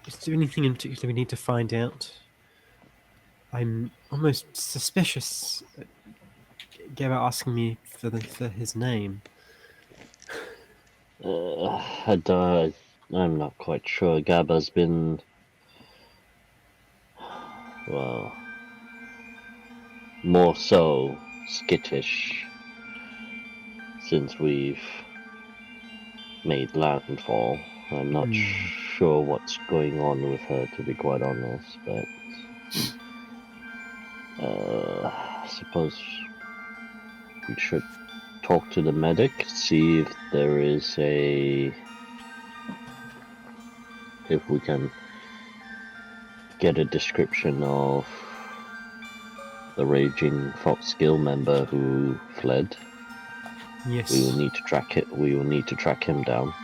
Is there anything in particular we need to find out? I'm almost suspicious. Gava asking me for his name. I'm not quite sure. Gaba's been, well, more so skittish since we've made landfall. I'm not sure what's going on with her, to be quite honest, but I suppose we should talk to the medic, see if there is if we can get a description of the Raging Fox Guild member who fled. Yes. We will need to track it. We will need to track him down.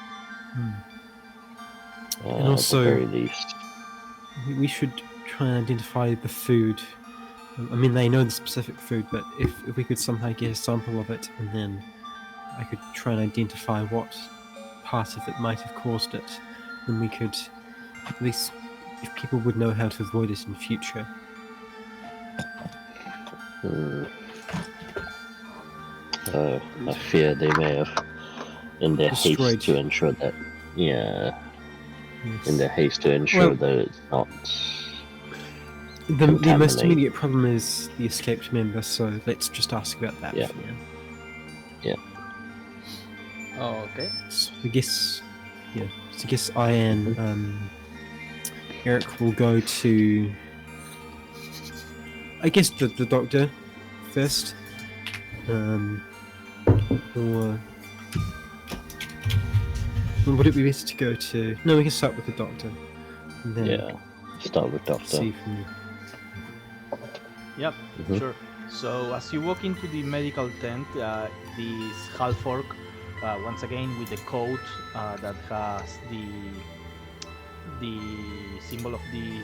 And also- at the very least. We should try and identify the food I mean, they know the specific food, but if we could somehow get a sample of it, and then I could try and identify what part of it might have caused it, then we could, at least, if people would know how to avoid it in future. I fear they may have, in their Destroyed. haste to ensure that, Yes. in their haste to ensure Well- that it's not. The most Contaminate. immediate problem is the escaped member, so let's just ask about that Yeah. for now. Okay. So I guess, yeah. So I guess I and Eric will go to, I guess, the doctor first, or would it be best to go to? No, we can start with the doctor, and then Yeah. Start with Doctor. see from Yep, Mhm. sure. So as you walk into the medical tent, this half-orc, once again with the coat that has the symbol of the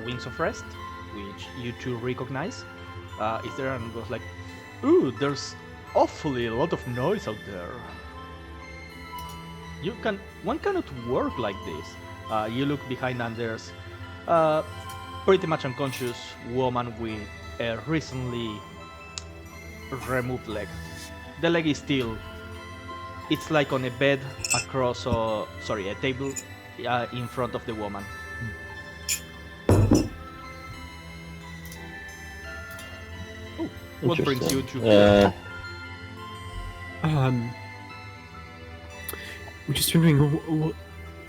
Wings of Rest, which you two recognize, is there and goes like, "Ooh, there's awfully a lot of noise out there. One cannot work like this." You look behind and there's pretty much unconscious woman with a recently removed leg. The leg is still, it's like on a bed across, a table in front of the woman. Oh, what brings you to here? We're just wondering,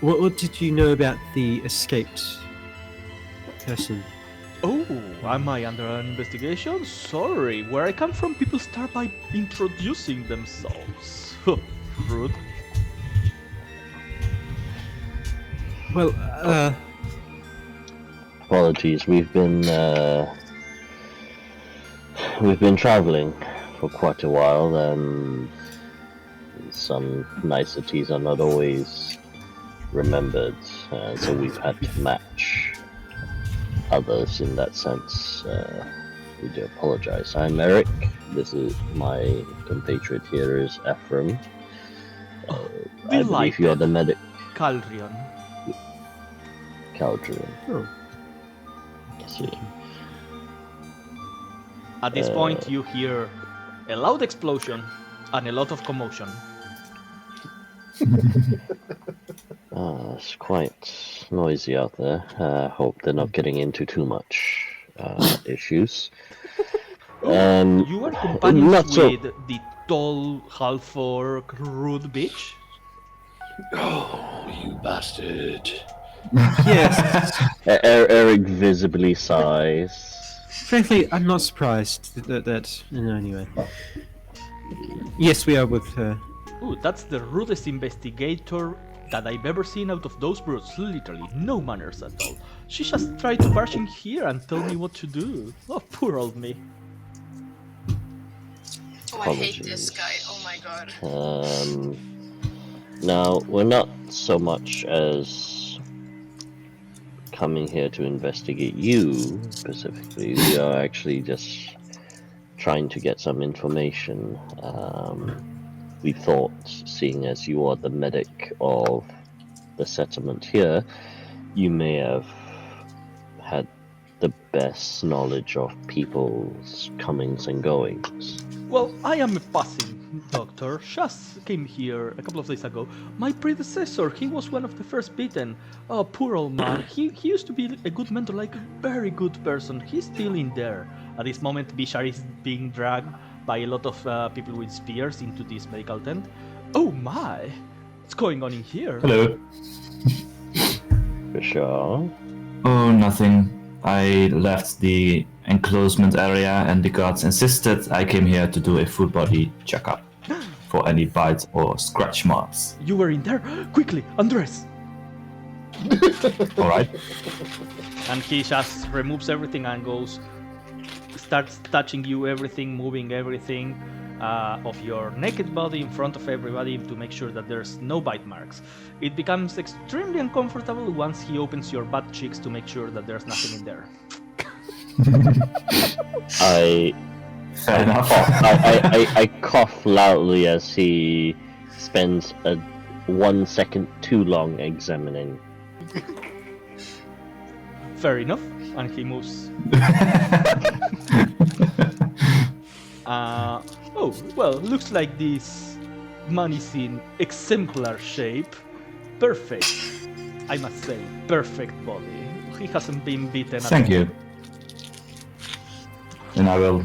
what did you know about the escaped person? Oh, am I under an investigation? Sorry, where I come from, people start by introducing themselves. Rude. Well, Apologies, we've been traveling for quite a while, and some niceties are not always remembered, so we've had to match others in that sense. We do apologize. I'm Eric. This is my compatriot here is Ephraim. I believe you are the medic, Calrion. Caldrian. oh, See. At this point, you hear a loud explosion and a lot of commotion. It's quite noisy out there. Hope they're not getting into too much issues. You are companions not so- with the tall half-orc rude bitch? Oh, you bastard. yes. Eric visibly sighs. Frankly, I'm not surprised that no, anyway. Yes, we are with her. Ooh, that's the rudest investigator that I've ever seen out of those brutes. Literally, no manners at all. She just tried to barge in here and tell me what to do. Oh, poor old me. Oh, I hate this guy. Oh my god. Now, we're not so much as coming here to investigate you specifically. We are actually just trying to get some information. We thought, seeing as you are the medic of the settlement here, you may have had the best knowledge of people's comings and goings. Well, I am a passing doctor. Just came here a couple of days ago. My predecessor, he was one of the first bitten. Oh, poor old man. He used to be a good mentor, like a very good person. He's still in there. At this moment, Bishar is being dragged by a lot of people with spears into this medical tent. Oh my! What's going on in here? Hello. For sure. Oh, nothing. I left the enclosement area and the guards insisted I came here to do a full body checkup for any bites or scratch marks. You were in there? Quickly, undress! Alright? And he just removes everything and starts touching you, everything, moving everything of your naked body in front of everybody to make sure that there's no bite marks. It becomes extremely uncomfortable once he opens your butt cheeks to make sure that there's nothing in there. I Fair enough. I cough loudly as he spends 1 second too long examining. Fair enough. And he moves. Oh, well, looks like this man is in exemplar shape. Perfect. I must say, perfect body. He hasn't been beaten at Thank all. you. And I will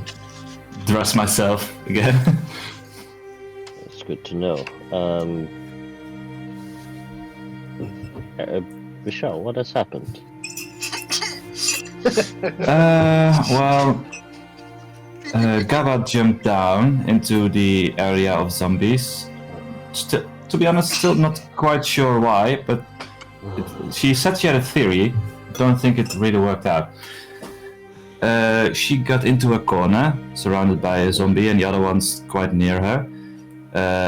dress myself again. It's good to know. Michelle, what has happened? Gaba jumped down into the area of zombies. To be honest, still not quite sure why, but she said she had a theory. Don't think it really worked out. She got into a corner, surrounded by a zombie, and the other one's quite near her.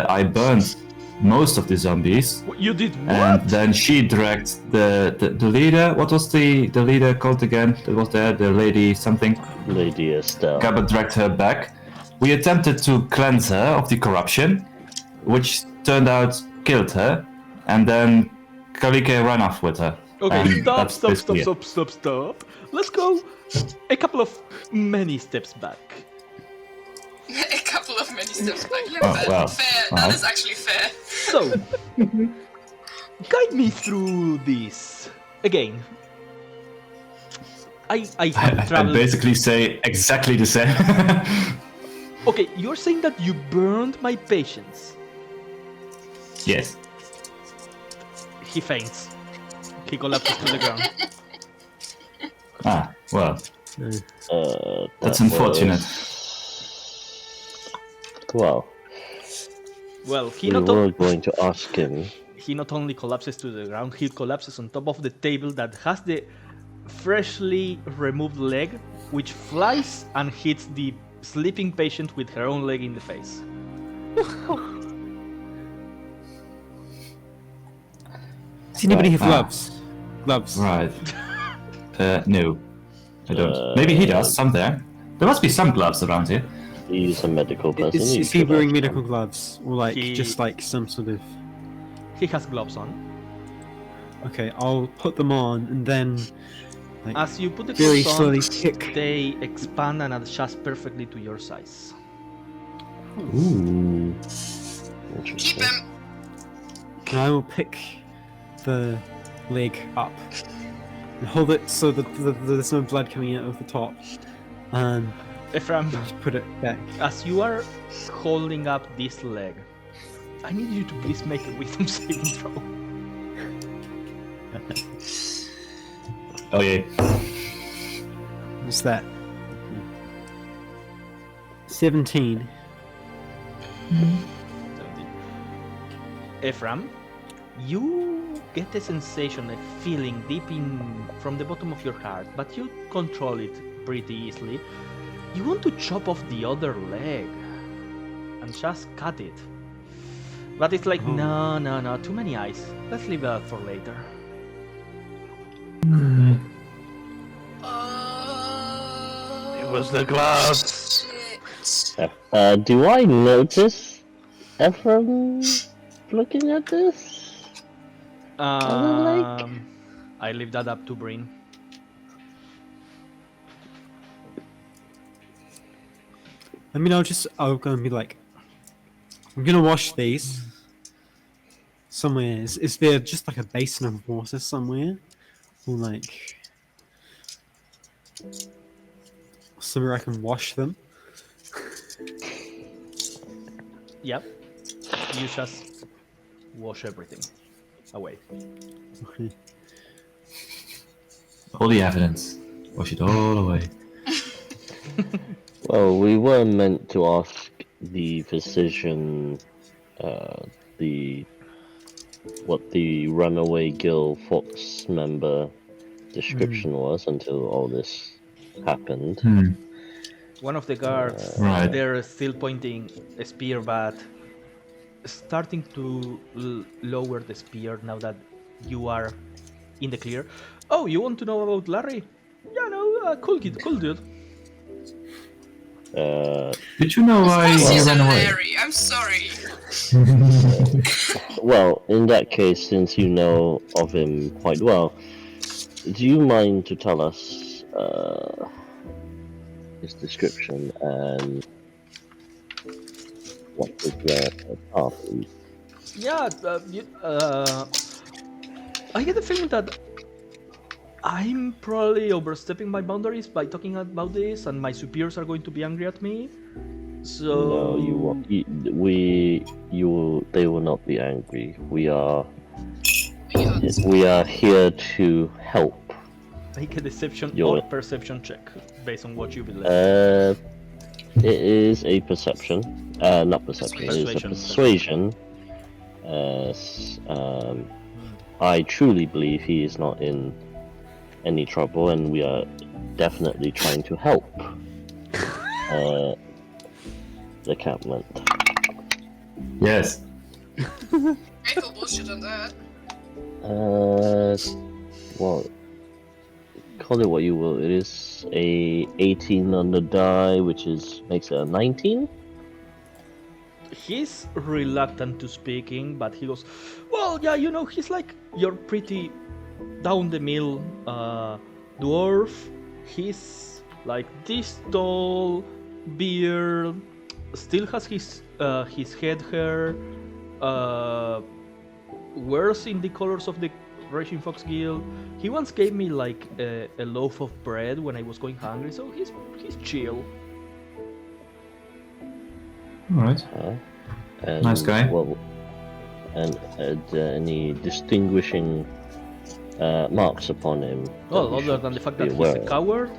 I burned most of the zombies, You did what? and then she dragged the leader. What was the leader called again? That was there, the lady something. Lady Estelle. Gaba dragged her back. We attempted to cleanse her of the corruption, which turned out killed her, and then Kalike ran off with her. Okay, And that's stop. basically it. Stop. Let's go a couple of many steps back. A couple of many steps back. Yeah, Oh, fair. well, Fair. That alright. is actually fair. So, guide me through this. Again, I have I traveled... basically say exactly the same. Okay, you're saying that you burned my patience. Yes. He faints. He collapses to the ground. Ah, well, that's That unfortunate. Well, Well, he we not, were going to ask him. he not only collapses to the ground, he collapses on top of the table that has the freshly removed leg, which flies and hits the sleeping patient with her own leg in the face. Does anybody have Ah. gloves? Gloves. Right. No, I don't. Maybe he does, somewhere. There must be some gloves around here. He's a medical person. Is he should wearing ask medical him. gloves? Or like He- just like some sort of... He has gloves on. Okay, I'll put them on and then like, As you put the very gloves on, slowly pick. they expand and adjust perfectly to your size. Ooh. Keep Interesting. him. And I will pick the leg up and hold it so that there's no blood coming out of the top, and Ephraim, just put it back. as you are holding up this leg, I need you to please make a wisdom saving throw. Oh yeah. What's that? 17. Ephraim, you get a sensation, a feeling deep in from the bottom of your heart, but you control it pretty easily. You want to chop off the other leg and just cut it. But it's like, no, too many eyes. Let's leave that for later. It was the gloves. Shit. Do I notice Ephraim looking at this? like- I leave that up to Breen. I mean, I'll go and be like, I'm gonna wash these somewhere. Is there just like a basin of water somewhere? Or like somewhere I can wash them? Yep. You just wash everything away. Okay. All the evidence. Wash it all away. Well, we were meant to ask the physician what the runaway Gil Fox member description was until all this happened. One of the guards, Right. they're still pointing a spear, but starting to lower the spear now that you are in the clear. Oh, you want to know about Larry? Yeah, no, Cool kid, cool dude. Did you know why This he is ran away? Larry. I'm sorry. Well, in that case, since you know of him quite well, do you mind to tell us his description and what was your path? Yeah, I get the feeling that I'm probably overstepping my boundaries by talking about this, and my superiors are going to be angry at me. So No, you won't. They will not be angry. We are here to help. make a deception You're- or perception check based on what you believe. It is a perception. Not perception. It is a Persuasion. persuasion. I truly believe he is not in any trouble, and we are definitely trying to help the campment. Yes. I call bullshit on that. Well, call it what you will. It is a 18 on the die, which makes it a 19. He's reluctant to speaking, but he goes, well, yeah, you know, he's like your pretty down-the-mill dwarf. He's like this tall, beard, still has his head hair, wears in the colors of the Raging Fox Guild. He once gave me like a loaf of bread when I was going hungry, so he's chill. All right. And, Nice guy. Well, and any distinguishing marks upon him? that Well, we other should than the fact be that he's aware a of? coward,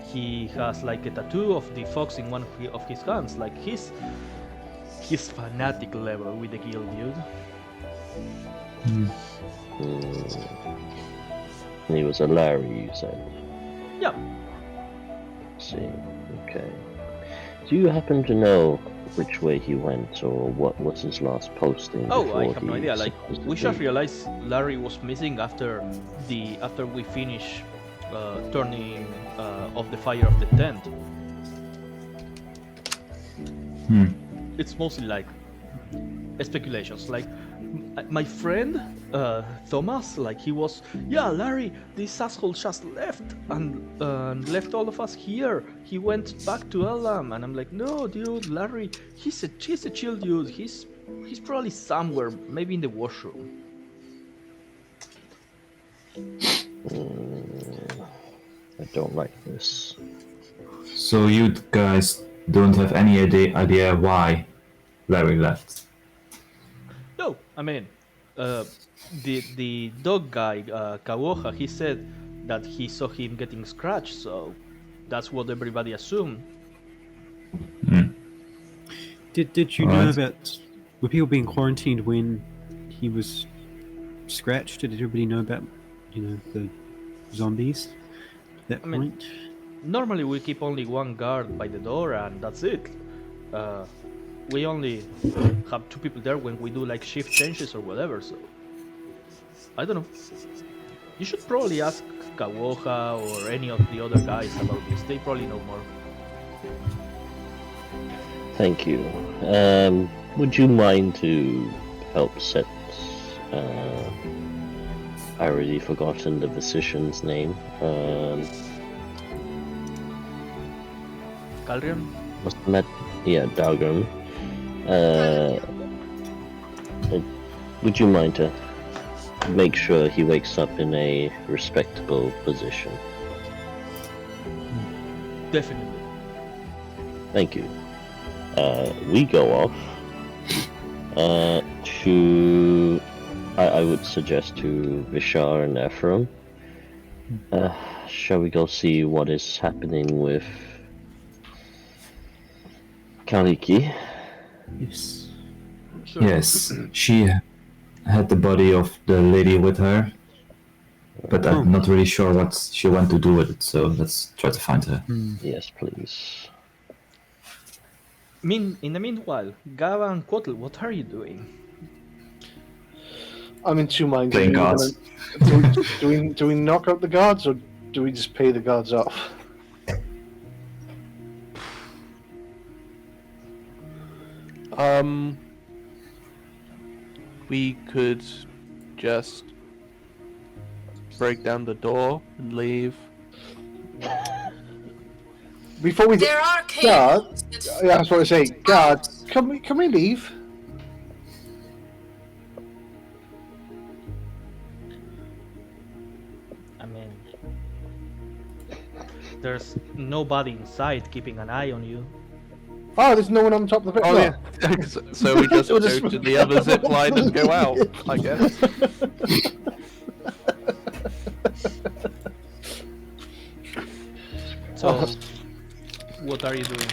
he has like a tattoo of the fox in one of his hands. Like he's fanatic level with the guild, dude. And he was a Larry, you said. Yeah. Let's see. Okay. Do you happen to know which way he went, or what was his last posting? Oh, before I have no he idea. Like supposedly- we just realized Larry was missing after we finish turning off the fire of the tent. It's mostly like speculations. Like my friend Thomas, like he was, yeah, Larry, this asshole just left and left all of us here. He went back to Elam, and I'm like, no, dude, Larry, he's a chill dude. He's probably somewhere, maybe in the washroom. I don't like this. So you guys don't have any idea why Larry left? No, I mean, the dog guy, Kawoha, he said that he saw him getting scratched, so that's what everybody assumed. Did you know Alright. about? Were people being quarantined when he was scratched? Did everybody know about, the zombies at that I mean- point? Normally we keep only one guard by the door and that's it. We only have 2 people there when we do like shift changes or whatever, so I don't know. You should probably ask Kawoha or any of the other guys about this. They probably know more. Thank you. Would you mind to help set? I already forgotten the physician's name. Calrian? What's that? Yeah, Dagon. Would you mind to make sure he wakes up in a respectable position? Definitely. Thank you. We go off to. I would suggest to Vishar and Ephraim. Shall we go see what is happening with Kaliki? Yes. Sure. Yes, she had the body of the lady with her, but I'm not really sure what she went to do with it, so let's try to find her. Yes, please. In the meanwhile, Gava and Quotl, what are you doing? I'm in two minds. Playing cards. Do we knock out the guards, or do we just pay the guards off? We could just break down the door and leave. Before we There are guards, cables. yeah, I was going to say, guards, can we leave? I mean, there's nobody inside keeping an eye on you. Oh, there's no one on top of the Oh yeah. So we just We'll go just- to the other zip line and go out, I guess. So, what are you doing?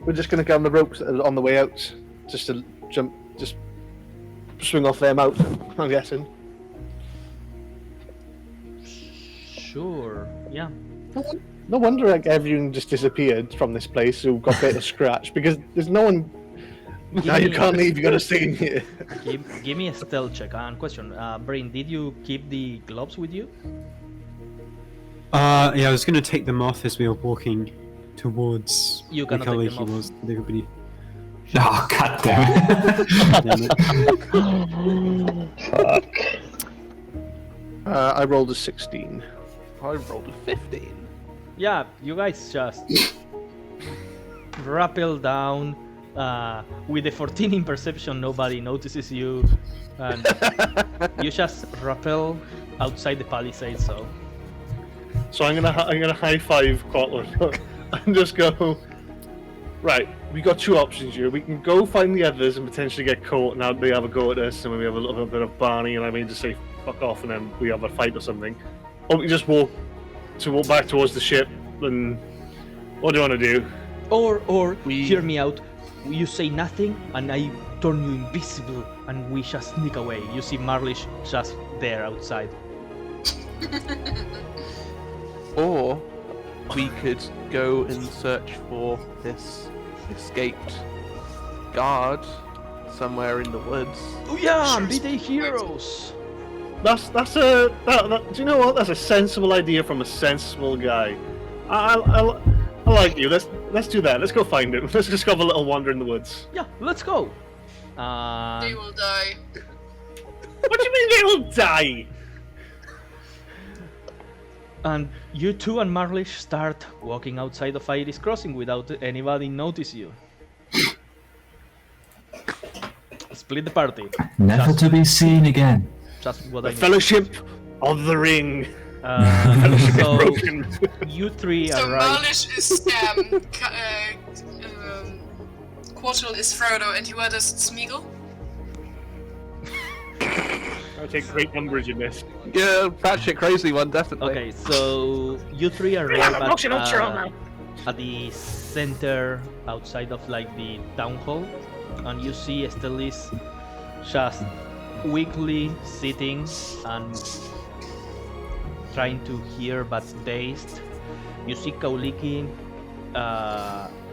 We're just going to get on the ropes on the way out, just to jump, just swing off them out, I'm guessing. Sure, yeah. No wonder like everyone just disappeared from this place who got bit of scratch, because there's no one... Now you can't leave, you got to stay in here. Give me a stealth check. And question, Brain, did you keep the gloves with you? Yeah, I was gonna take them off as we were walking towards You the cannot color take he them off. was with everybody. Oh, god damn it. Fuck. I rolled a 16. I rolled a 15. Yeah, you guys just rappel down. With the 14 in perception, nobody notices you, and you just rappel outside the palisade. So I'm gonna high five Kotler and just go. Right, we got two options here. We can go find the others and potentially get caught, and now they have a go at us, and we have a little bit of Barney, and I mean just say fuck off, and then we have a fight or something. Or we can just walk back towards the ship. And what do you want to do? Or hear me out. You say nothing, and I turn you invisible, and we just sneak away. You see Marlish just there outside. Or we could go and search for this escaped guard somewhere in the woods. Oh yeah, and be the heroes. That, do you know what? That's a sensible idea from a sensible guy. I like you. Let's do that. Let's go find him. Let's just go have a little wander in the woods. Yeah, let's go. They will die. What do you mean they will die? And you two and Marlish start walking outside of Iris Crossing without anybody notice you. Split the party. Never to be seen again. Just what The I need. Fellowship of the Ring. So Broken. you three So arrive. Marlish is Quartal is Frodo, and you are just Smeagol. I take great umbrage in this. Yeah, batshit crazy one, definitely. Okay, so you three arrive at the center outside of like the town hall, and you see Estelis just weakly sitting and trying to hear but dazed. You see Kauliki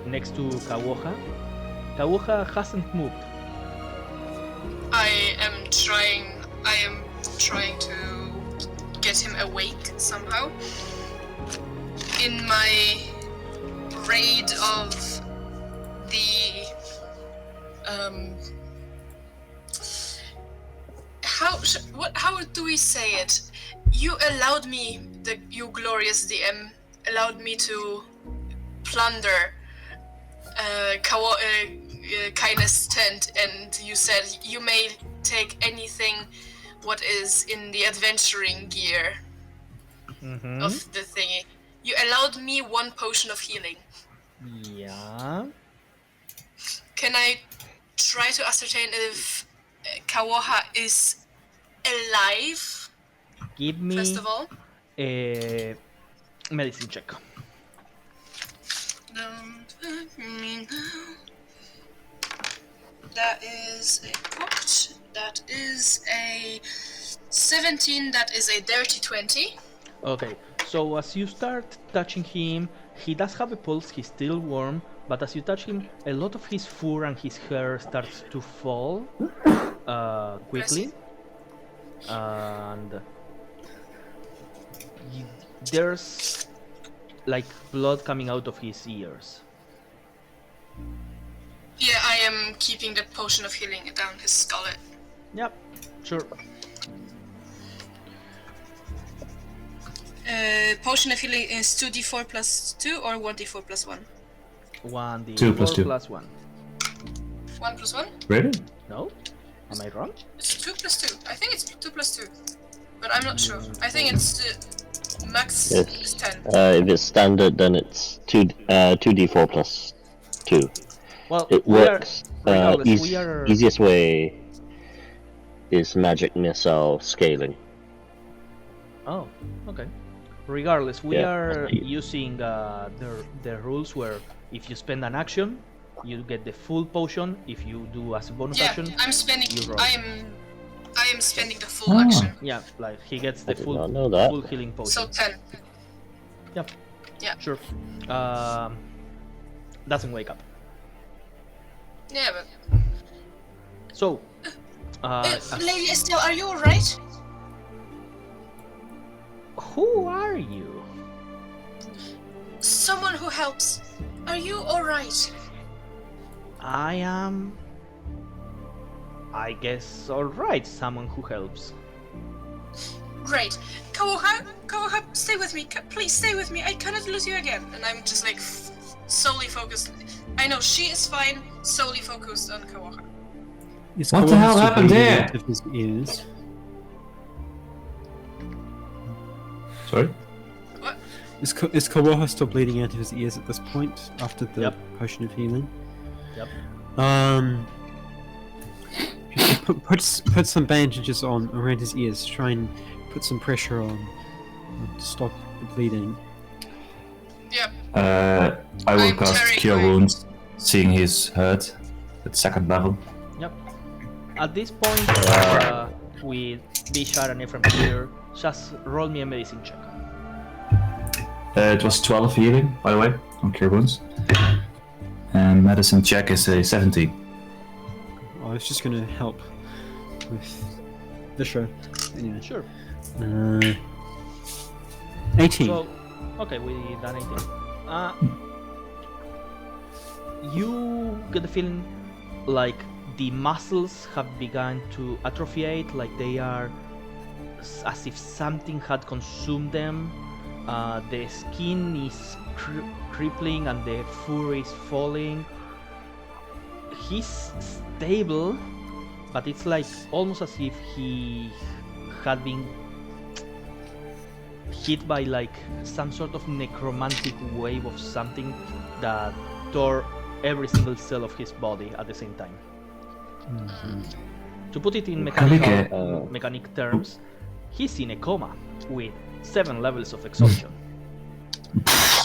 next to Kawoha. Kawoha hasn't moved. I am trying to get him awake somehow. In my raid of the how do we say it? You allowed me, you glorious DM, allowed me to plunder Kindness tent, and you said you may take anything what is in the adventuring gear of the thingy. You allowed me 1 potion of healing. Yeah. Can I try to ascertain if Kawoha is alive, Give me first of all? a medicine check. Don't hurt me now. That is a pot. That is a 17. That is a dirty 20. Okay, so as you start touching him, he does have a pulse, he's still warm, but as you touch him, a lot of his fur and his hair starts to fall quickly. And there's like blood coming out of his ears. Yeah, I am keeping the potion of healing down his skull. Yep, sure. Potion of healing is 2d4 plus 2 or 1d4 plus 1? 1d4 2 plus 2. plus 1. 1 plus 1? Really? No? Am I wrong? It's 2 plus 2. I think it's 2 plus 2. But I'm not sure. I think it's max is Yes. 10. If it's standard, then it's 2d4 plus 2. Well, It we are, works. regardless, we are... Easiest way is magic missile scaling. Oh, okay. Regardless, we Yeah, are that's it. using the rules where if you spend an action, you get the full potion. If you do as a bonus Yeah, action, I'm spending. you roll. I am spending the full action. yeah, like he gets the I did full not know that. full healing potion. So 10. Yep. Yeah. Sure. Doesn't wake up. Yeah, but So, Lady Estelle, are you alright? who are you? Someone who helps. Are you alright? I am. I guess alright. Someone who helps. Great. Kawoha, stay with me. Please stay with me. I cannot lose you again. And I'm just like solely focused. I know she is fine. Solely focused on Kawoha. Is What the Kawaha hell still happened bleeding there? out of his ears? Sorry? Is Kawaha still bleeding out of his ears at this point after the Yep. potion of healing? Yep. Just put some bandages on around his ears. Try and put some pressure on to stop the bleeding. Yep. I will I'm cast carrying Cure my- Wounds, seeing he's hurt at 2nd level. Yep. At this point, with Bishar and Ephraim here, just roll me a medicine check. It was 12 healing, by the way, on Cure Wounds. And medicine check is a 17. I was just gonna help with the show. Anyway. Sure. 18. So, okay, we done 18. You get the feeling like the muscles have begun to atrophiate, like they are as if something had consumed them. The skin is crippling and the fur is falling. He's stable, but it's like almost as if he had been hit by like some sort of necromantic wave of something that tore every single cell of his body at the same time. To put it in mechanic terms, he's in a coma with 7 levels of exhaustion.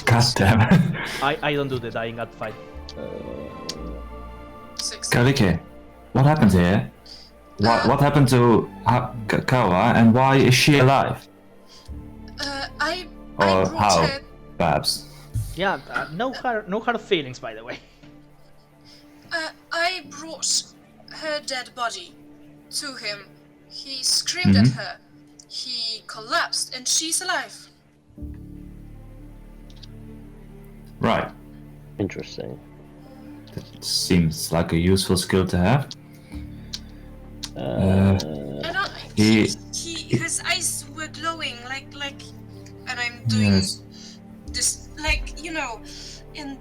God damn it. I don't do the dying at 5. 6. Kalike, what happened here? What happened to Kawa, and why is she alive? I Or brought how? her. Perhaps. Yeah, no hard feelings, by the way. I brought her dead body to him. He screamed at her. He collapsed, and she's alive. Right. Interesting. That seems like a useful skill to have. I don't. He- His eyes were glowing, like, and I'm doing Yes. this, like, and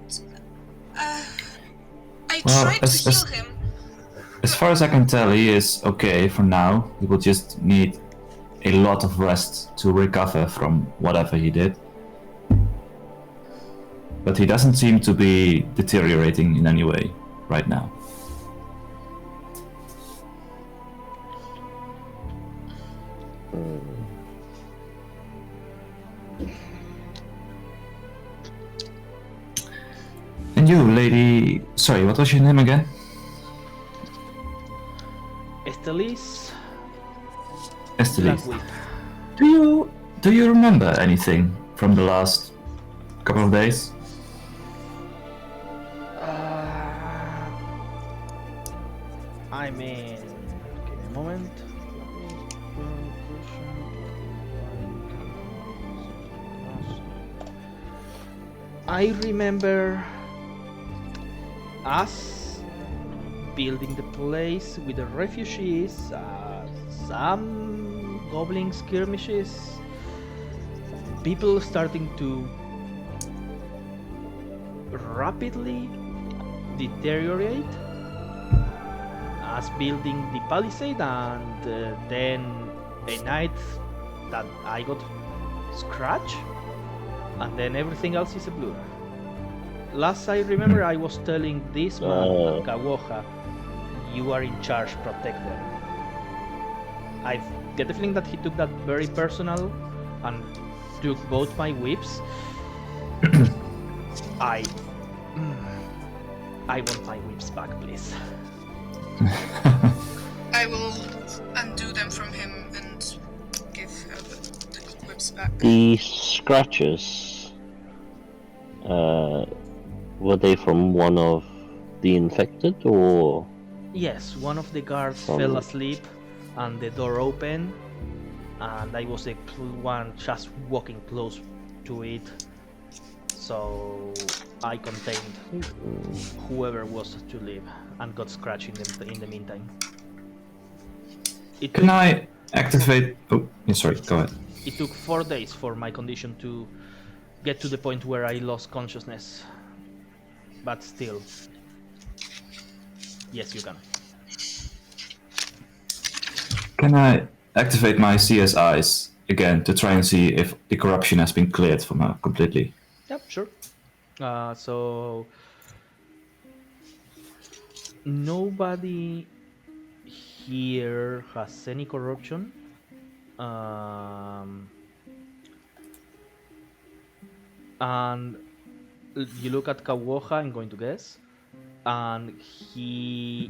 I Well, tried to heal him. As far as I can tell, he is okay for now. He will just need a lot of rest to recover from whatever he did. But he doesn't seem to be deteriorating in any way right now. And you, lady... Sorry, what was your name again? Estelis Estelis. Blackwing. Do you remember anything from the last couple of days? I mean, give me a moment. I remember us building the place with the refugees, some goblin skirmishes, people starting to rapidly deteriorate, us building the palisade, and then a night that I got scratched, and then everything else is a blur. Last I remember, I was telling this man, Kawoha, you are in charge, protect them. I get the feeling that he took that very personal and took both my whips. I want my whips back, please. I will undo them from him and give her the whips back. The scratches, were they from one of the infected, or? Yes, one of the guards fell asleep and the door opened, and I was the one just walking close to it, so I contained whoever was to leave and got scratched in the meantime. Can I activate... Oh, yeah, sorry, go ahead. It took 4 days for my condition to get to the point where I lost consciousness. But still, yes, you can. Can I activate my CSIs again to try and see if the corruption has been cleared from her completely? Yep, sure. So nobody here has any corruption. And you look at Kawoha, I'm going to guess, and he's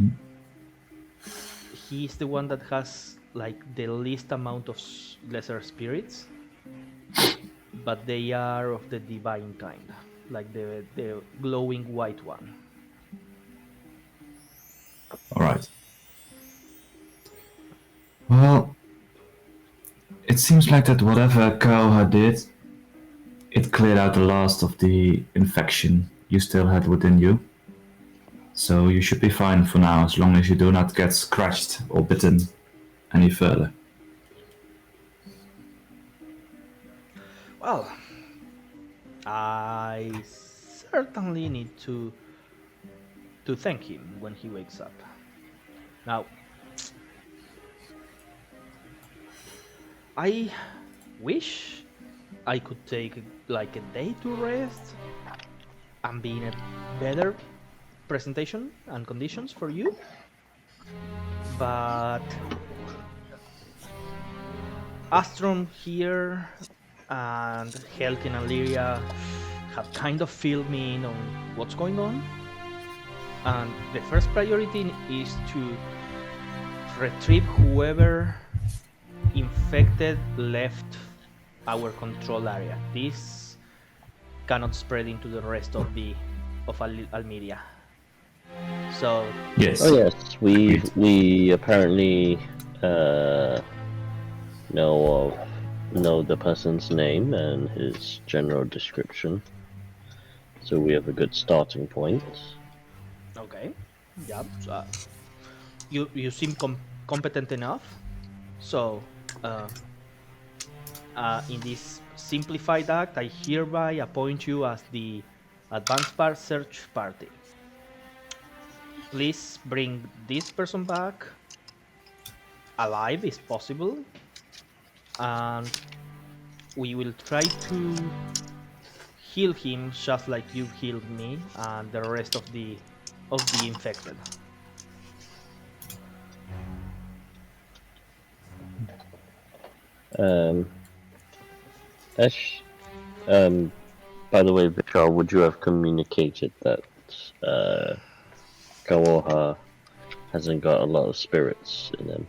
the one that has like the least amount of lesser spirits, but they are of the divine kind, like the glowing white one. All right. Well, it seems like that whatever Kaoha did, it cleared out the last of the infection you still had within you. So you should be fine for now, as long as you do not get scratched or bitten any further. Well, I certainly need to thank him when he wakes up. Now, I wish I could take like a day to rest and be in a better presentation and conditions for you, but Astron here and Helkin and Lyria have kind of filled me in on what's going on, and the first priority is to retrieve whoever infected left our control area. This cannot spread into the rest of Almeria. So yes. Oh yes, we apparently know the person's name and his general description, so we have a good starting point. okay, yeah. You seem competent enough. So in this simplified act, I hereby appoint you as the Advanced Part Search Party. Please bring this person back alive, if possible, and we will try to heal him just like you healed me and the rest of the infected. Ash, by the way, Vishal, would you have communicated that Kawoha hasn't got a lot of spirits in him?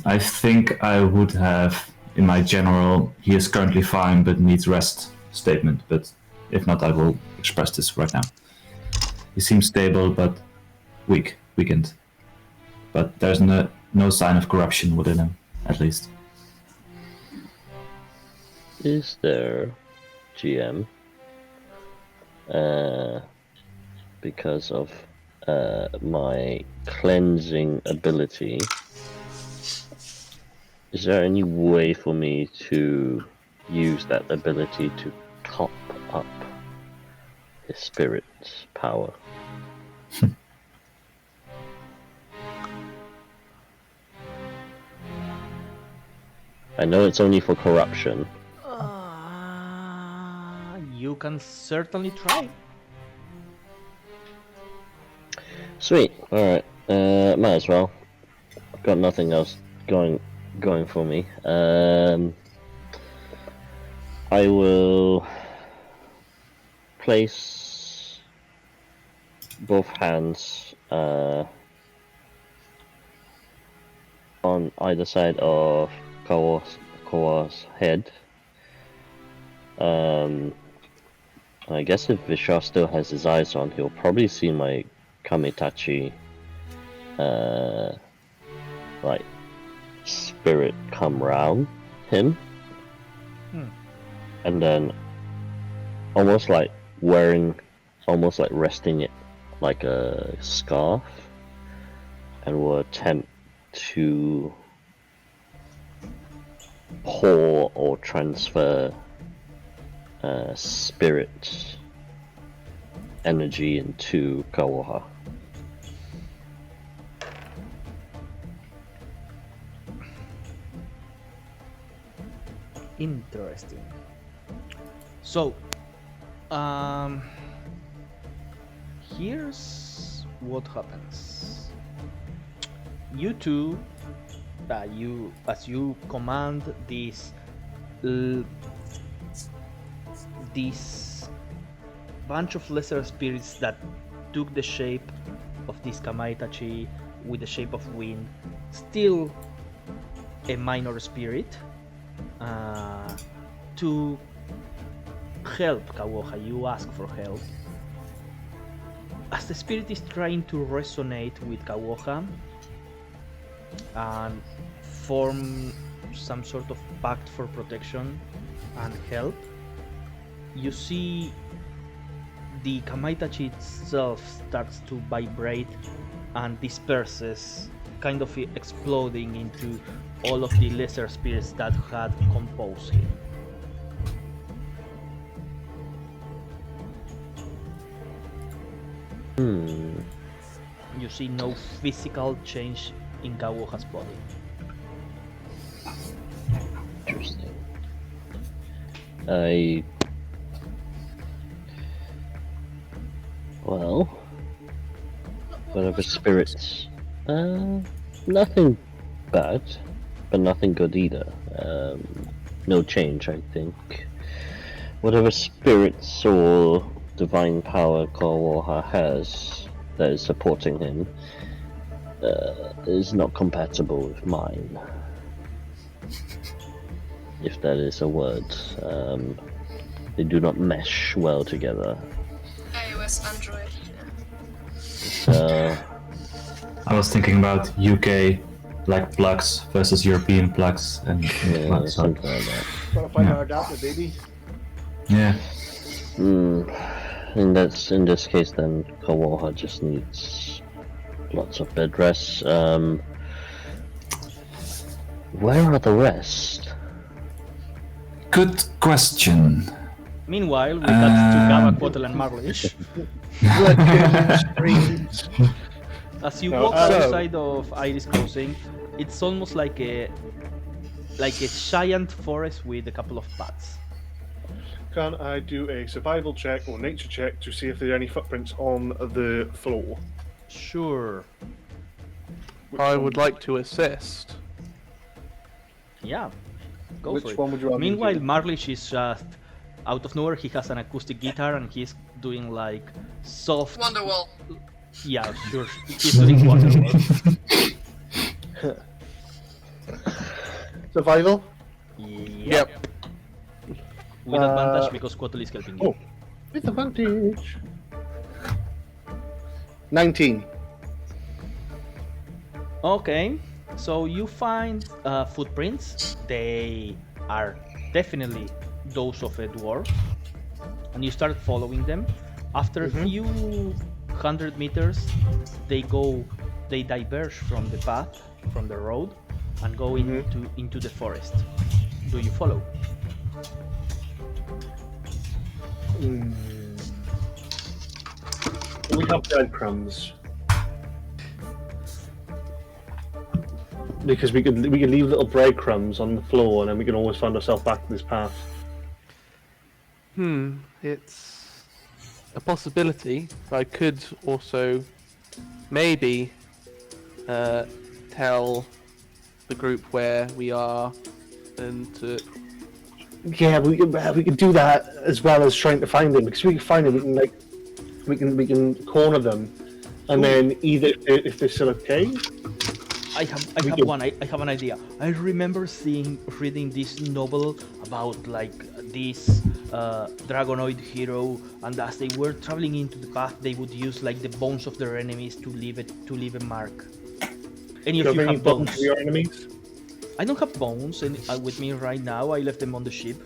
I think I would have, in my general, he is currently fine but needs rest statement, but if not, I will express this right now. He seems stable but weakened. But there's no sign of corruption within him, at least. Is there GM, because of my cleansing ability. Is there any way for me to use that ability to top up his spirit's power? I know it's only for corruption. You can certainly try. Sweet. All right. Might as well. I've got nothing else going for me. I will place both hands on either side of Kawa's head. I guess if Vishal still has his eyes on, he'll probably see my Kamitachi like spirit come round him, and then almost like resting it like a scarf, and will attempt to pour or transfer spirit energy into Kawaha. Interesting. So, here's what happens. You two, as you command this bunch of lesser spirits that took the shape of this Kamaitachi with the shape of wind, still a minor spirit, to help Kawoha. You ask for help. As the spirit is trying to resonate with Kawoha and form some sort of pact for protection and help, you see the Kamaitachi itself starts to vibrate and disperses, kind of exploding into all of the lesser spirits that had composed him. You see no physical change in Kawoha's body. Interesting. Well, whatever spirits, nothing bad, but nothing good either. No change, I think. Whatever spirits or divine power Kawoha has that is supporting him is not compatible with mine. If that is a word. They do not mesh well together. iOS, Android. So, I was thinking about UK like plugs versus European plugs and yeah, plugs. something like that. Gotta find Yeah. our adapter, baby. Yeah. In this case, then Kawoha just needs lots of bed rest. Where are the rest? Good question. Meanwhile, we got to Gava, Quotel, and Marlish. As you walk outside of Iris Crossing, it's almost like a giant forest with a couple of paths. Can I do a survival check or nature check to see if there are any footprints on the floor? Sure. I would like to assist. Yeah. Go Which for it. one would you rather me Meanwhile, do? Marlish is just out of nowhere. He has an acoustic guitar and he's doing like soft. Wonderwall. Yeah, sure. He's doing Wonderwall. Survival? Yep. With advantage because Quotel is helping you. Oh, with advantage. 19. Okay, so you find footprints. They are definitely those of a dwarf. and you start following them. After a few hundred meters, they diverge from the path, from the road, and go into the forest. Do you follow? We have breadcrumbs. Because we could leave little breadcrumbs on the floor, and then we can always find ourselves back to this path. It's a possibility. I could also maybe tell the group where we are and to... Yeah, we can do that as well as trying to find them, because we can find them. We can corner them, and then either if they're still okay. I have an idea. I remember reading this novel about like this dragonoid hero, and as they were traveling into the path, they would use like the bones of their enemies to leave a mark. Any of you have bones? For your enemies? I don't have bones with me right now. I left them on the ship.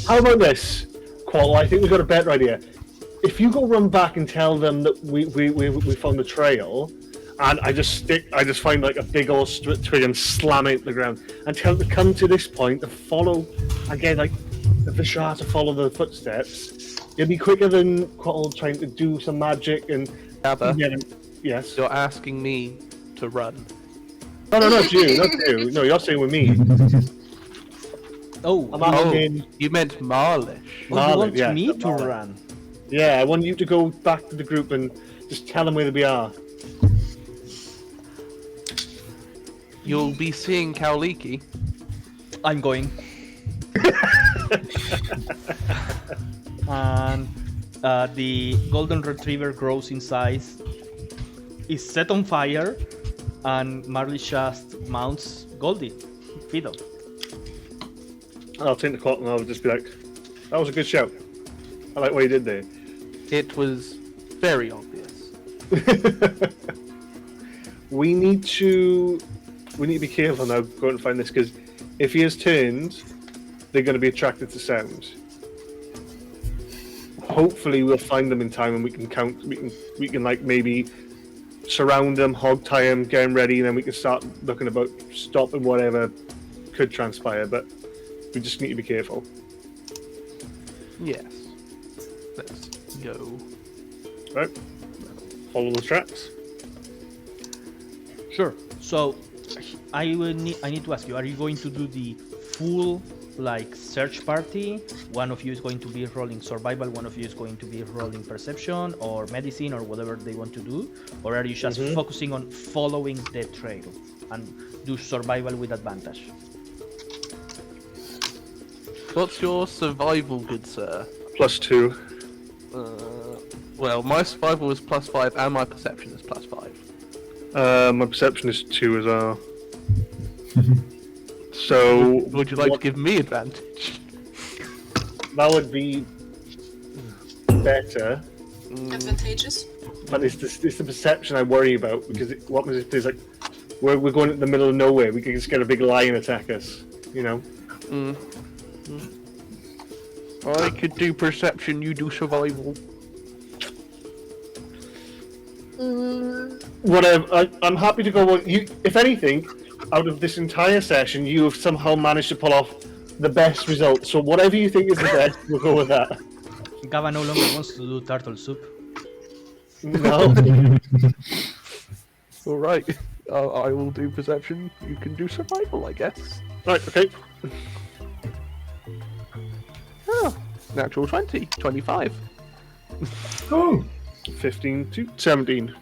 How about this, Qual? I think we've got a better idea. If you go run back and tell them that we found the trail, and I just find like a big old twig and slam it to the ground, and tell them to come to this point and follow again, like the Vishar to follow the footsteps. It'll be quicker than Qual trying to do some magic and. Abba, yes. you're asking me to run. No, not you, not you. No, you're saying with me. I'm asking. You meant Marlish. You want me to run? Yeah, I want you to go back to the group and just tell them where we are. You'll be seeing Kaoliki. I'm going. And the golden retriever grows in size, is set on fire, and Marlish just mounts Goldie, Fiddle. I'll take the clock and I'll just be like, that was a good shout. I like what you did there. It was very obvious. We need to be careful now going to find this, because if he has turned, they're going to be attracted to sound. Hopefully we'll find them in time and we can like maybe surround them, hog tie them, get them ready, and then we can start looking about stopping whatever could transpire, but we just need to be careful. Yes. Let's go. Right. Follow the tracks. Sure. So I need to ask you, are you going to do the full like search party? One of you is going to be rolling survival, one of you is going to be rolling perception or medicine or whatever they want to do, or are you just focusing on following the trail and do survival with advantage? What's your survival, good sir? +2. Well, my survival is +5 and my perception is +5. My perception is 2 as well. So would you like to give me advantage? That would be better. Advantageous. But it's the perception I worry about, because what was if there's like we're going in the middle of nowhere, we could just get a big lion attack us, you know? I could do perception, you do survival. Whatever. I'm happy to go on. You, if anything, out of this entire session, you have somehow managed to pull off the best result. So whatever you think is the best, we'll go with that. Gava no longer wants to do turtle soup. No. Alright, I will do perception, you can do survival, I guess. Right, okay. Oh, natural 20, 25. Oh. 15 to 17.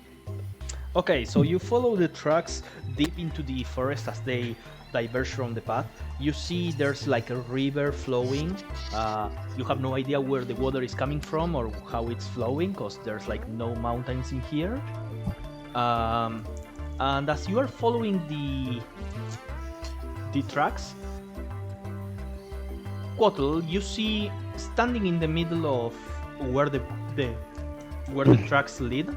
Okay, so you follow the tracks deep into the forest as they diverge from the path. You see there's like a river flowing. You have no idea where the water is coming from or how it's flowing, because there's like no mountains in here. And as you are following the tracks, Quattle, you see standing in the middle of where the tracks lead,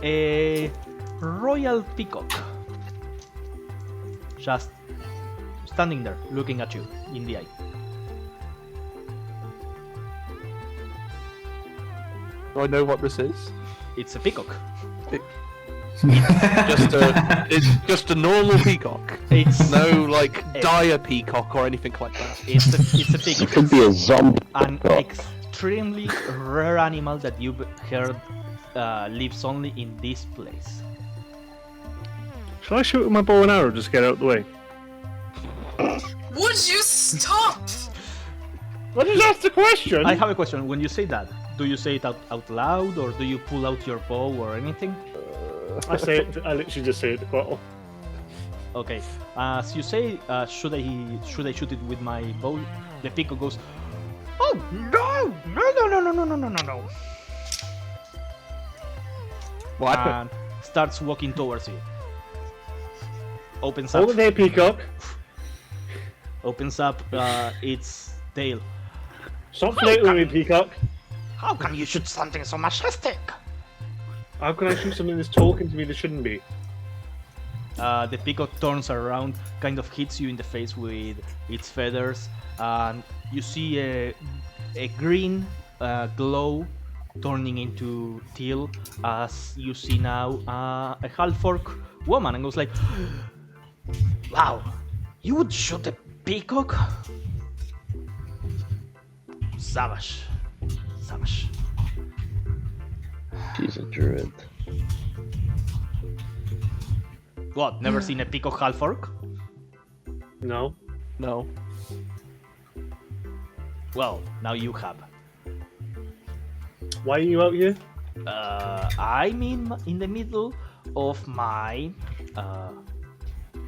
a royal peacock, just standing there, looking at you in the eye. Do I know what this is? It's a peacock. It's just a normal peacock. It's No, like, dire peacock or anything like that. it's a It peacock. could be a zombie. An peacock. extremely rare animal that you've heard lives only in this place. Shall I shoot with my bow and arrow just to get out of the way? Would you stop? I just asked the question. I have a question. When you say that, do you say it out loud, or do you pull out your bow or anything? I say it. I literally just say it to Quattle. Okay. As you say, should I shoot it with my bow? The peacock goes, "Oh no! What? And starts walking towards you. Opens up. Over there, peacock. Opens up its tail. Stop flirting with me, peacock. How can you shoot something so majestic? How can I shoot something that's talking to me that shouldn't be? The peacock turns around, kind of hits you in the face with its feathers, and you see a green glow turning into teal as you see now a half-orc woman, and goes like, "Wow, you would shoot a peacock? Savage. She's a druid. What, never seen a peacock half-orc? No. No. Well, now you have. Why are you out here? I'm in the middle of my...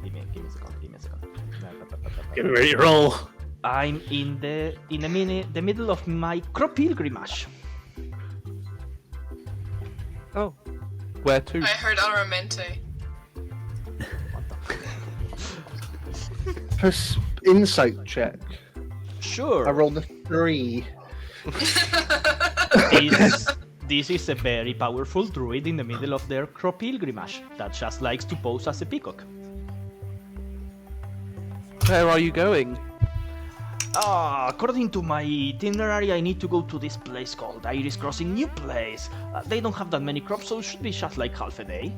Give me a second. Get ready to roll. I'm in the middle of my crop pilgrimage. Oh. Where to? I heard Aramente. Insight check. Sure. I rolled a 3. This is a very powerful druid in the middle of their crop pilgrimage that just likes to pose as a peacock. Where are you going? According to my itinerary, I need to go to this place called Iris Crossing New Place. They don't have that many crops, so it should be just like half a day.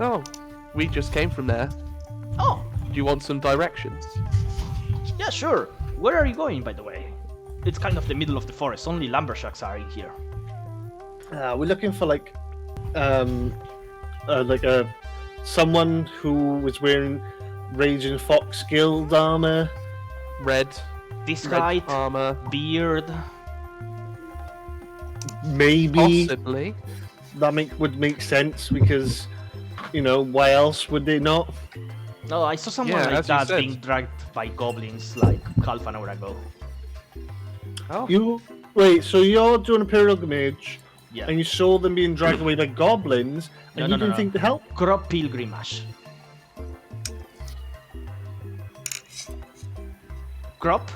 Oh, we just came from there. Oh, Do you want some directions? yeah, sure. Where are you going, by the way? It's kind of the middle of the forest. Only lumberjacks are in here. We're looking for like someone who was wearing Raging Fox Guild armor. Red This red height, armor. beard. Maybe Possibly. that would make sense because, you know, why else would they not? No, I saw someone Yeah, like as you that said. being dragged by goblins like half an hour ago. Oh. You wait, so you're doing a pilgrimage Yeah. and you saw them being dragged away by goblins and No, you didn't think to help? Crop pilgrimage. Crop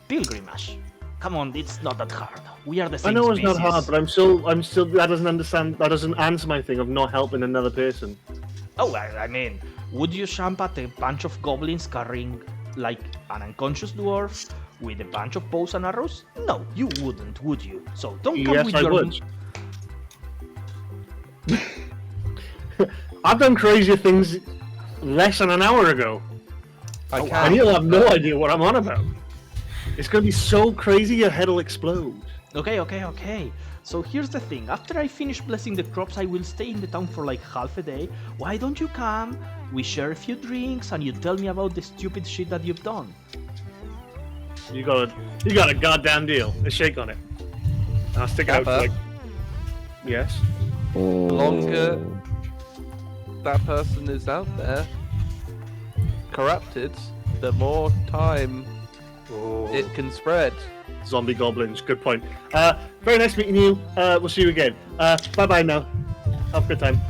pilgrimage. Come on, it's not that hard. We are the I same know it's species. not hard, but I'm still that doesn't answer my thing of not helping another person. Oh, I mean, would you jump at a bunch of goblins carrying like an unconscious dwarf with a bunch of bows and arrows? No, you wouldn't, would you? So don't come Yes, with I your... would. I've done crazier things less than an hour ago. I And can. you'll have no idea what I'm on about. It's gonna be so crazy your head will explode. Okay. So here's the thing. After I finish blessing the crops, I will stay in the town for like half a day. Why don't you come? We share a few drinks and you tell me about the stupid shit that you've done. You got a goddamn deal. A shake on it. I'll stick out Pepper. like. Yes. The longer that person is out there, corrupted, the more time it can spread. Zombie goblins. Good point. Very nice meeting you. We'll see you again. Bye bye now. Have a good time.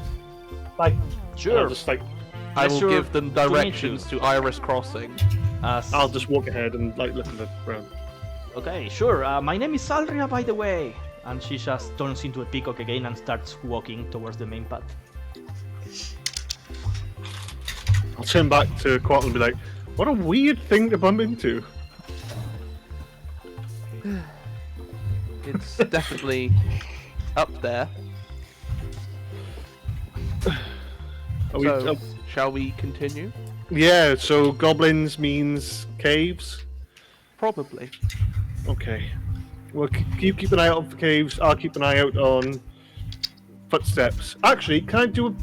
Bye. Sure. I'll just like I will Pleasure give them to meet directions you. to Iris Crossing. I'll just walk ahead and like look at the ground. Okay, sure. My name is AzerrA, by the way. And she just turns into a peacock again and starts walking towards the main path. I'll turn back to Quattle and be like, "What a weird thing to bump into." It's definitely up there. Are we, So, shall we continue? yeah, so goblins means caves. Probably. Okay. Well, you keep an eye out for caves. I'll keep an eye out on footsteps. Actually, can I do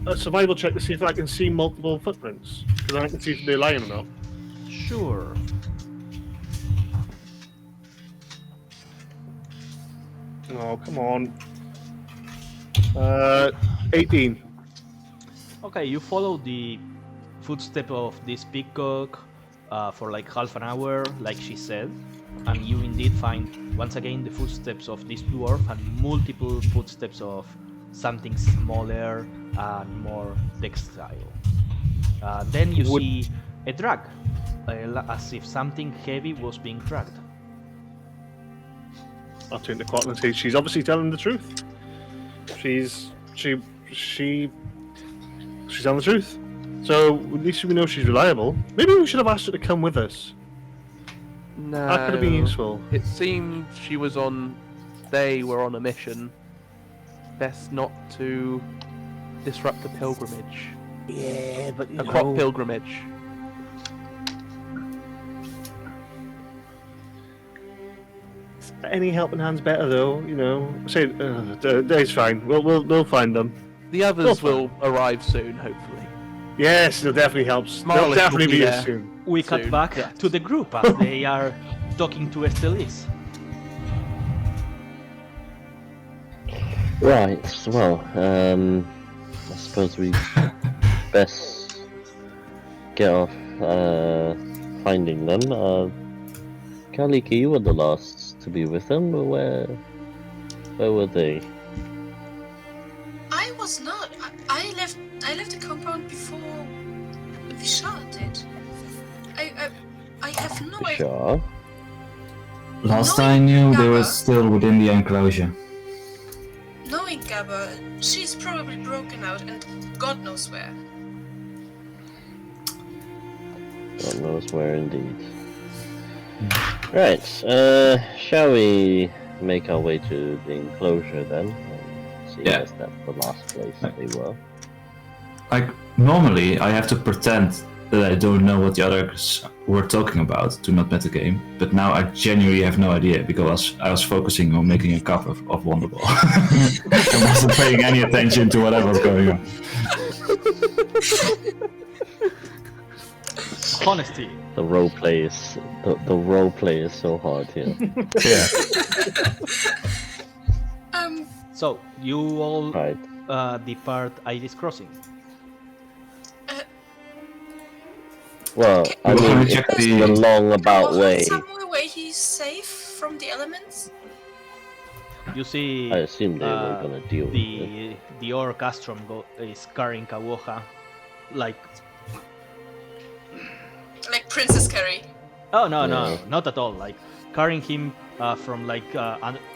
a survival check to see if I can see multiple footprints? Because I can see if they're lying or not. Sure. Oh, come on. 18. Okay, you follow the footstep of this peacock for like half an hour, like she said, and you indeed find once again the footsteps of this dwarf and multiple footsteps of something smaller and more textile. Then you see a drag, as if something heavy was being dragged. I'll turn to Quattle and say she's obviously telling the truth. She's telling the truth. So at least we know she's reliable. Maybe we should have asked her to come with us. No. That could have been useful. It seemed they were on a mission. Best not to disrupt the pilgrimage. Yeah, but A crop pilgrimage. Any helping hand's better, though. You know, say it's fine. We'll find them. The others Well, will arrive soon, hopefully. Yes, it definitely helps. They'll Marlish definitely will be be there. here soon. We cut Soon, back yes. to the group as they are talking to Estelis. Right, well, I suppose we best get off finding them. Kaliki, you were the last to be with them, but where were they? I was not. I left the compound before Vishal did. I have no idea. Sure. Last No, I knew, they were Gabba. still within the enclosure. Knowing Gabba, she's probably broken out and God knows where. God knows where indeed. Right, shall we make our way to the enclosure then? And see Yeah. if that's the last place they were. Like, normally I have to pretend that I don't know what the others were talking about to not metagame, but now I genuinely have no idea because I was focusing on making a cup of Wonderball. I wasn't paying any attention to whatever was going on. Honesty. The role play is so hard here. Yeah. So you all Right. depart Iris Crossing. Well, I Well, mean, let me check it's the- the long about way. Somewhere where he's safe from the elements. You see I assume they were gonna deal with it. the orc Astrom is carrying Kawoha, like Princess Carrie. oh no Yeah. not at all, like carrying him from like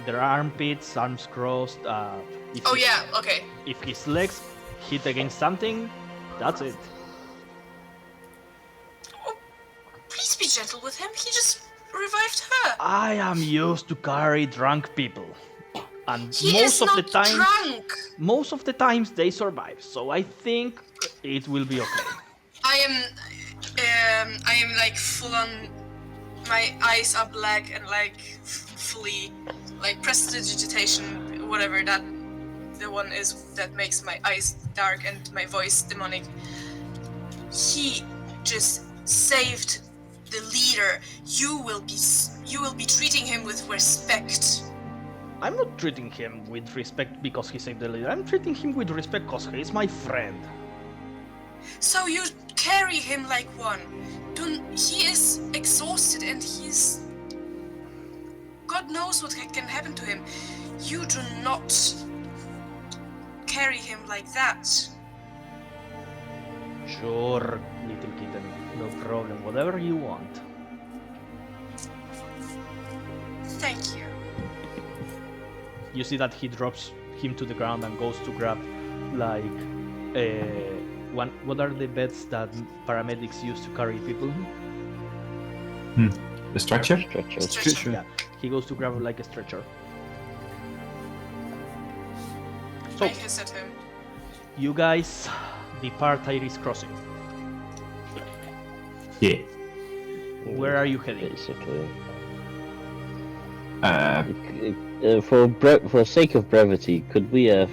their armpits, arms crossed. If Oh his- yeah, okay. If his legs hit against something, that's it. Please be gentle with him. He just revived her. I am used to carry drunk people, and He most is of not the time, drunk. most of the times they survive. So I think it will be okay. I am like full on. My eyes are black and like fully like prestidigitation, whatever that the one is that makes my eyes dark and my voice demonic. He just saved the leader. You will be treating him with respect. I'm not treating him with respect because he saved the leader. I'm treating him with respect because he is my friend. So you carry him like one. He is exhausted and he's... God knows what can happen to him. You do not carry him like that. Sure, little kitten, no problem. Whatever you want. Thank you. You see that he drops him to the ground and goes to grab, like, what are the beds that paramedics use to carry people? The structure? Stretcher. Yeah, he goes to grab like a stretcher. So, I hiss at him. you guys depart Iris Crossing. Yeah. Where are you heading? Basically. Uh, For sake of brevity, could we have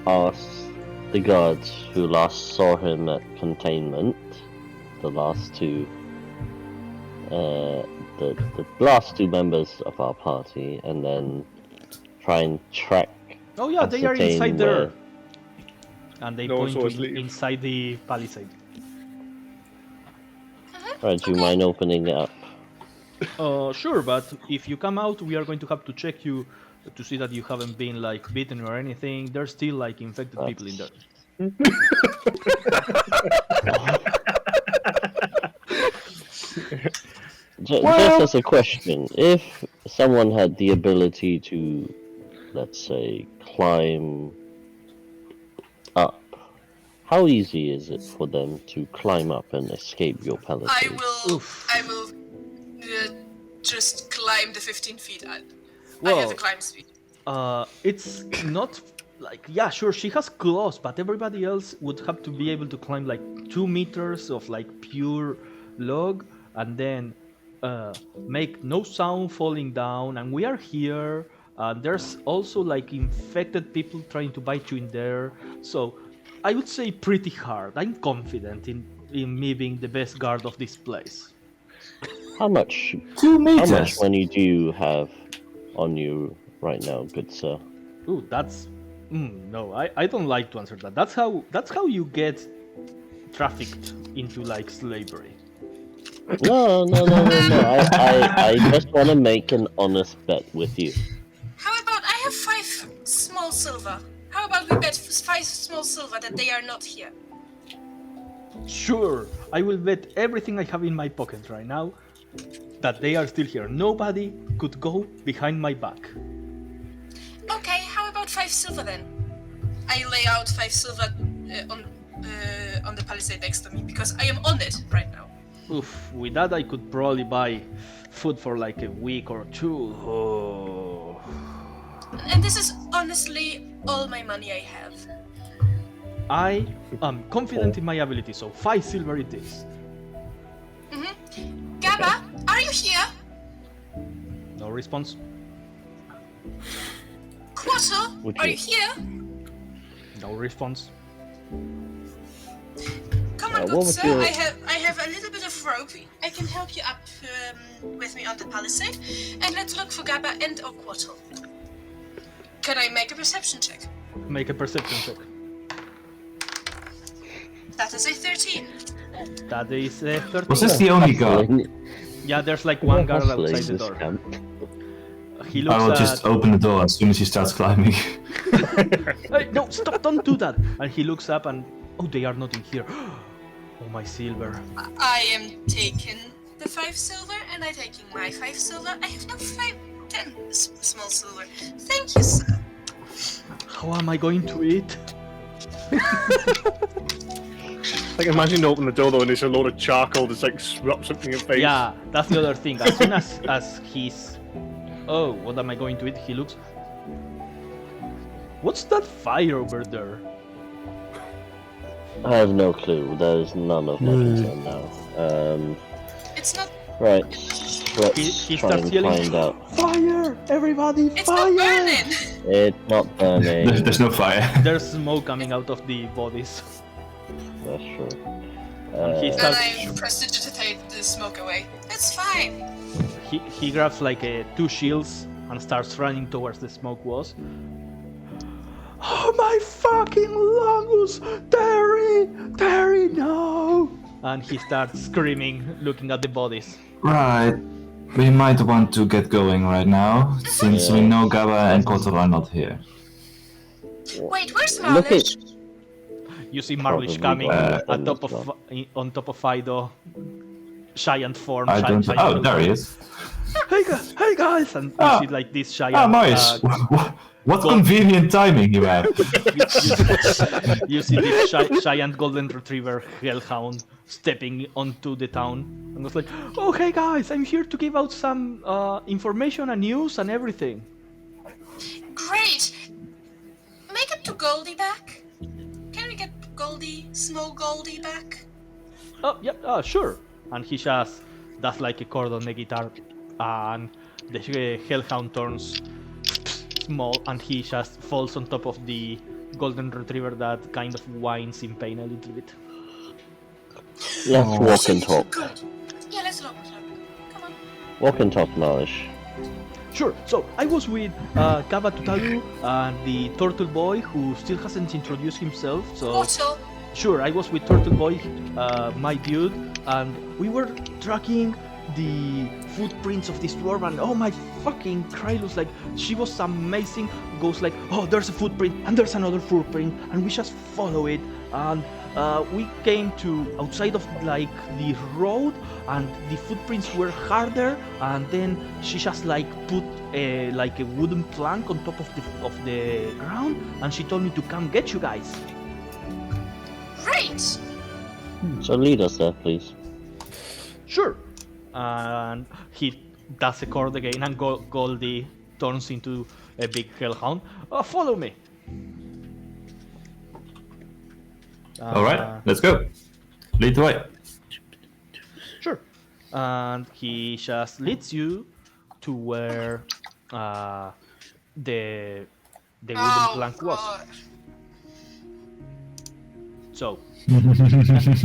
asked the guards who last saw him at containment, the last two members of our party, and then try and track. Oh yeah, they are ascertain inside where- there. And they No one point saw us to leave. inside the palisade. Right, do you mind opening it up? Sure, but if you come out, we are going to have to check you to see that you haven't been like bitten or anything. There's still like infected people in there. Just as a question, if someone had the ability to, let's say, climb up, how easy is it for them to climb up and escape your I palisade? will. Oof. I will just climb the 15 feet. I Well, have the climb speed. It's not like, yeah, sure, she has claws, but everybody else would have to be able to climb like 2 meters of like pure log and then make no sound falling down. And we are here. There's also like infected people trying to bite you in there. So I would say pretty hard. I'm confident in me being the best guard of this place. How much 2 how much meters. money do you have on you right now, good sir? Ooh, that's no, I don't like to answer that. That's how you get trafficked into like slavery. No. I just want to make an honest bet with you. How about I have 5 small silver? How about we bet 5 small silver that they are not here? Sure, I will bet everything I have in my pocket right now that they are still here. Nobody could go behind my back. Okay, how about 5 silver then? I lay out 5 silver on the palisade next to me because I am on it right now. Oof, with that I could probably buy food for like a week or two. Oh. And this is honestly all my money I have. I am confident in my ability, so 5 silver it is. Gabba, are you here? No response. Quattro, Would are you- you here? No response. Come on, what good was sir. your- I have a little bit of rope. I can help you up with me on the palisade, and let's look for Gabba and or Quattro. Can I make a perception check? Make a perception check. That is a 13. That is 13. Was this the only guard? Yeah, there's like one guard Hustling outside the this door. camp. He I looks will at... just open the door as soon as he starts climbing. Hey, no, stop, don't do that! And he looks up and... Oh, they are not in here. Oh, my silver. I am taking the 5 silver, and I'm taking my 5 silver. I have no 10 small silver. Thank you, sir. How am I going to eat? Like, imagine you open the door though and there's a load of charcoal that's like rub something in your face. Yeah, that's the other thing. As soon as he's... Oh, what am I going to eat? He looks... What's that fire over there? I have no clue. There's none of that until now. It's not. Right. Let's He try starts and yelling, find out. Fire! Everybody, It's fire! not burning. It's not burning. There's no fire. There's smoke coming out of the bodies. That's true. He And starts... I prestidigitate the smoke away. It's fine. He grabs like 2 shields and starts running towards the smoke walls. Oh my fucking lungs! Terry, no! And he starts screaming, looking at the bodies. Right. We might want to get going right now, since we know Gaba and Kotor are not here. Wait, where's Look at. Marlish? You see Marlish Probably coming by on then top as of well. on top of Fido, giant form. I don't. giant Oh, there he is. Hey guys! And you Ah. see like this giant. Ah, Marius. What convenient timing you have. You see this giant golden retriever hellhound stepping onto the town and was like, "Oh, hey guys, I'm here to give out some information and news and everything." Great! Make it to Goldie back. Can we get Goldie, small Goldie back? Oh, yeah, sure. And he just does like a chord on the guitar, and the hellhound turns small, and he just falls on top of the golden retriever that kind of whines in pain a little bit. Let's walk and talk. Good. Yeah, let's walk and talk. Come on. Walk and talk, Marish. Sure, so I was with Kava Tutalu and the Turtle Boy, who still hasn't introduced himself, so... Water. Sure, I was with Turtle Boy, my dude, and we were tracking the footprints of this dwarf, and oh my fucking Krylus, like, she was amazing, goes like, oh, there's a footprint, and there's another footprint, and we just follow it, and we came to outside of, like, the road, and the footprints were harder, and then she just, like, put a wooden plank on top of the ground, and she told me to come get you guys. Great! So lead us there, please. Sure. And he does a chord again, and Goldie turns into a big hellhound. Follow me. All right, let's go. Lead the way. Sure. And he just leads you to where the wooden plank was. God. So,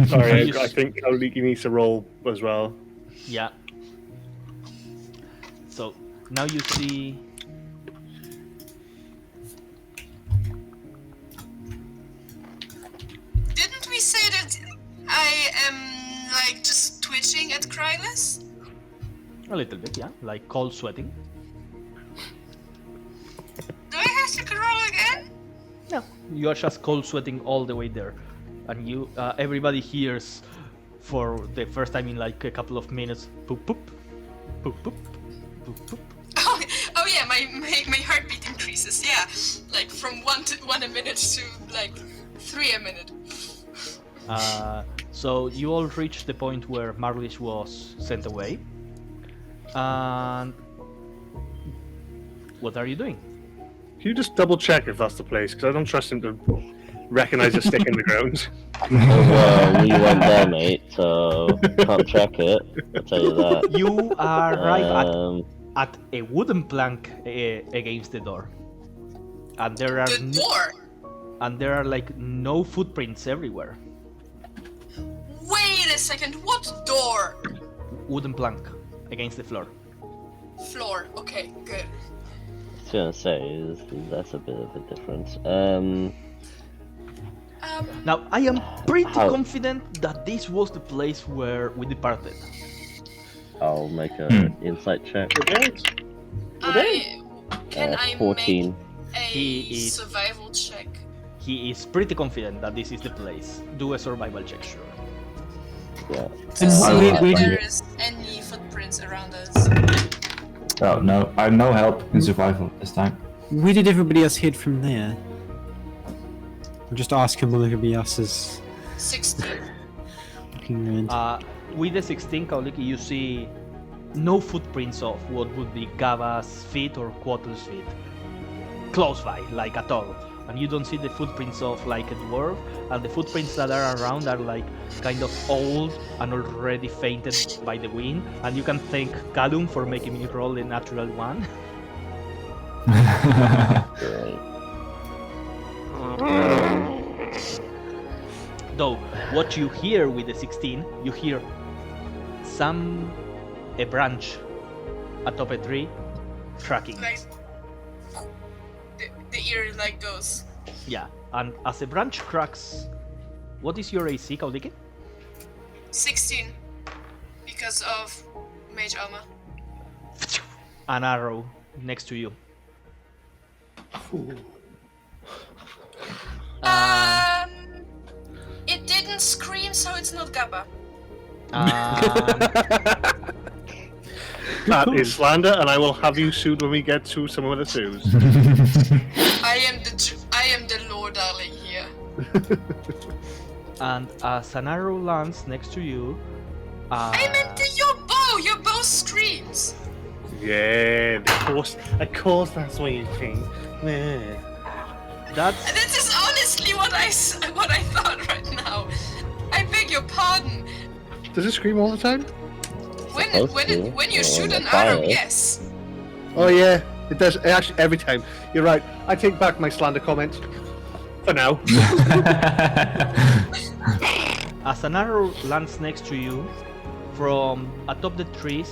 Sorry, I think Kaoliki needs to roll as well. yeah. So now you see. Didn't we say that I am, like, just twitching at Krylus? A little bit, yeah, like cold sweating. Do I have to roll again? No, you are just cold sweating all the way there, and you, everybody hears, for the first time in like a couple of minutes, poop poop, poop poop, poop poop. Oh yeah, my heartbeat increases. Yeah, like from one a minute to like 3 a minute. So you all reach the point where Marlish was sent away, and what are you doing? Can you just double check if that's the place? Because I don't trust him to recognize a stick in the ground. Well, we went there, mate, so can't check it. I'll tell you that. You are right Um, at a wooden plank against the door, and there are The door. and there are like no footprints everywhere. Wait a second. What door? Wooden plank against the floor. Floor. Okay, good. I was gonna say that's a bit of a difference. Now I am pretty How- confident that this was the place where we departed. I'll make an insight check. Can I 14. make a He is- survival check? He is pretty confident that this is the place. Do a survival check, sure. Yeah. To see if we- there is any footprints around us. Oh no, I have no help in survival this time. Where did everybody else head from there? I'll just ask him while everybody else is 16. looking around. With the 16, Kaoliki, you see no footprints of what would be Gava's feet or Quattle's feet. Close by, like at all. And you don't see the footprints of like a dwarf, and the footprints that are around are like kind of old and already fainted by the wind. And you can thank Callum for making me roll a natural one. Great. Though, what you hear with the 16, you hear a branch atop a tree cracking. Like, the ear like goes. Yeah, and as a branch cracks, what is your AC, Kaoliki? 16. Because of mage armor. An arrow next to you. It didn't scream, so it's not Gabba. That is slander, and I will have you sued when we get to some of the sues. I am the Lord Darling here. And as an arrow lands next to you, I meant your bow! Your bow screams! Yeah, of course that's what you think. Yeah. that's This is honestly what I thought right now. I beg your pardon. Does it scream all the time? When you shoot an fire. arrow, yes. Oh yeah, it does. Actually, every time. You're right. I take back my slander comment. For now. as an arrow lands next to you from atop the trees.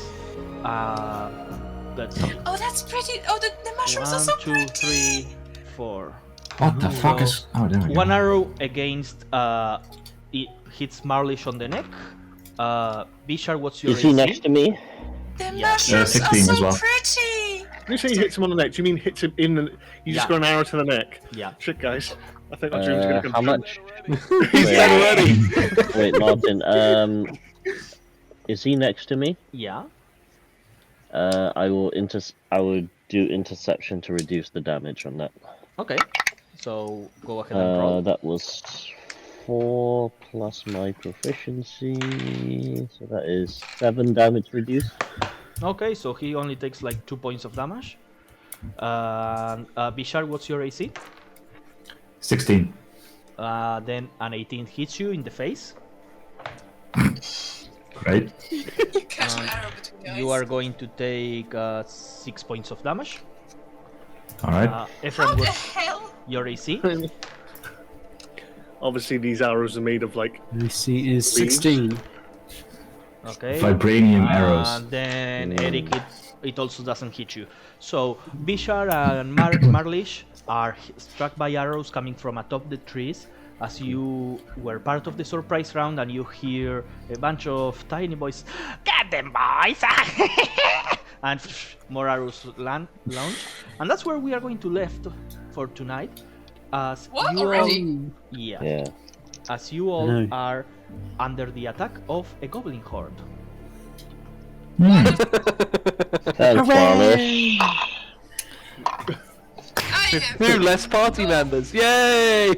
Let's see. Oh, that's pretty. Oh, the mushrooms are 1, so 2, pretty. 3, 4. What the fuck So, is? Oh, there we go. One arrow against it hits Marlish on the neck. Bishar, what's your Is he AC? next to me? The Yeah. mushrooms are 16 so as well. pretty. When you say he hits him on the neck, do you mean hits him in the... You just Yeah. got an arrow to the neck? Yeah. Shit, guys. I think my dream's gonna come How true. much? He's dead already! Wait, Martin. Is he next to me? Yeah. I will do interception to reduce the damage on that. Okay. So go ahead and roll. That was 4 plus my proficiency, so that is 7 damage reduced. Okay, so he only takes like 2 points of damage. Bishar, what's your AC? 16. Then an 18 hits you in the face. Right. You catch an arrow between the You eyes. are going to take 6 points of damage. All right. How Ephraim, the what's hell? your AC? Obviously, these arrows are made of, like... AC is 16. Okay. Vibranium arrows. And then Eric, it also doesn't hit you. So Bishar and Marlish are struck by arrows coming from atop the trees as you were part of the surprise round, and you hear a bunch of tiny boys, "Get them, boys!" and more arrows launch. And that's where we are going to left for tonight. As What, you already? all, yeah, Yeah. as you all No. are under the attack of a goblin horde. Thanks, Marlish. I have, Two less party members. Yay!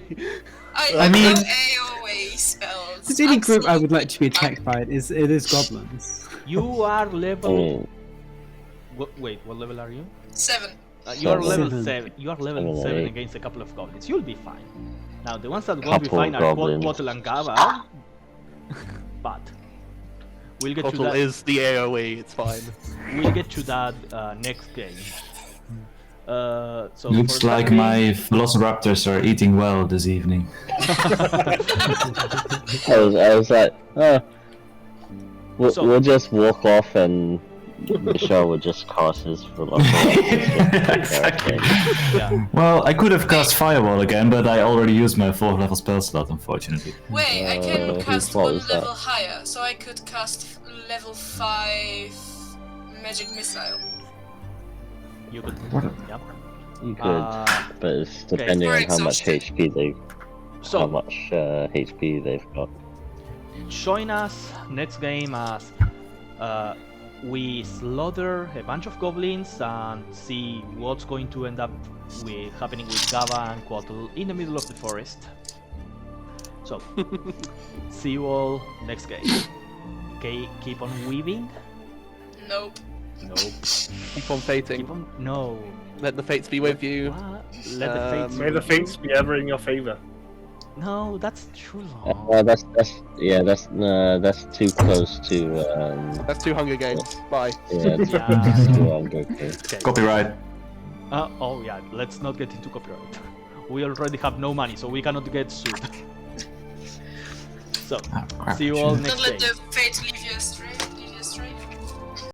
I I have mean- no AOA spells. If there's any group I would Absolutely like to be attacked by, it is goblins. You are level. Oh, Wait, what level are you? 7. You are level 7. 7. You are level 7 or 7 8. against a couple of goblins. You'll be fine. Now, the ones that won't be Couple fine are goblins. Bottle and Gava. But we'll get to Bottle that. is the AoE, it's fine. We'll get to that next game. So Looks for that like game- my velociraptors are eating well this evening. I was like, So- we'll just walk off and Michelle would just cast his Exactly. Yeah. Well, I could have cast Firewall again, but I already used my 4th level spell slot, unfortunately. Wait, I can whose cast fault one is that? level higher, so I could cast level 5 magic missile. You could. What a- Yep. You could, but it's depending For on how much exhaustion. HP they, how So much HP they've got. join us next game as we slaughter a bunch of goblins and see what's going to end up happening with Gava and Quattle in the middle of the forest. So, see you all next game. Okay, keep on weaving. Nope. Nope. Keep on fating. Keep on. No. Let the fates be with you. What? Let the fates. May the fates be ever in your favor. No, that's too long. That's too close to That's 2 Hunger Games. Bye. yeah, it's Yeah. too under. Okay. Copyright. Oh yeah, let's not get into copyright. We already have no money, so we cannot get sued. So, Ah, crap, see you all shouldn't- next Don't let game. the fate leave you astray.